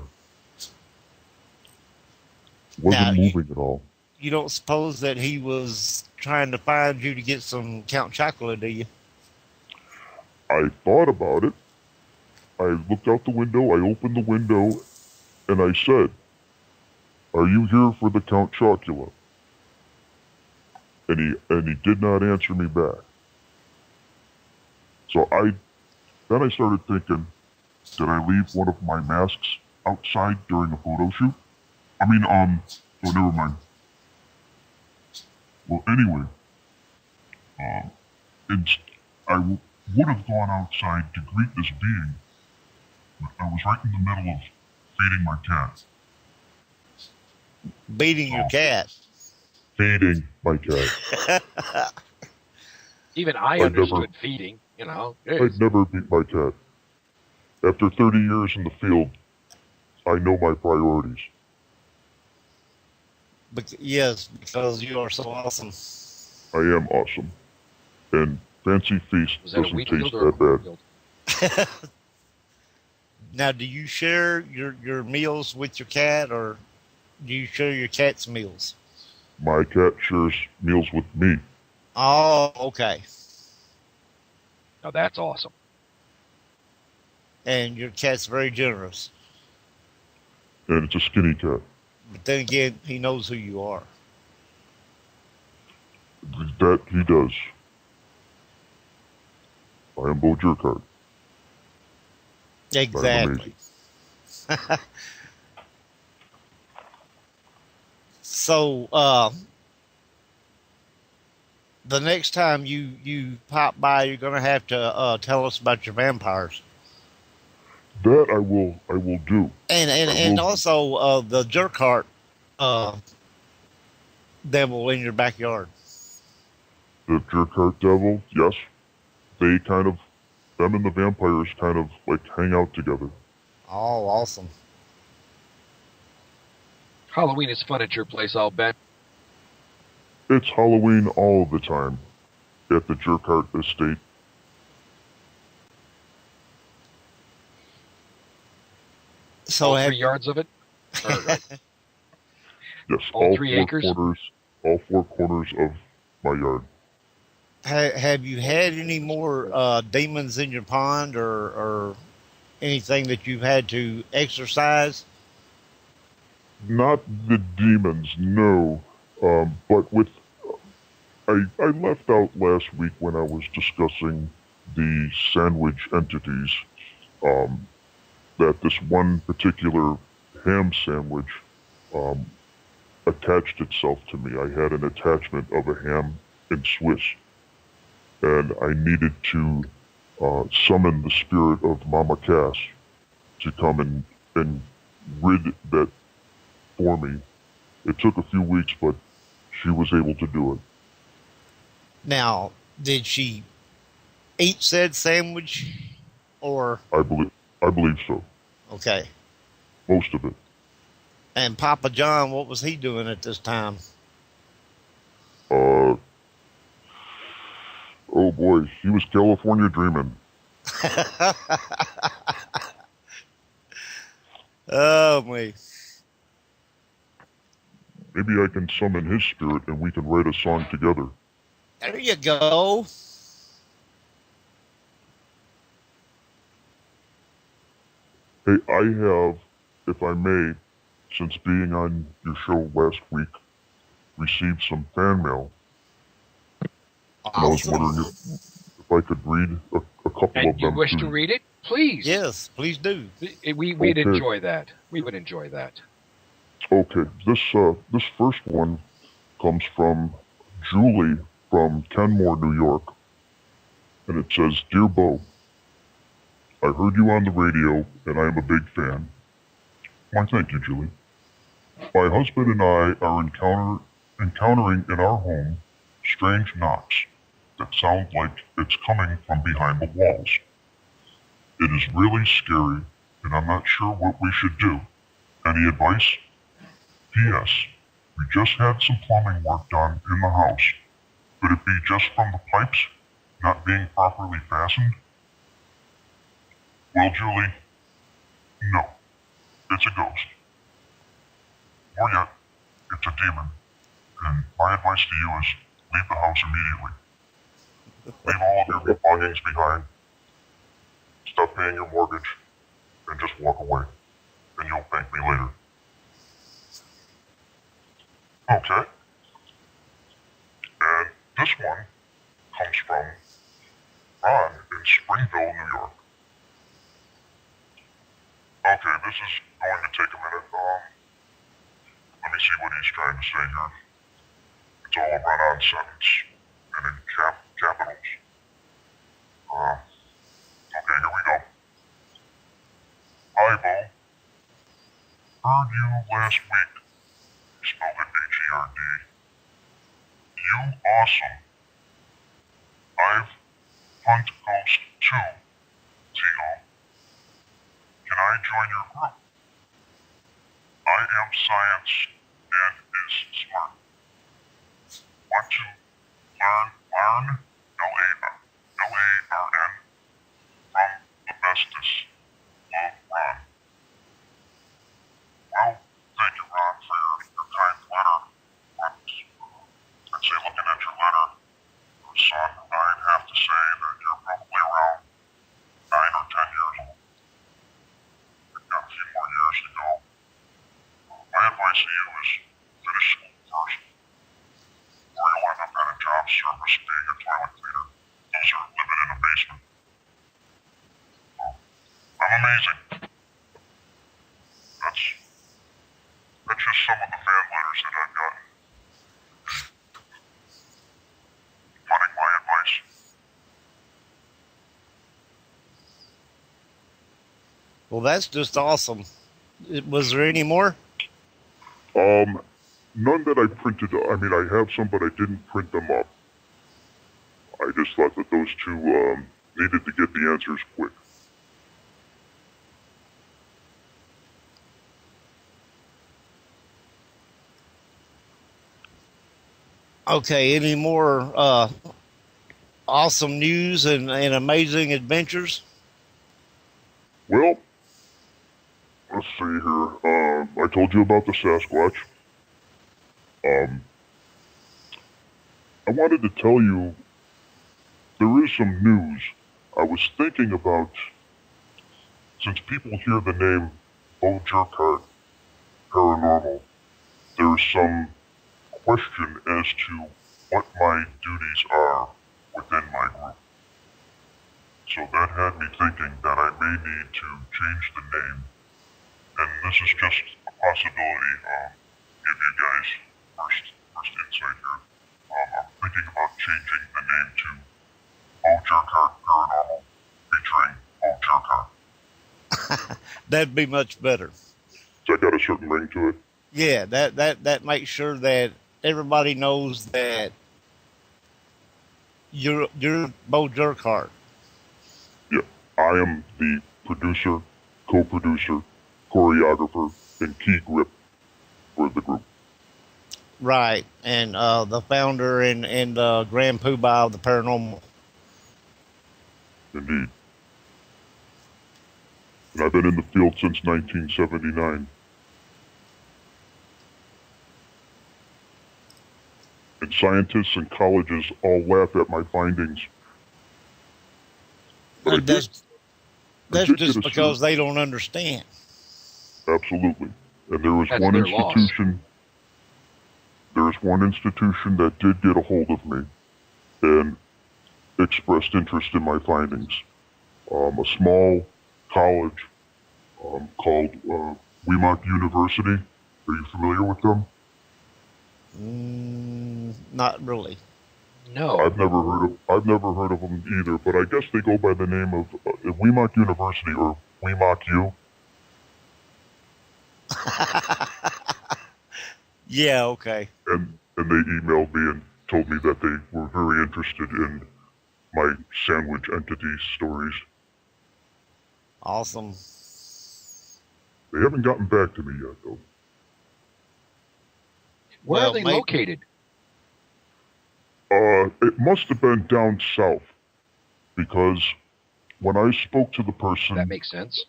Wasn't Now, moving at all. You don't suppose that he was trying to find you to get some Count Chocula, do you? I thought about it. I looked out the window, I opened the window, and I said, "Are you here for the Count Chocula?" And he did not answer me back. So then I started thinking, did I leave one of my masks outside during a photo shoot? So never mind. Well, anyway, I would have gone outside to greet this being, but I was right in the middle of feeding my cat. Beating your cat. Feeding my cat. Even I understood feeding, you know. I'd never beat my cat. After 30 years in the field, I know my priorities. Yes, because you are so awesome. I am awesome. And Fancy Feast Was that a doesn't wheat taste field or a that bad. cornfield? Now, do you share your meals with your cat, or do you share your cat's meals? My cat shares meals with me. Oh, okay. Now that's awesome. And your cat's very generous. And it's a skinny cat. But then again, he knows who you are. That he does. I am Bo Jerkart. Exactly. So, the next time you pop by, you're going to have to tell us about your vampires. That I will do. And also the Jerkart devil in your backyard. The Jerkart Devil, yes. Them and the vampires kind of like hang out together. Oh, awesome. Halloween is fun at your place, I'll bet. It's Halloween all the time at the Jerkart estate. So all 3 yards of it? Yes, all 3 acres? All 4 corners of my yard. Have you had any more demons in your pond or anything that you've had to exorcise? Not the demons, no. But with... I left out last week when I was discussing the sandwich entities, that this one particular ham sandwich attached itself to me. I had an attachment of a ham in Swiss, and I needed to summon the spirit of Mama Cass to come and rid that for me. It took a few weeks, but she was able to do it. Now, did she eat said sandwich, or? I believe so. Okay. Most of it. And Papa John, what was he doing at this time? Oh boy, he was California dreaming. Oh, me. Maybe I can summon his spirit and we can write a song together. There you go. Hey, I have, if I may, since being on your show last week, received some fan mail. Awesome. And I was wondering if I could read a couple and of them. And you wish to read it? Please. Yes, please do. We'd enjoy that. We would enjoy that. Okay, this first one comes from Julie from Kenmore, New York, and it says, "Dear Bo, I heard you on the radio, and I am a big fan." Why, thank you, Julie. "My husband and I are encountering in our home strange knocks that sound like it's coming from behind the walls. It is really scary, and I'm not sure what we should do. Any advice? P.S. We just had some plumbing work done in the house. Could it be just from the pipes not being properly fastened?" Well, Julie, no. It's a ghost. Or yet, it's a demon. And my advice to you is leave the house immediately. Leave all of your belongings behind. Stop paying your mortgage and just walk away. And you'll thank me later. Okay. And this one comes from Ron in Springville, New York. Okay, this is going to take a minute. Let me see what he's trying to say here. It's all a run-on sentence and in capitals. Okay, here we go. "Hi, Bo. Heard you last week." He spelled it H-E-R-D. "You awesome. I've hunt ghost too, T.O. Can I join your group? I am science and is smart. Want to learn, L-A-R-N, from the bestest. Love, Ron." Well, thank you, Ron, for your kind letter. I'd say looking at your letter, son, I'd have to say that you're probably around 9 or 10 years old. You've got a few more years to go. My advice to you is finish school first, or you'll end up at a job service being a toilet cleaner. Those are living in a basement. I'm amazing. That's just some of the fan letters that I've gotten. Wanting my advice. Well, that's just awesome. Was there any more? None that I printed. I mean, I have some, but I didn't print them up. I just thought that those two needed to get the answers quick. Okay, any more awesome news and amazing adventures? Well, let's see here. I told you about the Sasquatch. I wanted to tell you there is some news. I was thinking about, since people hear the name Bo Jerkart Paranormal, there's some question as to what my duties are within my group. So that had me thinking that I may need to change the name. And this is just a possibility. Give you guys first insight here. I'm thinking about changing the name to Bo Jerkart Paranormal, featuring Bo Jerkart. That'd be much better. That got a certain ring to it. Yeah, that makes sure that everybody knows that you're Bo Jerkart. Yeah, I am the producer, co-producer, choreographer, and key grip for the group. Right, and the founder and grand poobah of the paranormal. Indeed. And I've been in the field since 1979. And scientists and colleges all laugh at my findings. But That's just because they don't understand. Absolutely. And there was That's one their institution. There's one institution that did get a hold of me and expressed interest in my findings. A small college called Weimach University Are you familiar with them? Not really. No. I've never heard of them either, but I guess they go by the name of Weemock University or Weemock U. Yeah, okay. And they emailed me and told me that they were very interested in my sandwich entity stories. Awesome. They haven't gotten back to me yet, though. Where are they located? It must have been down south, because when I spoke to the person... That makes sense.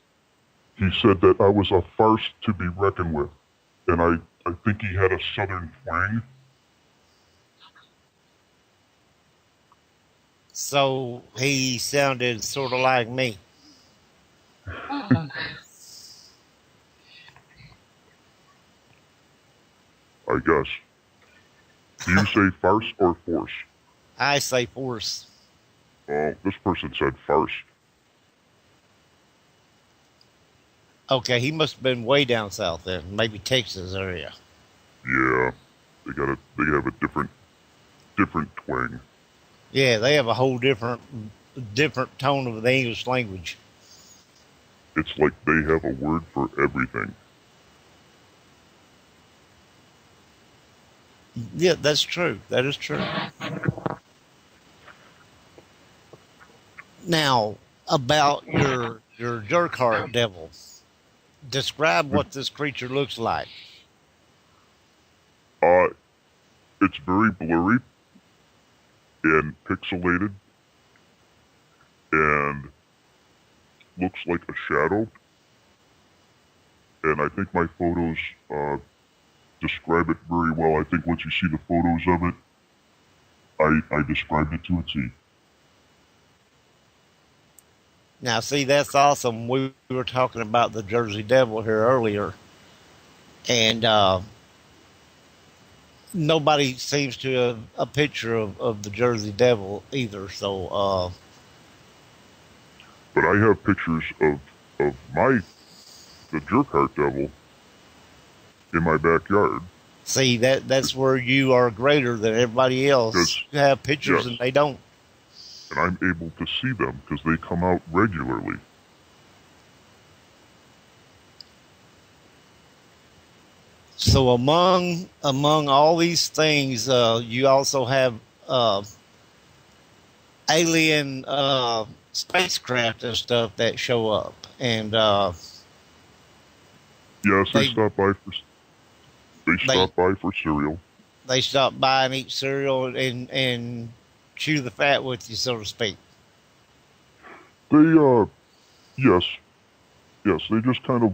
He said that I was a farce to be reckoned with, and I think he had a southern twang. So he sounded sort of like me. I guess. Do you say farce or force? I say force. Oh, this person said farce. Okay, he must have been way down south then, maybe Texas area. Yeah, they have a different twang. Yeah, they have a whole different tone of the English language. It's like they have a word for everything. Yeah, that's true. That is true. Now, about your jerk heart devil. Describe what this creature looks like. It's very blurry and pixelated and looks like a shadow. And I think my photos describe it very well. I think once you see the photos of it, I described it to a T. Now, see, that's awesome. We were talking about the Jersey Devil here earlier, and nobody seems to have a picture of the Jersey Devil either. So, but I have pictures of the Jerkheart Devil in my backyard. See, that's where you are greater than everybody else. You have pictures and they don't. And I'm able to see them because they come out regularly. So among all these things, you also have alien spacecraft and stuff that show up, and yes, they stop by for cereal. They stop by and eat cereal and chew the fat with you, so to speak. They yes, they just kind of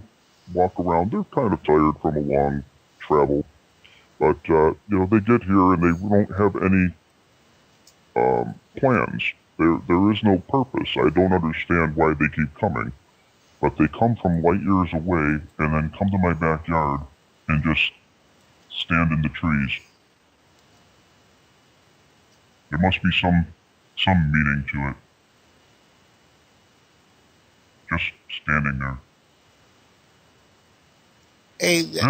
walk around. They're kind of tired from a long travel, but they get here and they don't have any plans. There is no purpose. I don't understand why they keep coming, but they come from light years away and then come to my backyard and just stand in the trees. There must be some meaning to it. Just standing there. Hey, that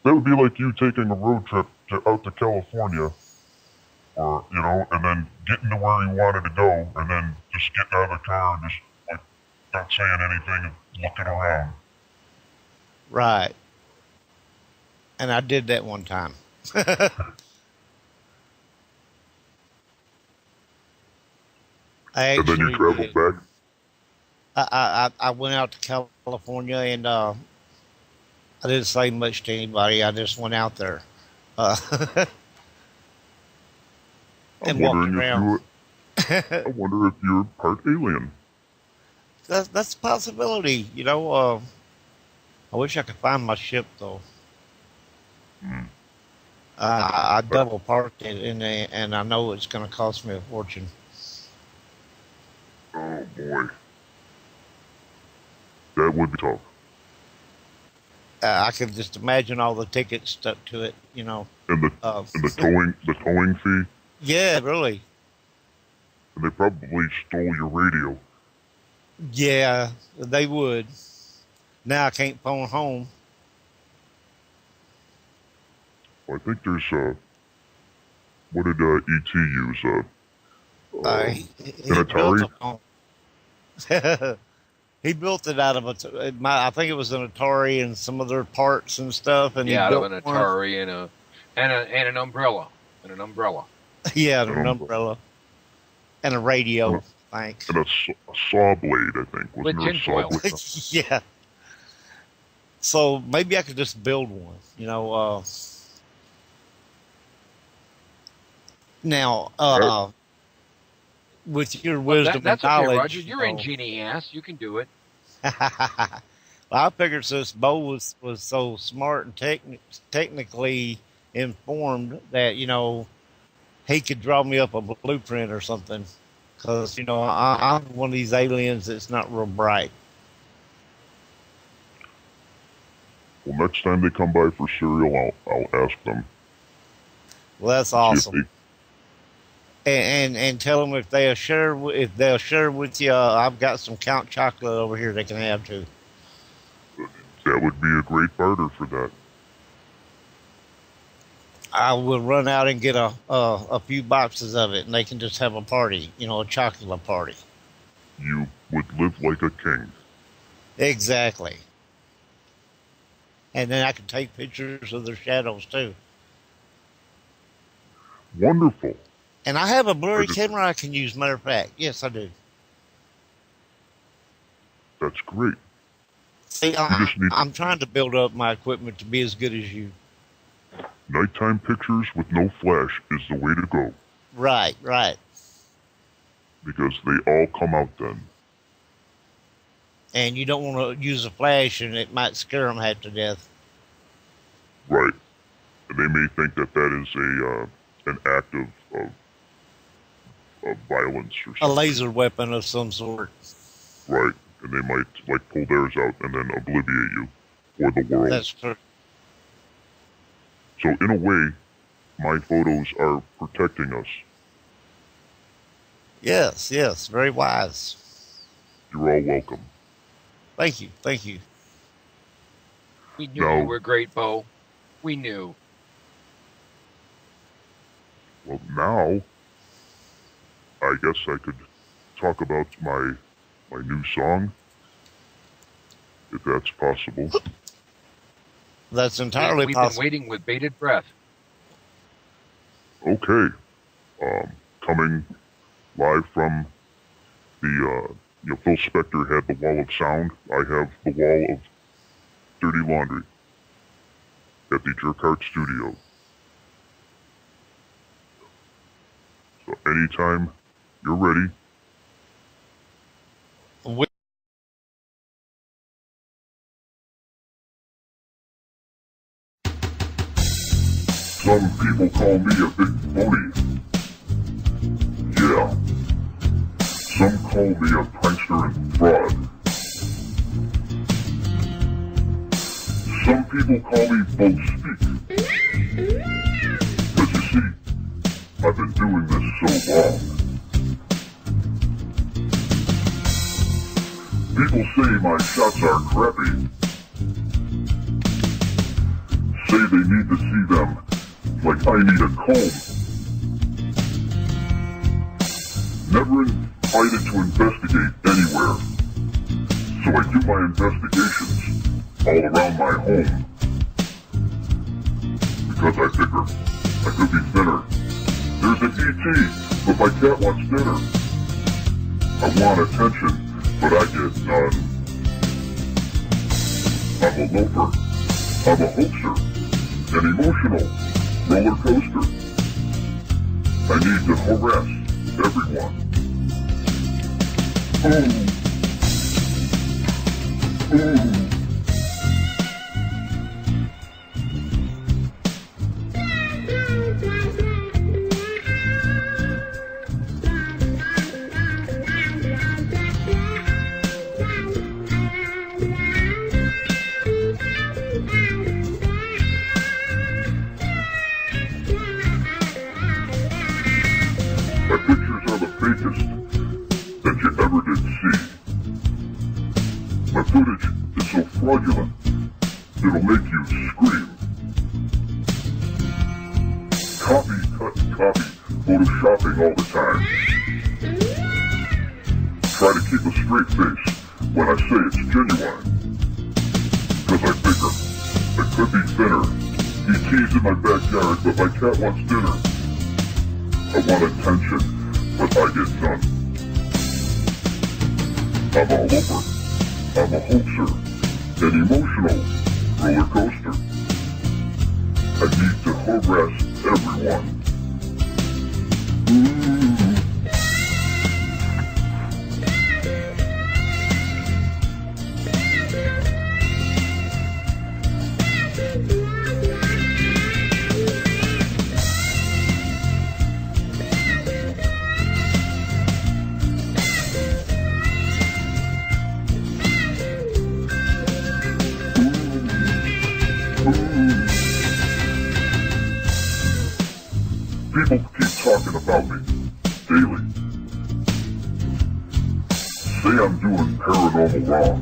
would be like you taking a road trip out to California, or and then getting to where you wanted to go, and then just getting out of the car and just not saying anything and looking around. Right. And I did that one time. And then you traveled back? I went out to California and I didn't say much to anybody. I just went out there and walked around. I wonder if you're part alien. That's a possibility. I wish I could find my ship though. I double parked it and I know it's going to cost me a fortune. Oh boy, that would be tough. I can just imagine all the tickets stuck to it, And the towing fee. Yeah, really. And they probably stole your radio. Yeah, they would. Now I can't phone home. I think there's what did E.T. use? He an built Atari? he built it out of I think it was an Atari and some other parts and stuff, and Yeah, he out of built an one. Atari and an umbrella. And an umbrella. Yeah, and an umbrella. And a radio, I think. And a saw blade, I think. With Wasn't there a saw tinfoil. blade? Yeah. So maybe I could just build one, you know. Now, with your wisdom That's and knowledge, okay, Roger. You're ingenious. You can do it. well, I figured since Bo was so smart and technically informed that, you know, he could draw me up a blueprint or something. Because, you know, I'm one of these aliens that's not real bright. Well, next time they come by for cereal, I'll ask them. Well, that's awesome. And tell them if they'll share with you, I've got some Count chocolate over here they can have too. That would be a great barter for that. I will run out and get a few boxes of it, and they can just have a party, you know, a chocolate party. You would live like a king. Exactly. And then I can take pictures of their shadows too. Wonderful. And I have a blurry camera I can use, matter of fact. Yes, I do. That's great. See, I'm trying to build up my equipment to be as good as you. Nighttime pictures with no flash is the way to go. Right. Because they all come out then. And you don't want to use a flash, and it might scare them half to death. Right. And they may think that is an act of violence or something. A laser weapon of some sort. Right. And they might, like, pull theirs out and then obliviate you. Or the world. That's true. So, in a way, my photos are protecting us. Yes. Very wise. You're all welcome. Thank you. We knew you were great, Bo. We knew. Well, now, I guess I could talk about my new song, if that's possible. That's entirely We've possible. been waiting with bated breath. Okay. Coming live from the, Phil Spector had the wall of sound. I have the wall of dirty laundry at the Jerkart Studio. So anytime you're ready. Some people call me a big phony. Yeah. Some call me a prankster and fraud. Some people call me bullspeak. Cause you see, I've been doing this so long. People say my shots are crappy. Say they need to see them like I need a comb. Never invited to investigate anywhere. So I do my investigations all around my home. Because I figure I could be thinner. There's an E.T., but my cat wants dinner. I want attention, but I get none. I'm a loafer. I'm a hoaxer. An emotional roller coaster. I need to harass everyone. Ooh. My pictures are the fakest that you ever did see. My footage is so try to keep a straight face when I say it's genuine. Cause I figure it could be thinner. ET's in my backyard, but my cat wants dinner. I want attention, but I get none. I'm all over. I'm a hoaxer. An emotional roller coaster. I need to harass everyone. People keep talking about me daily. Say I'm doing paranormal wrong.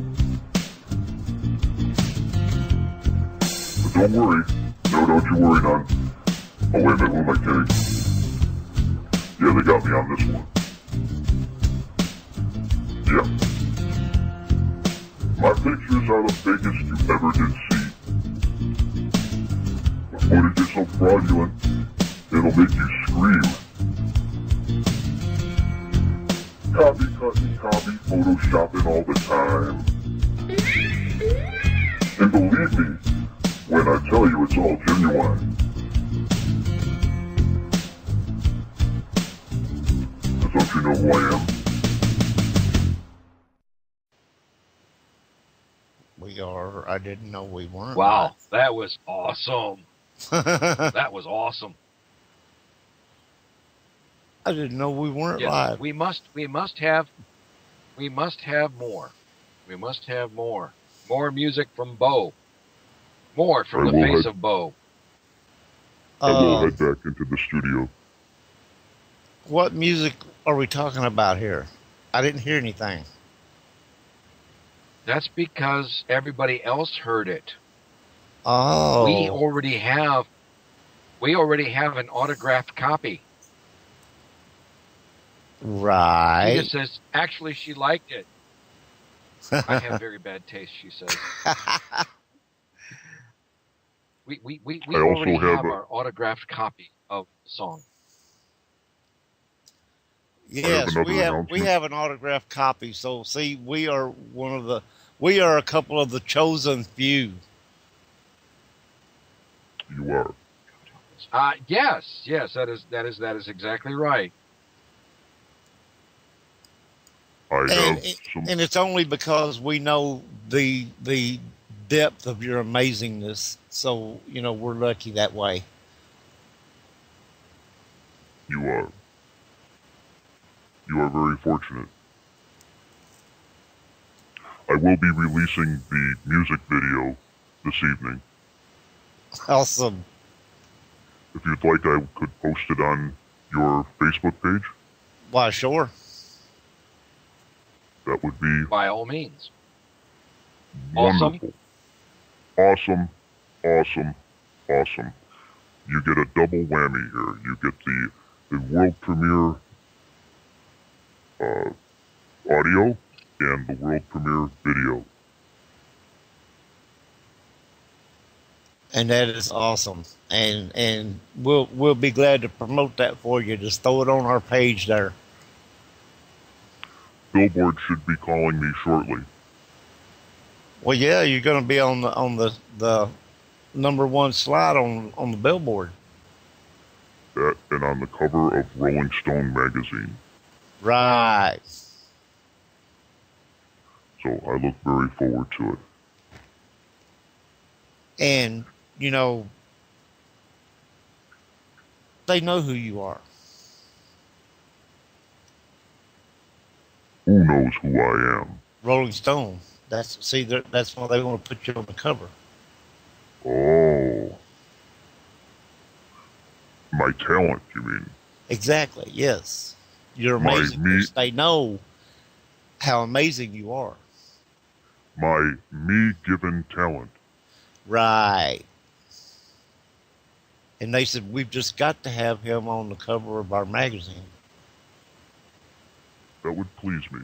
But don't worry. No, don't you worry none. Oh, wait a minute, who am I kidding? Yeah, they got me on this one. Yeah. My pictures are the fakest you ever did see. My footage is so fraudulent, it'll make you scream. Copy, photoshopping all the time. And believe me when I tell you it's all genuine. But don't you know who I am? We are. I didn't know we weren't. Wow, that was awesome. That was awesome. I didn't know we weren't Yes, live. we must have more. We must have more. More music from Bo. More from the face of Bo. I will head back into the studio. What music are we talking about here? I didn't hear anything. That's because everybody else heard it. Oh. We already have an autographed copy. Right. She just says, actually, she liked it. I have very bad taste, she says. We already have our autographed copy of the song. Yes, we have an autographed copy. So see, we are a couple of the chosen few. You are. Yes, that is exactly right. And it's only because we know the depth of your amazingness. So, we're lucky that way. You are. You are very fortunate. I will be releasing the music video this evening. Awesome. If you'd like, I could post it on your Facebook page. Why, sure. That would be... By all means. Wonderful. Awesome. Awesome. Awesome. You get a double whammy here. You get the world premiere audio and the world premiere video. And that is awesome. And we'll be glad to promote that for you. Just throw it on our page there. Billboard should be calling me shortly. Well, yeah, you're going to be on the number one slide on the Billboard. That and on the cover of Rolling Stone magazine. Right. So I look very forward to it. And, they know who you are. Who knows who I am? Rolling Stone. That's why they want to put you on the cover. Oh. My talent, you mean? Exactly, yes. You're amazing. They know how amazing you are. My me-given talent. Right. And they said, we've just got to have him on the cover of our magazine. That would please me.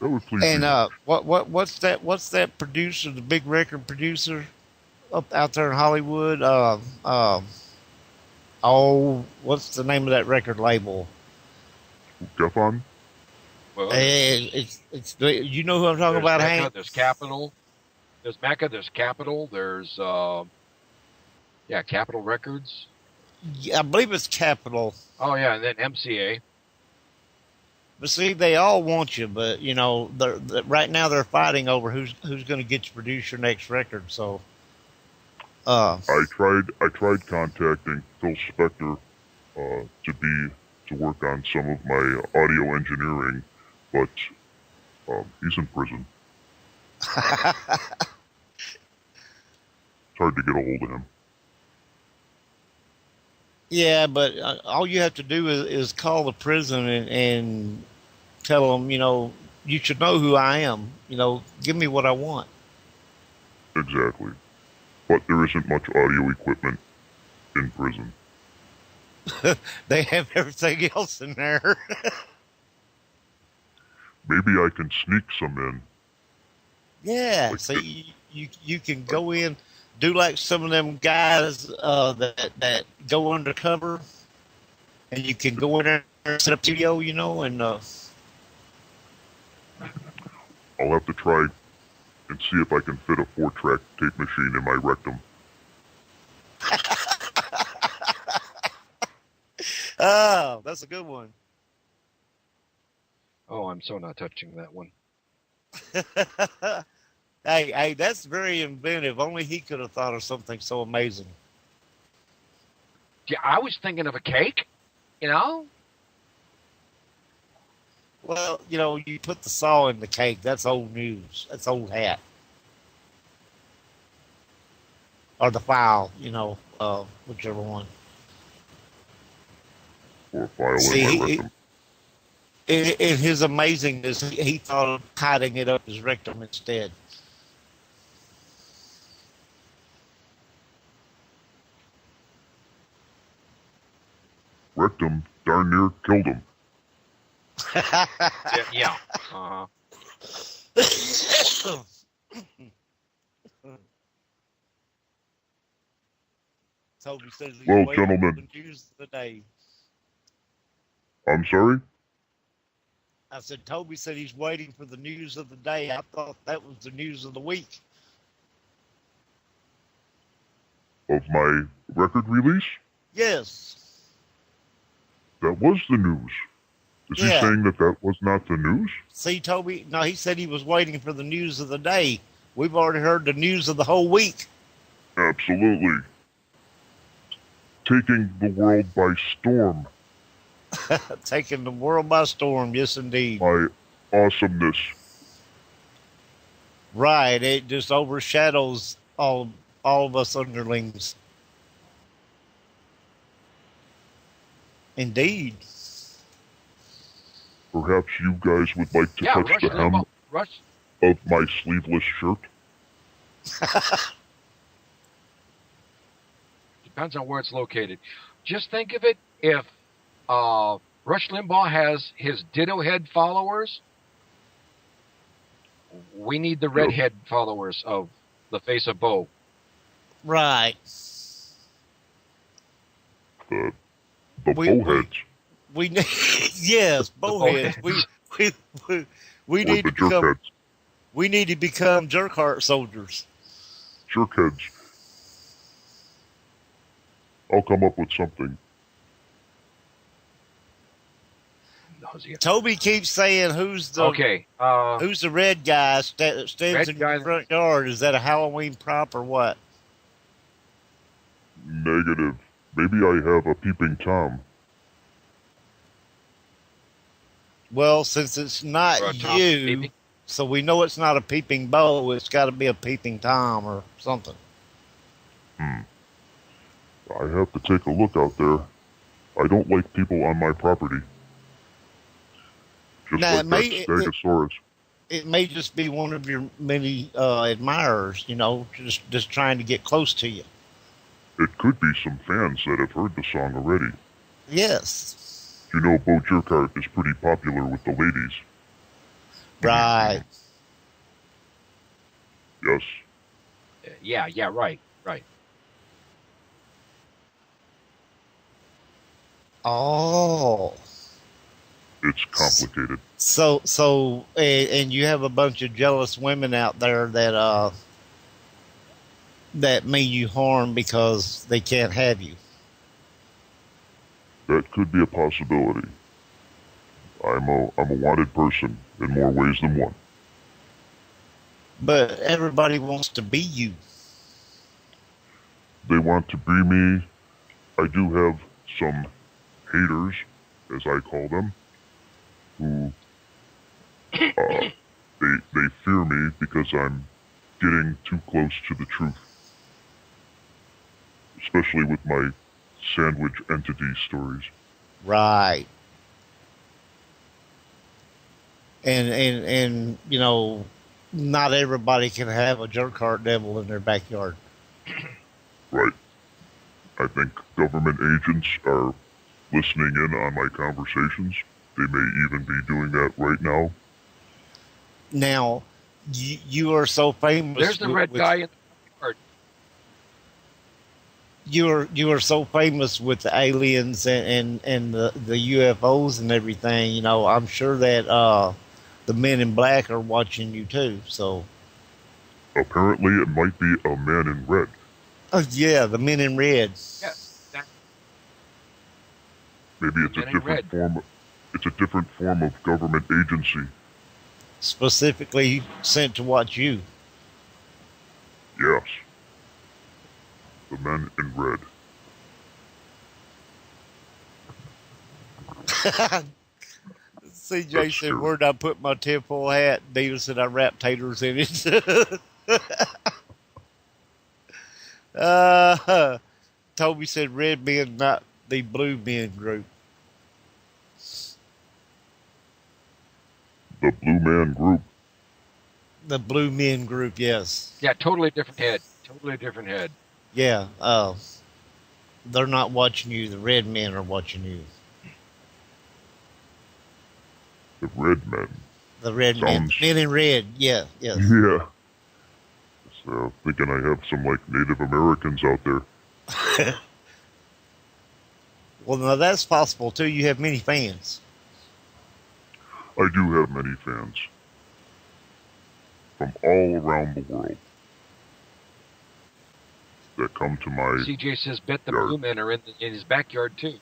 That would please And me. what's that producer, the big record producer up out there in Hollywood? What's the name of that record label? Geffen? Well, It's you know who I'm talking there's about, Mecca, Hank? there's Capitol. There's Mecca, there's Capitol, there's Capitol Records. Yeah, I believe it's Capitol. Oh yeah, and then MCA. But see, they all want you, but you know, right now they're fighting over who's going to get to produce your next record. So, I tried contacting Phil Spector to work on some of my audio engineering, but he's in prison. It's hard to get a hold of him. yeah, but all you have to do is call the prison and tell them, you know, you should know who I am. You know, give me what I want. Exactly. But there isn't much audio equipment in prison. They have everything else in there. Maybe I can sneak some in. Yeah, Like see, you can go in, do like some of them guys that go undercover, and you can go in there and set up studio, you know, and I'll have to try and see if I can fit a 4-track tape machine in my rectum. oh, that's a good one. Oh, I'm so not touching that one. Hey, that's very inventive. Only he could have thought of something so amazing. Yeah, I was thinking of a cake, you know? Well, you know, you put the saw in the cake. That's old news. That's old hat. Or the file, you know, whichever one. Or a file See, in my rectum. in his amazingness, he thought of hiding it up his rectum instead. Rectum darn near killed him. Yeah. Uh-huh. Toby says he's Well, waiting gentlemen. for the news of the day. I'm sorry? I said, Toby said he's waiting for the news of the day. I thought that was the news of the week. Of my record release? Yes. That was the news. Is he Yeah. saying that was not the news? See, Toby, no, he said he was waiting for the news of the day. We've already heard the news of the whole week. Absolutely. Taking the world by storm. Taking the world by storm, yes, indeed. My awesomeness. Right, it just overshadows all of us underlings. Indeed. Perhaps you guys would like to Yeah, touch Rush the hem Limbaugh. Rush. of my sleeveless shirt? Depends on where it's located. Just think of it if Rush Limbaugh has his ditto head followers. We need the redhead followers of the face of Bo. Right. The We- bowheads. We need, yes, bowheads. We Or need the to become jerkheads. we need to become jerkheart soldiers. Jerkheads. I'll come up with something. Nausea. Toby keeps saying who's the Okay. who's the red guy that stands Red in guy- your front yard? Is that a Halloween prop or what? Negative. Maybe I have a peeping Tom. Well, since it's not Tom, you, maybe? so we know it's not a peeping Bo. It's got to be a peeping Tom or something. I have to take a look out there. I don't like people on my property. Just Now, like it may- that Stegosaurus. It may just be one of your many admirers, you know, just trying to get close to you. It could be some fans that have heard the song already. Yes. You know, Bo Jerkheart is pretty popular with the ladies. Right. Yes. Yeah, right. Oh. It's complicated. So, and you have a bunch of jealous women out there that mean you harm because they can't have you. That could be a possibility. I'm a wanted person in more ways than one. But everybody wants to be you. They want to be me. I do have some haters, as I call them, who they fear me because I'm getting too close to the truth. Especially with my sandwich entity stories. Right. And you know, not everybody can have a jerk heart devil in their backyard. Right. I think government agents are listening in on my conversations. They may even be doing that right now. Now, you are so famous. There's the red guy in the backyard. You are so famous with the aliens and the UFOs and everything. You know, I'm sure that the men in black are watching you too. So Apparently, it might be a man in red. yeah, the men in red. Yeah. Maybe it's a different form. It's a different form of government agency. Specifically sent to watch you. Yes. The men in red. CJ said, "Where'd I put my tinfoil hat?" Dina said, "I wrapped taters in it." Toby said, "Red men, not the blue men group." The Blue Man Group. The blue men group, yes. Yeah, totally different head. Totally different head. Yeah, they're not watching you. The red men are watching you. The red men. The red men. Men in red, yeah, yes. Yeah. So, thinking I have some, like, Native Americans out there. Well, now that's possible, too. You have many fans. I do have many fans. From all around the world. That come to my CJ says, bet the yard. blue men are in his backyard, too.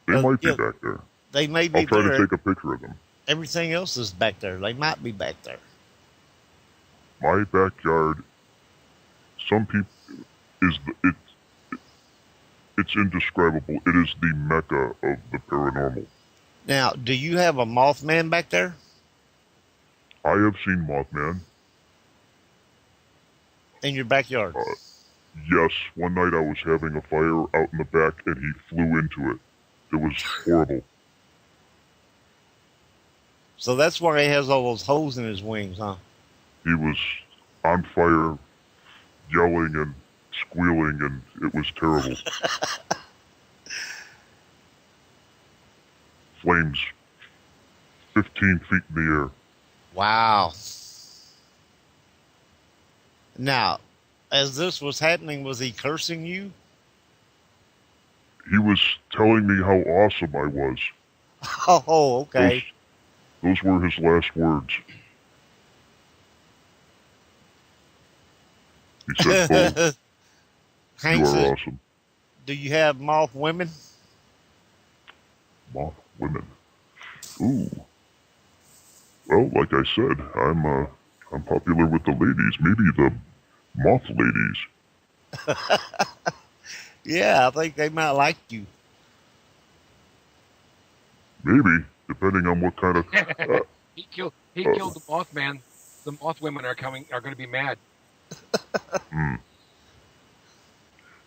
They might be back there. They may be I'll try there. to take a picture of them. Everything else is back there. They might be back there. My backyard, some people, it's indescribable. It is the mecca of the paranormal. Now, do you have a Mothman back there? I have seen Mothman. In your backyard? Yes, one night I was having a fire out in the back and he flew into it. It was horrible. So that's why he has all those holes in his wings, huh? He was on fire, yelling and squealing, and it was terrible. Flames 15 feet in the air. Wow. Now, as this was happening, was he cursing you? He was telling me how awesome I was. Oh, okay. Those were his last words. He said, "Bo, Hank you are says, awesome." do you have moth women? Moth women. Ooh. Well, like I said, I'm popular with the ladies. Maybe the moth ladies. Yeah, I think they might like you. Maybe, depending on what kind of. He killed the Mothman. The moth women are going to be mad.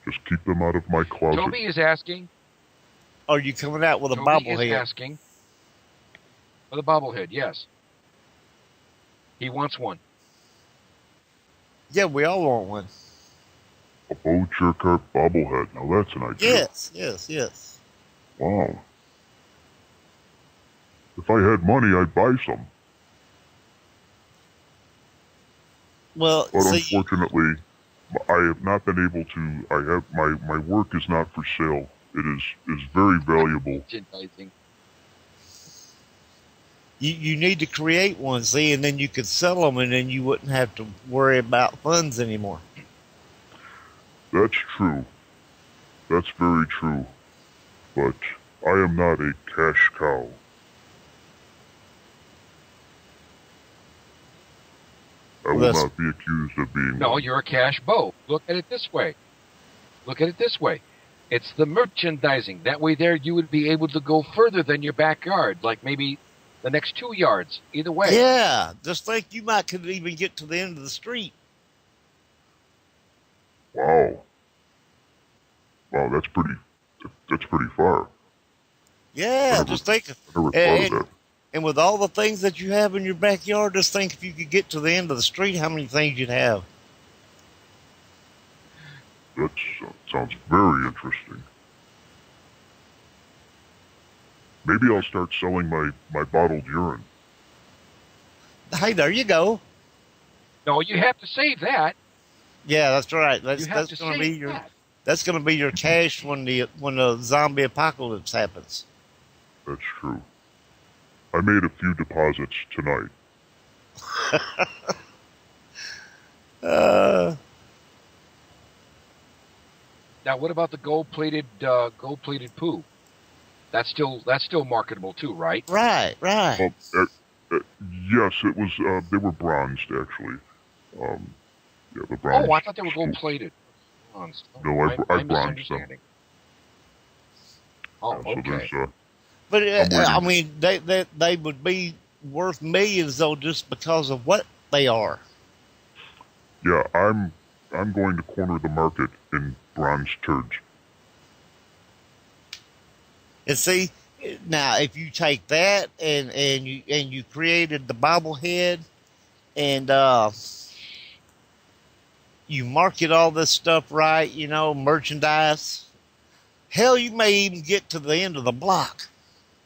Just keep them out of my closet. Toby is asking. Are you coming out with a Toby is bobblehead? asking. With a bobblehead, yes. He wants one. Yeah, we all want one. A Bo Jerkart bobblehead. Now that's an idea. Yes. Wow. If I had money, I'd buy some. Well, But see, unfortunately, I have not been able to. I have my work is not for sale. It is very valuable. Merchandising. you need to create one, see, and then you could sell them, and then you wouldn't have to worry about funds anymore. That's true. That's very true. But I am not a cash cow. I will Listen. not be accused of being No, one. you're a cash bow. Look at it this way. Look at it this way. It's the merchandising. That way there you would be able to go further than your backyard, like maybe the next 2 yards, either way. Yeah, just think you might could even get to the end of the street. Wow. Wow, that's pretty far. Yeah, just think. I never thought And, of that. and with all the things that you have in your backyard, just think if you could get to the end of the street, how many things you'd have. That sounds very interesting. Maybe I'll start selling my bottled urine. Hey, there you go. No, you have to save that. Yeah, that's right. You have That's to going to be save your that. that's going to be your cash when the zombie apocalypse happens. That's true. I made a few deposits tonight. Now, what about the gold-plated poo? That's still marketable too, right? Right. Well, yes, it was. They were bronzed, actually. Yeah, the bronze. Oh, I thought they were gold-plated. Bronze. No, I bronzed them. misunderstanding. Oh, So okay. there's But waiting. I mean, they would be worth millions though, just because of what they are. yeah, I'm going to corner the market in bronze turds. And see, now if you take that and you created the bobblehead and you market all this stuff right, merchandise. Hell, you may even get to the end of the block.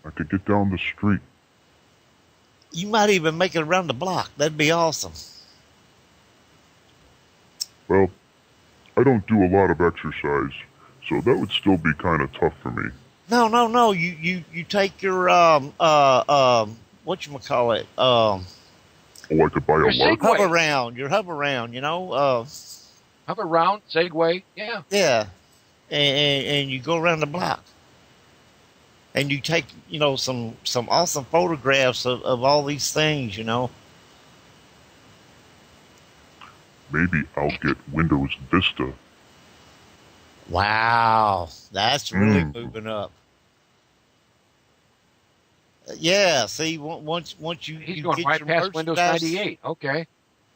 I could get down the street. You might even make it around the block. That'd be awesome. Well, I don't do a lot of exercise, so that would still be kind of tough for me. No. You take your whatchamacallit, Oh, I could buy a Your lark? Segway. your hover round, Have a round Segway, yeah. yeah. And you go around the block. And you take, some awesome photographs of all these things, Maybe I'll get Windows Vista. Wow, that's really moving up. Yeah, see, once you He's going get right your past Windows merchandise, 98. Okay.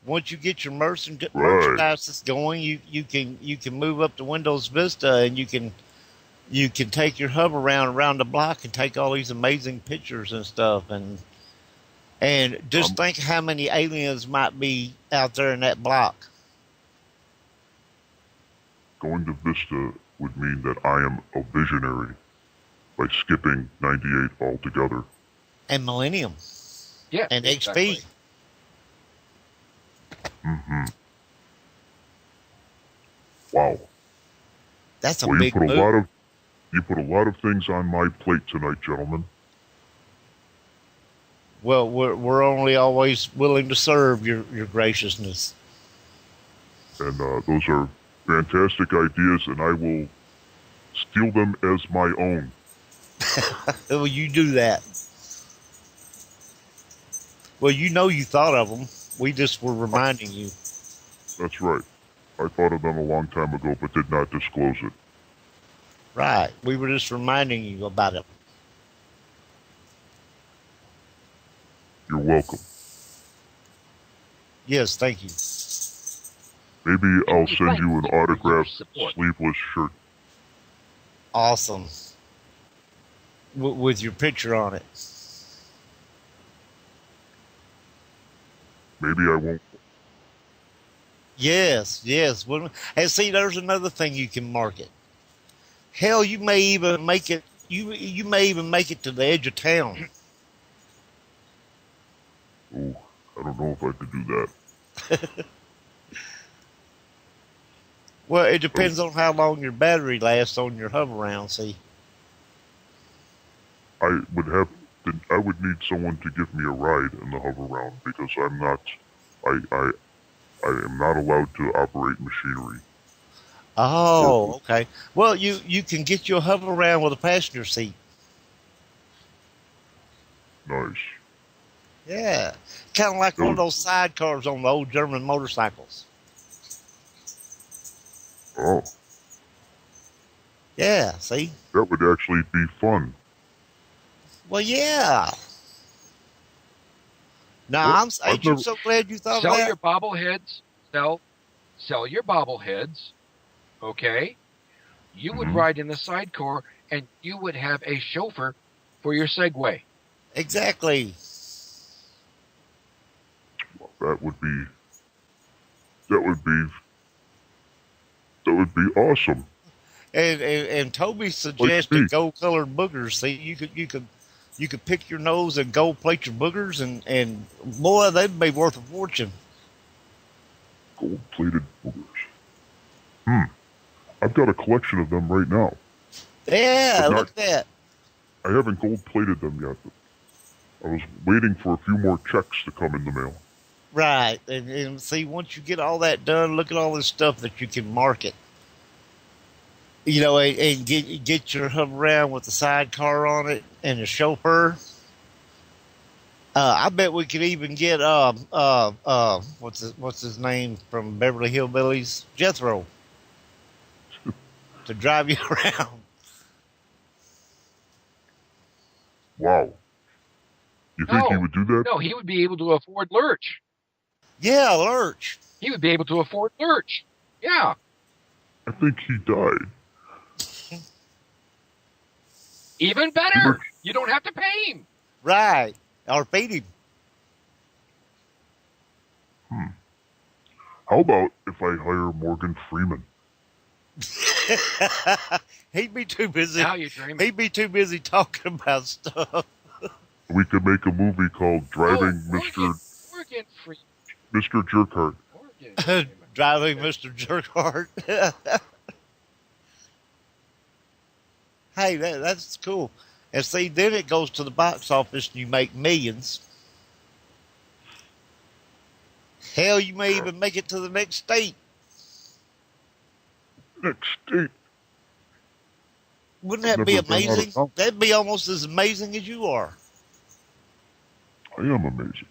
once you get your merchandise that's going, you can move up to Windows Vista and you can take your hub around the block and take all these amazing pictures and stuff and just think how many aliens might be out there in that block. Going to Vista would mean that I am a visionary by skipping 98 altogether. And Millennium. Yeah. And exactly. XP. Mm-hmm. Wow. That's a Well, big move. you put a lot of things on my plate tonight, gentlemen. Well, we're only always willing to serve your graciousness. And those are fantastic ideas, and I will steal them as my own. Well, you do that. Well, you thought of them. We just were reminding you. That's right. I thought of them a long time ago, but did not disclose it. Right. We were just reminding you about it. You're welcome. Yes, thank you. Maybe I'll send you an Thank you for your autographed support. sleeveless shirt. Awesome. With your picture on it. Maybe I won't. Yes. And see, there's another thing you can market. Hell, you may even make it. You may even make it to the edge of town. Oh, I don't know if I could do that. Well, it depends on how long your battery lasts on your hover round. See, I would need someone to give me a ride in the hover round because I am not allowed to operate machinery. oh, okay. Well, you can get you a hover round with a passenger seat. Nice. Yeah, kind of like one of those sidecars on the old German motorcycles. Oh, Yeah, see. that would actually be fun. Well, yeah. Now, Well, ain't you so glad you thought of Sell that? your bobbleheads. Sell your bobbleheads. Okay. You would ride in the sidecar, and you would have a chauffeur for your Segway. Exactly. That would be awesome. And Toby suggested me. gold colored boogers. See, you could pick your nose and gold plate your boogers, and boy, they'd be worth a fortune. Gold plated boogers. I've got a collection of them right now. Yeah, look at that. I haven't gold plated them yet. I was waiting for a few more checks to come in the mail. Right, and see, once you get all that done, look at all this stuff that you can market. You know, and get your hover around with the sidecar on it and the chauffeur. I bet we could even get what's his name from Beverly Hillbillies, Jethro, to drive you around. Wow. You think he would do that? No, he would be able to afford Lurch. Yeah, Lurch. He would be able to afford Lurch. Yeah. I think he died. Even better. You don't have to pay him. Right. Or feed him. How about if I hire Morgan Freeman? He'd be too busy. Now you're dreaming. He'd be too busy talking about stuff. We could make a movie called Driving Morgan Freeman. Mr. Jerkheart. Driving Mr. Jerkheart. Hey, that's cool. And see, then it goes to the box office and you make millions. Hell, you may even make it to the next state. Next state? Wouldn't that be amazing? That'd be almost as amazing as you are. I am amazing.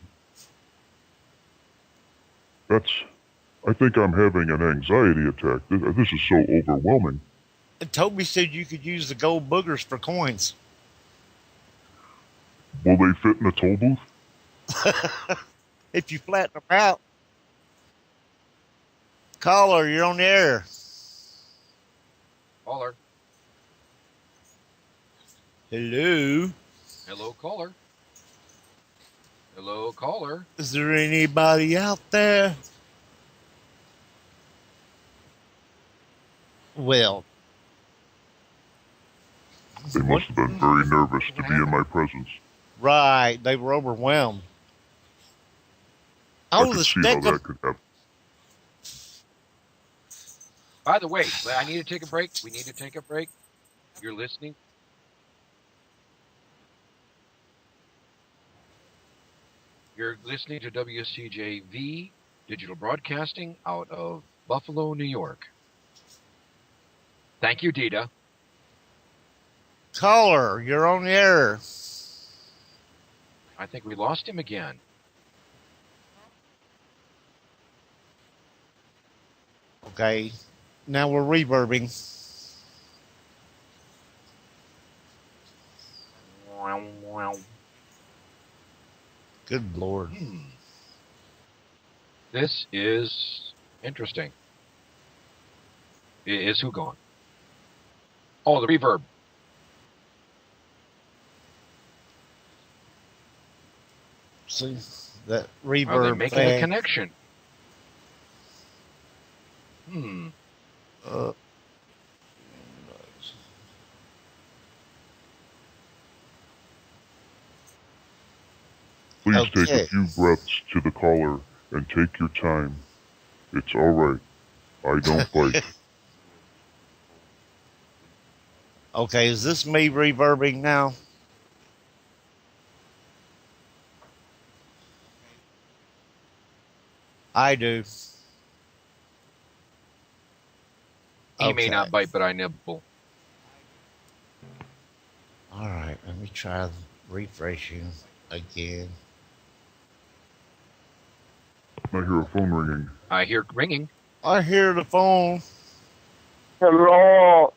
I think I'm having an anxiety attack. This is so overwhelming. And Toby said you could use the gold boogers for coins. Will they fit in a toll booth? If you flatten them out. Caller, you're on the air. Caller. Hello. Hello, caller. Hello, caller. Is there anybody out there? Well, they must have been very nervous to be in my presence. Right, they were overwhelmed. I could see how that could happen. By the way, I need to take a break. We need to take a break. You're listening. You're listening to WCJV Digital Broadcasting out of Buffalo, New York. Thank you, Dita. Caller, you're on the air. I think we lost him again. Okay, now we're reverbing. Good Lord. This is interesting. Is who gone? Oh, the reverb. See, that reverb. Are they making a connection? Please take Okay. a few breaths to the caller and take your time. It's all right. I don't bite. Okay, is this me reverbing now? I do. He may Okay. not bite, but I nibble. All right, let me try refreshing again. I hear a phone ringing. I hear ringing. I hear the phone. Hello.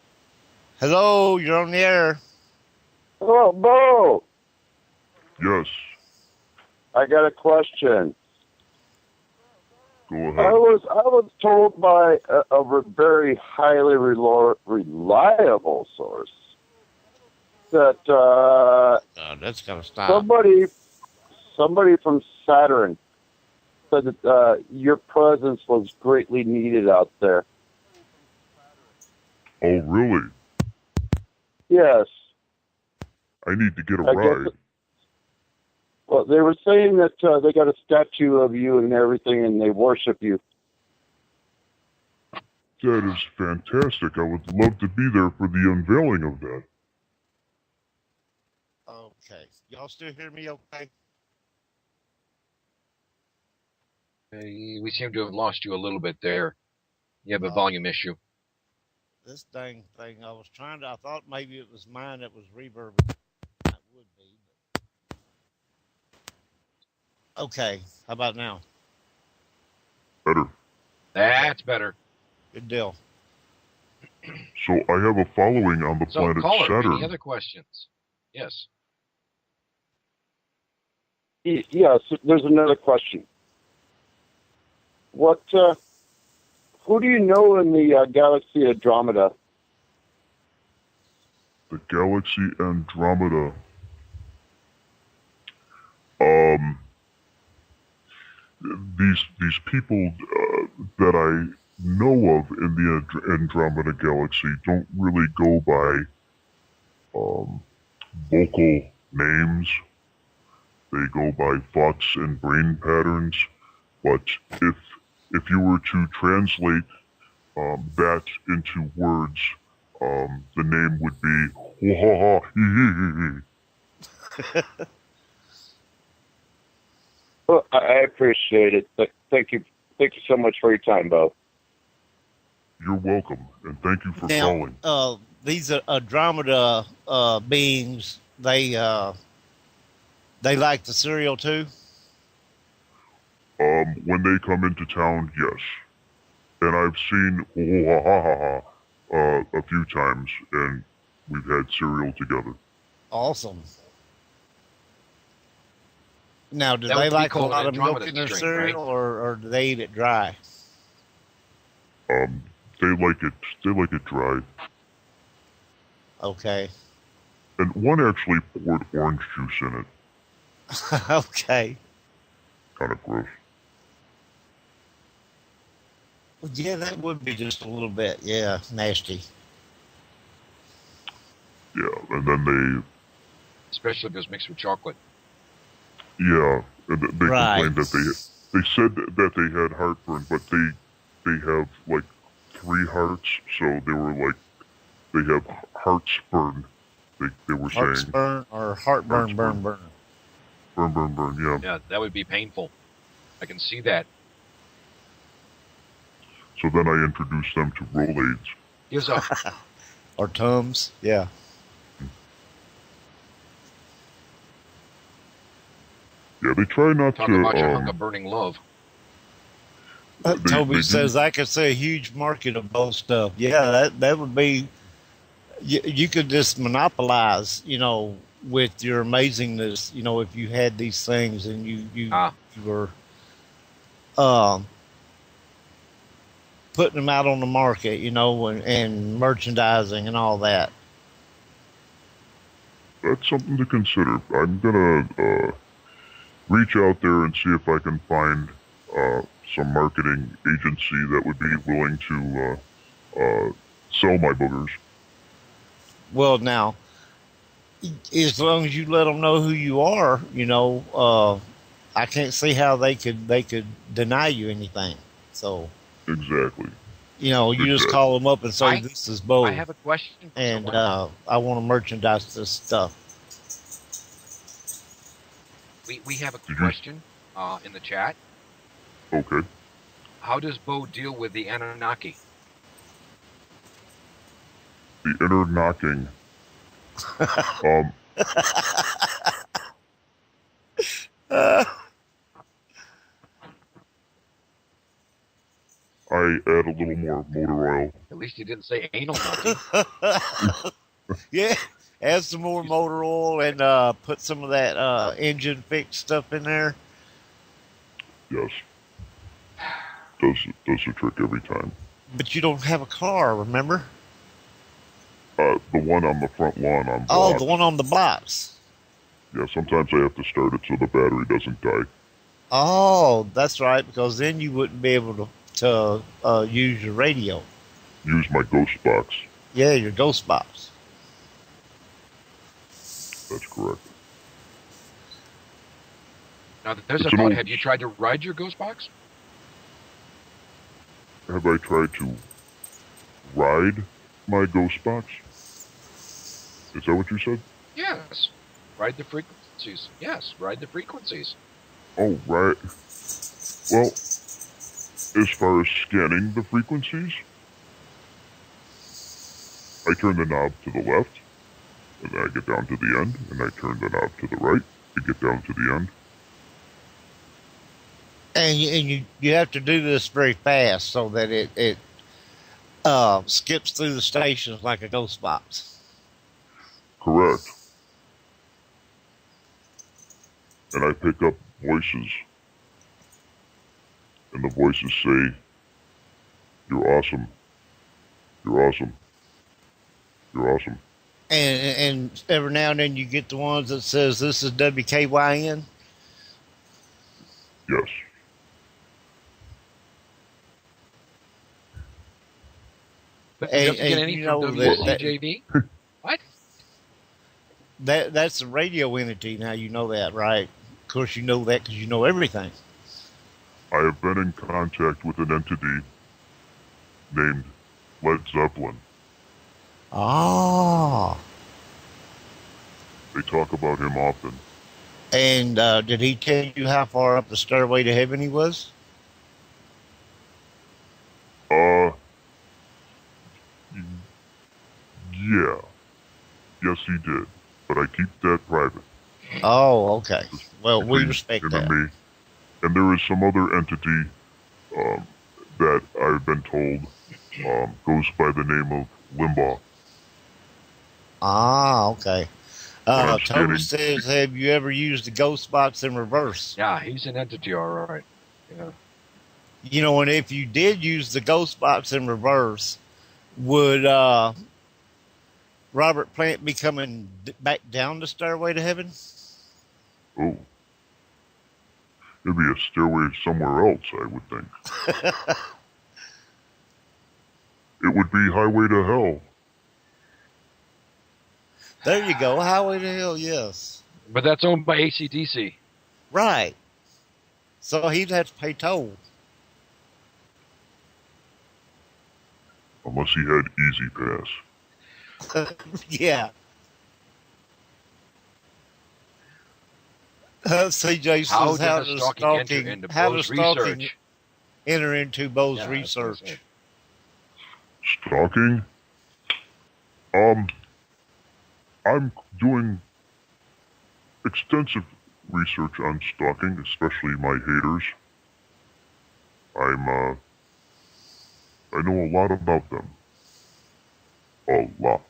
Hello, you're on the air. Hello, Bo. Yes. I got a question. Go I ahead. was told by a very highly reliable source that That's gotta stop. somebody from Saturn said that your presence was greatly needed out there. Oh, really? Yes. I need to get a I guess ride. Well, they were saying that they got a statue of you and everything, and they worship you. That is fantastic. I would love to be there for the unveiling of that. Okay, y'all still hear me? Okay. We seem to have lost you a little bit there. You have a volume issue. This dang thing, I thought maybe it was mine that was reverbing. It would be. But... Okay, how about now? Better. That's better. Good deal. So I have a following on the So, planet caller, Saturn. any other questions? Yes. Yes, there's another question. Who do you know in the galaxy Andromeda? The galaxy Andromeda. These people that I know of in the Andromeda galaxy don't really go by vocal names. They go by thoughts and brain patterns. But if you were to translate that into words, the name would be ha ha ha. Well, I appreciate it. Thank you so much for your time, Bo. You're welcome, and thank you for Now, calling. these Andromeda beings, they like the cereal too. When they come into town, yes. And I've seen ha ha ha ha a few times, and we've had cereal together. Awesome. Now, do That they would be like a called lot of milk Andromeda in their string, cereal, or do they eat it dry? They like it dry. Okay. And one actually poured orange juice in it. Okay. Kind of gross. Well, yeah, that would be just a little bit, nasty. Yeah, and then Especially if it was mixed with chocolate. and they Right. complained that they said that they had heartburn, but they have like 3 hearts, so they were like, they have heartburn. They were saying Heartburn or heartburn, burn. burn, yeah. Yeah, that would be painful. I can see that. So then I introduced them to Rolaids. Gives up. Or Tums, yeah. Yeah, they try not Talk to. about your hunk of burning love. Toby they says I could see a huge market of both stuff. Yeah, that would be. You could just monopolize, with your amazingness. If you had these things and you were putting them out on the market, and merchandising and all that. That's something to consider. I'm gonna reach out there and see if I can find some marketing agency that would be willing to sell my boogers. Well, now, as long as you let them know who you are, I can't see how they could deny you anything. So Exactly. you know, you just Exactly. call them up and say, "This is Bo," I have a question for and someone. I want to merchandise this stuff. We have a Did you? question in the chat. Okay. How does Bo deal with the Anunnaki? The inner knocking. I add a little more motor oil. At least he didn't say anal knocking. Yeah, add some more motor oil and put some of that engine fix stuff in there. Yes. Does the trick every time. But you don't have a car, remember? The one on the front lawn on Oh, blocks. the one on the box. Yeah, sometimes I have to start it so the battery doesn't die. Oh, that's right, because then you wouldn't be able to use your radio. Use my ghost box. Yeah, your ghost box. That's correct. Now, there's It's a an thought. old- Have you tried to ride your ghost box? Have I tried to ride my ghost box? Is that what you said? Yes. Ride the frequencies. Yes, ride the frequencies. Oh, right. Well, as far as scanning the frequencies, I turn the knob to the left, and then I get down to the end, and I turn the knob to the right to get down to the end. And you have to do this very fast so that it skips through the stations like a ghost box. Correct. And I pick up voices, and the voices say, "You're awesome. You're awesome. You're awesome." And every now and then you get the ones that says, "This is WKYN." Yes. But And- you don't get and any you from know that- WCJV? What? That's a radio entity. Now you know that, right? Of course you know that because you know everything. I have been in contact with an entity named Led Zeppelin. Ah. They talk about him often. And did he tell you how far up the stairway to heaven he was? Yeah. Yes, he did. But I keep that private. Oh, okay. Well, we Between respect him that. and me. And there is some other entity that I've been told goes by the name of Limbaugh. Ah, okay. I'm Toby scared. says, have you ever used the ghost box in reverse? Yeah, he's an entity, all right. Yeah. You know, and if you did use the ghost box in reverse, would Robert Plant be coming back down the stairway to heaven? Oh. It'd be a stairway somewhere else, I would think. It would be Highway to Hell. There you go. Highway to hell, yes. But that's owned by AC/DC. Right. So he'd have to pay toll. Unless he had Easy Pass. Yeah. CJ How says, how does does stalking enter into Bo's research? enter into Bo's Yeah, I was gonna research? say. Stalking? I'm doing extensive research on stalking, especially my haters. I know a lot about them. A lot.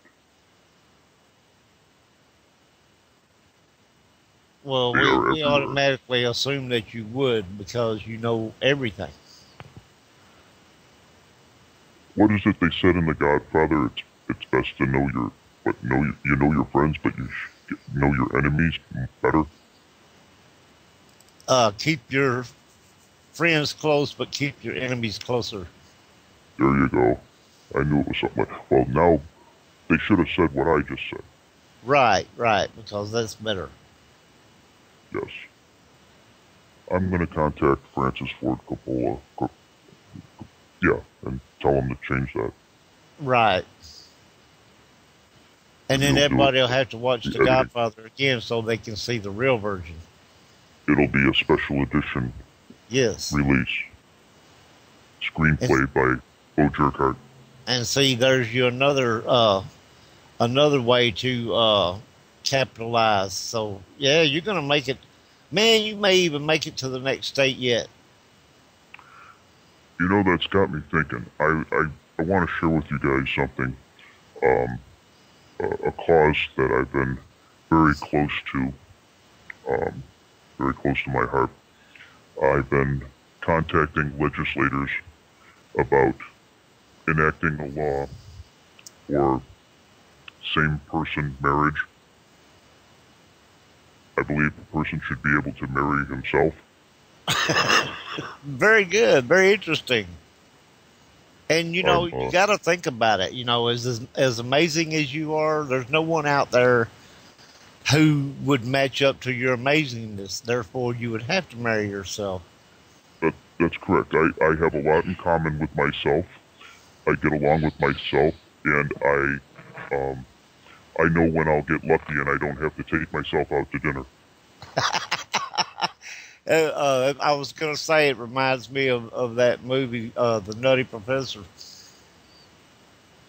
Well, They are we everywhere. automatically assume that you would because you know everything. What is it they said in The Godfather? It's best to know your, you know your friends, but you know your enemies better. Keep your friends close, but keep your enemies closer. There you go. I knew it was something like, well, now they should have said what I just said. Right, because that's better. Yes. I'm going to contact Francis Ford Coppola. Yeah, and tell him to change that. Right. And then You'll do everybody it. will have to watch The The editing. Godfather again so they can see the real version. It'll be a special edition Yes. release. Screenplay by Bo Jerkart. And see, there's you another way to capitalize. So yeah, you're gonna make it. Man, you may even make it to the next state yet. You know, that's got me thinking. I want to share with you guys something. A cause that I've been very close to. Very close to my heart. I've been contacting legislators about enacting a law for same-person marriage. I believe a person should be able to marry himself. Very good, very interesting. And you know, I'm, you got to think about it. You know, as amazing as you are, there's no one out there who would match up to your amazingness. Therefore, you would have to marry yourself. That's correct. I have a lot in common with myself. I get along with myself, and I know when I'll get lucky and I don't have to take myself out to dinner. I was going to say it reminds me of that movie, The Nutty Professor.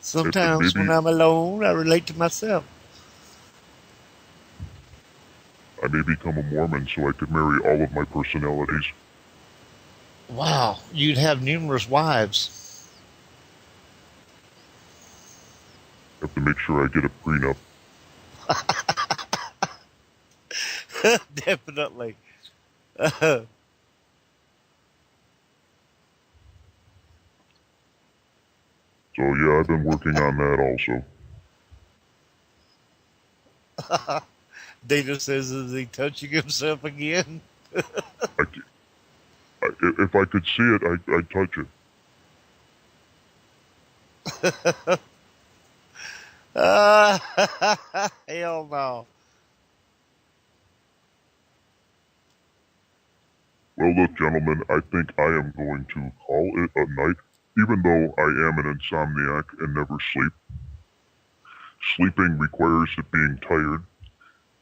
Sometimes when I'm alone, I relate to myself. I may become a Mormon so I could marry all of my personalities. Wow, you'd have numerous wives. Have to make sure I get a prenup. Definitely. So yeah, I've been working on that also. Dana says, is he touching himself again? If I could see it, I'd touch it. Hell no. Well, look, gentlemen, I think I am going to call it a night. Even though I am an insomniac and never sleep, sleeping requires being tired.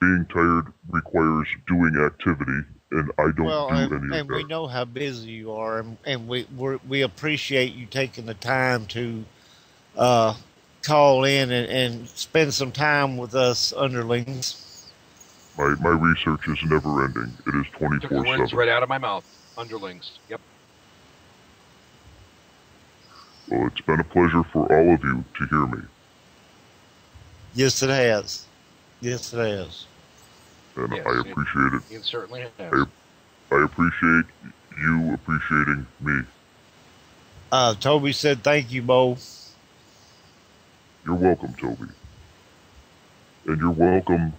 Being tired requires doing activity, and I don't do any of that. And we know how busy you are, and we appreciate you taking the time to call in and spend some time with us underlings. My research is never ending. It is 24/7. Took the words right out of my mouth. Underlings. Yep. Well, it's been a pleasure for all of you to hear me. Yes, it has. Yes, it has. And Yes, I appreciate it. It certainly has. I appreciate you appreciating me. Toby said thank you, Bo. You're welcome, Toby. And you're welcome.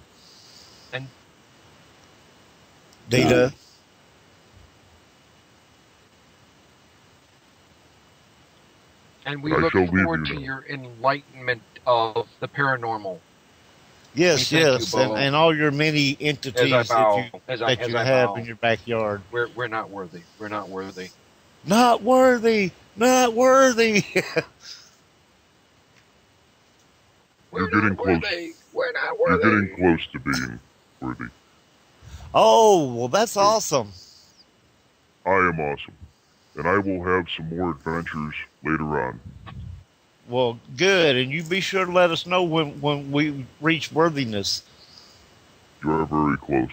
And Data. And we I look shall leave forward you to now. your enlightenment of the paranormal. Yes, We thank yes, you, Bo. and all your many entities that you have bow. in your backyard. We're not worthy. We're not worthy. Not worthy. Not worthy. You're getting close. We're not You're worthy. getting close to being worthy. Oh, well, that's awesome. I am awesome. And I will have some more adventures later on. Well, good, and you be sure to let us know when we reach worthiness. You are very close.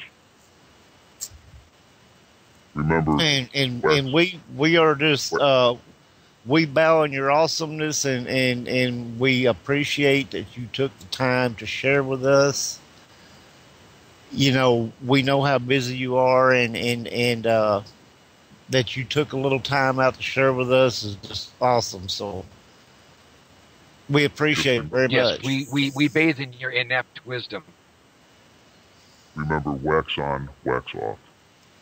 Remember, And we are just we bow in your awesomeness, and we appreciate that you took the time to share with us. You know, we know how busy you are, and that you took a little time out to share with us is just awesome. So we appreciate it very much. Yes, we bathe in your inept wisdom. remember, wax on, wax off.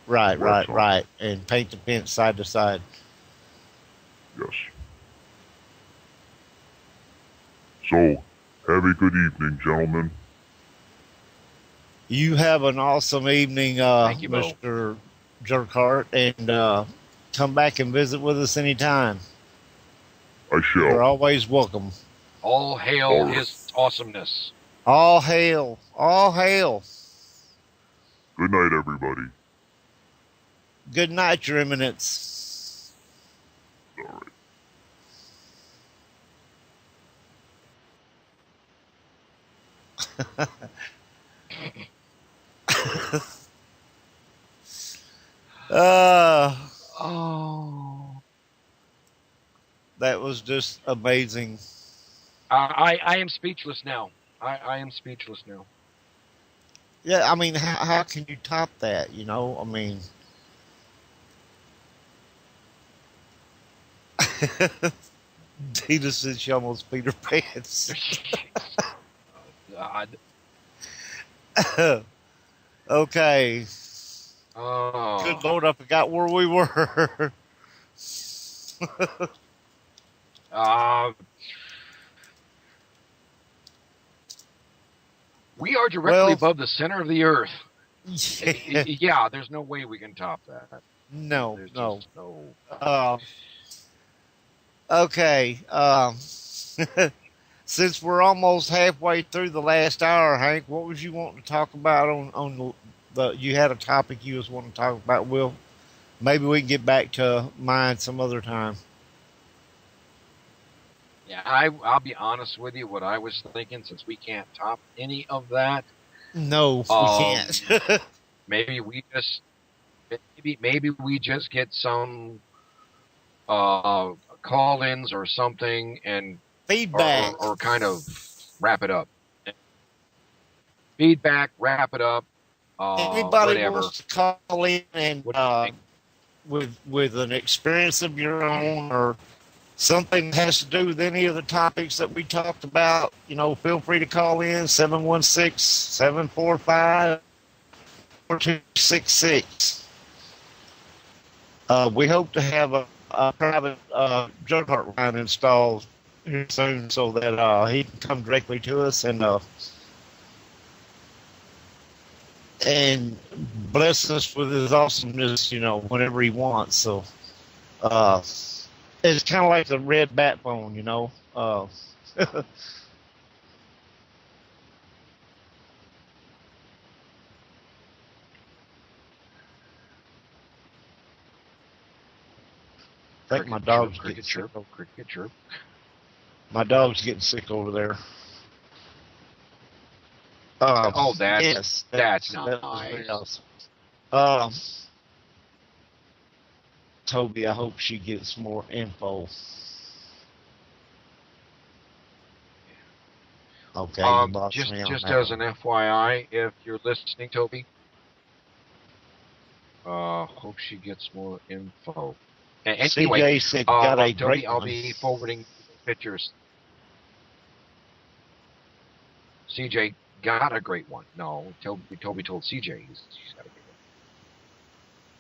Right. And paint the fence side to side. Yes. So, have a good evening, gentlemen. You have an awesome evening, Thank you, Bo. Mr. Jerkhart, and come back and visit with us anytime. I shall. You're always welcome. All hail All right. his awesomeness. All hail. All hail. Good night, everybody. Good night, Your Eminence. All right. Oh. That was just amazing. I am speechless now. I am speechless now. Yeah, I mean, how can you top that? You know, I mean, Dita said she almost peed her pants. God. Okay. Oh. Good Lord, I forgot where we were. We are directly Well- above the center of the earth. Yeah. Yeah, there's no way we can top that. No, There's no. just no. Okay. Since we're almost halfway through the last hour, Hank, what was you wanting to talk about on the you had a topic you was wanting to talk about, Will? Maybe we can get back to mine some other time. Yeah, I'll be honest with you. What I was thinking, since we can't top any of that, No, we can't. maybe we just get some call-ins or something, and Feedback. or kind of wrap it up. Feedback, wrap it up. Anybody whatever. wants to call in and What do you think? with an experience of your own or something that has to do with any of the topics that we talked about, you know, feel free to call in 716-745-4266. We hope to have a private Jerkhart line installed here soon so that he can come directly to us and bless us with his awesomeness, you know, whenever he wants. So it's kind of like the red bat phone, you know. I think my dog's getting sick. Cricket chirp. My dog's getting sick over there. Oh, that's yes, that's that was nice. very awesome. Toby, I hope she gets more info. Okay, you bossed Just me on just that as one. an FYI, if you're listening, Toby, hope she gets more info. Anyway, CJ said got a Toby, great I'll one. be forwarding pictures. CJ got a great one. No, Toby told CJ she's got a great one.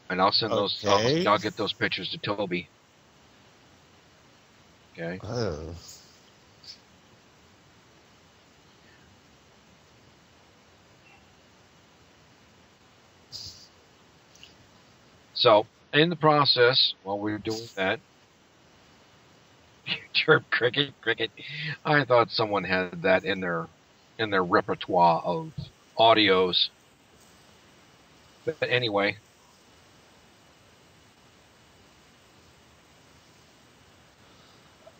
And I'll send those. Okay. I'll get those pictures to Toby. Okay. Oh. So, in the process, while we were doing that, chirp, cricket. I thought someone had that in their repertoire of audios. But anyway,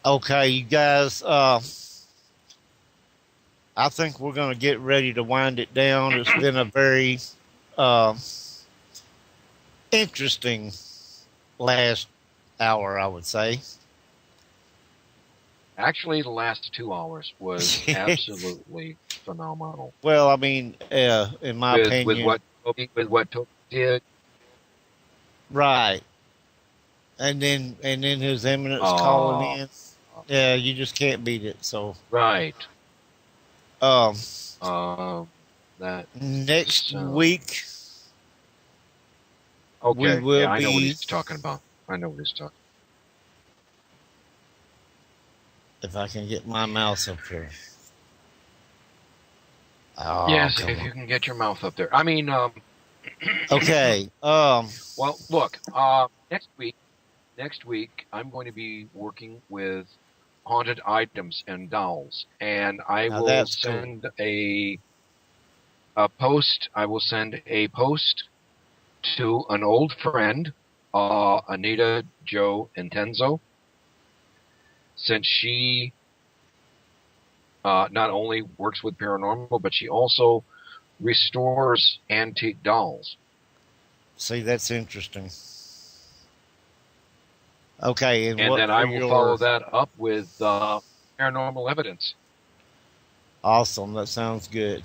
Okay, you guys, I think we're going to get ready to wind it down. It's been a very interesting last hour, I would say. actually, the last 2 hours was absolutely phenomenal. Well, I mean, in my opinion, with what Toby did. right. And then His Eminence calling in. Yeah, you just can't beat it. So, Right. That next week, okay. we will I know what be- he's talking about. I know what he's talking. if I can get my mouse up here. Oh, Yes, come if on. you can get your mouth up there. I mean, Okay. Well, look, next week I'm going to be working with haunted items and dolls, and I Now will that's cool. send a post. I will send a post to an old friend, Anita Joe Intenzo, since she not only works with paranormal, but she also restores antique dolls. See, that's interesting. Okay, and And what then I for will your follow that up with paranormal evidence. awesome? That sounds good.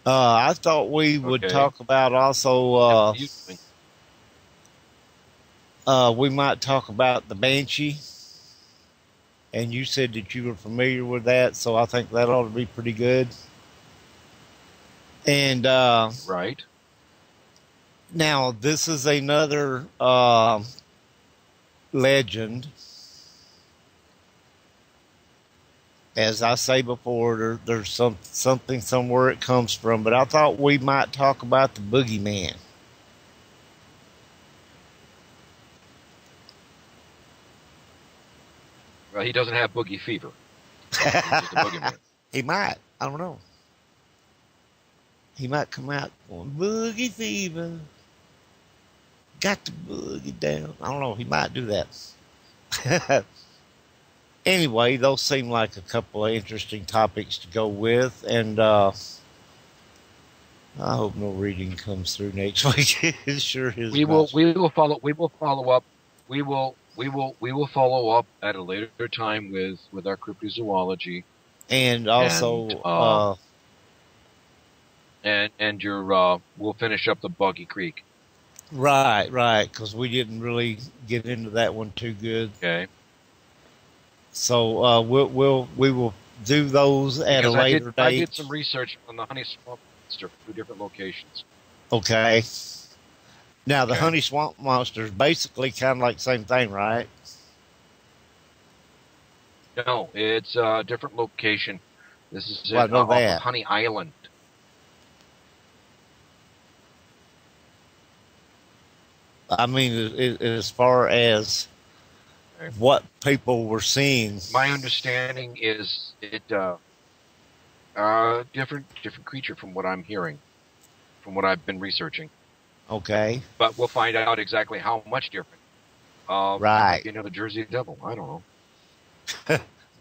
I thought we would Okay. talk about also. And what are you doing? We might talk about the Banshee, and you said that you were familiar with that, so I think that ought to be pretty good. And Right. now this is another legend. As I say before, there's something somewhere it comes from, but I thought we might talk about the boogeyman. Well, he doesn't have boogie fever. He's just a boogeyman. He might. I don't know. He might come out going, boogie fever. Got the boogie down. I don't know. He might do that. Anyway, those seem like a couple of interesting topics to go with. And I hope no reading comes through next week. It sure is. We will follow up. We will follow up at a later time with our cryptozoology. And also, and your we'll finish up the Buggy Creek. right, because we didn't really get into that one too good. Okay. So we will do those at a later date. I did some research on the honey swamp monster from 2 different locations. Okay. Now the honey swamp monster is basically kind of like the same thing, right? No, it's a different location. This is Well, I know off that. of Honey Island. I mean, as far as what people were seeing. My understanding is it different creature from what I'm hearing, from what I've been researching. Okay. But we'll find out exactly how much different. Right. You know, the Jersey Devil. I don't know.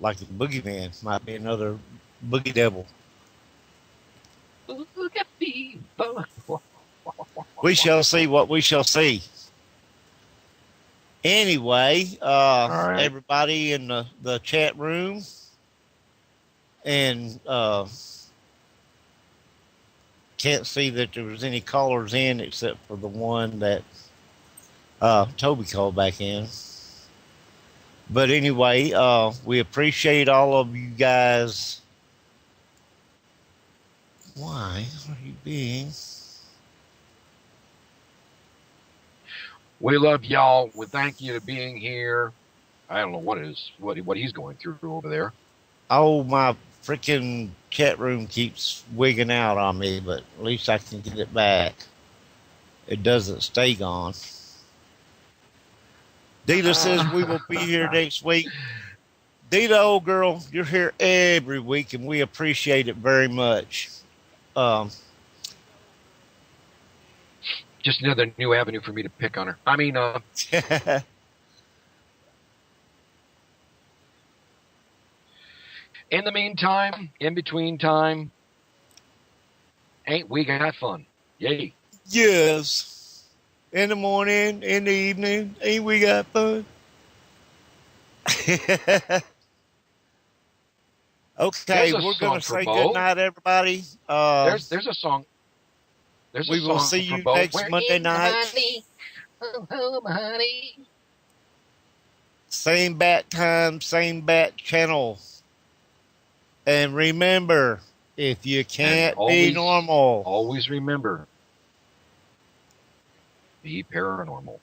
Like the boogeyman might be another boogie devil. We shall see what we shall see. Anyway, right. Everybody in the chat room and can't see that there was any callers in except for the one that Toby called back in. But anyway, we appreciate all of you guys. Why are you being... We love y'all. We thank you for being here. I don't know what he's going through over there. Oh, my freaking chat room keeps wigging out on me, but at least I can get it back. It doesn't stay gone. Dita says we will be here next week. Dita, old girl, you're here every week, and we appreciate it very much. Just another new avenue for me to pick on her. I mean, in the meantime, in between time, ain't we got fun? Yay. Yes. In the morning, in the evening, ain't we got fun? Okay, we're going to say good night, everybody. There's a song. We will see you next Monday night. Same bat time, same bat channel. And remember, if you can't be normal, always remember, be paranormal.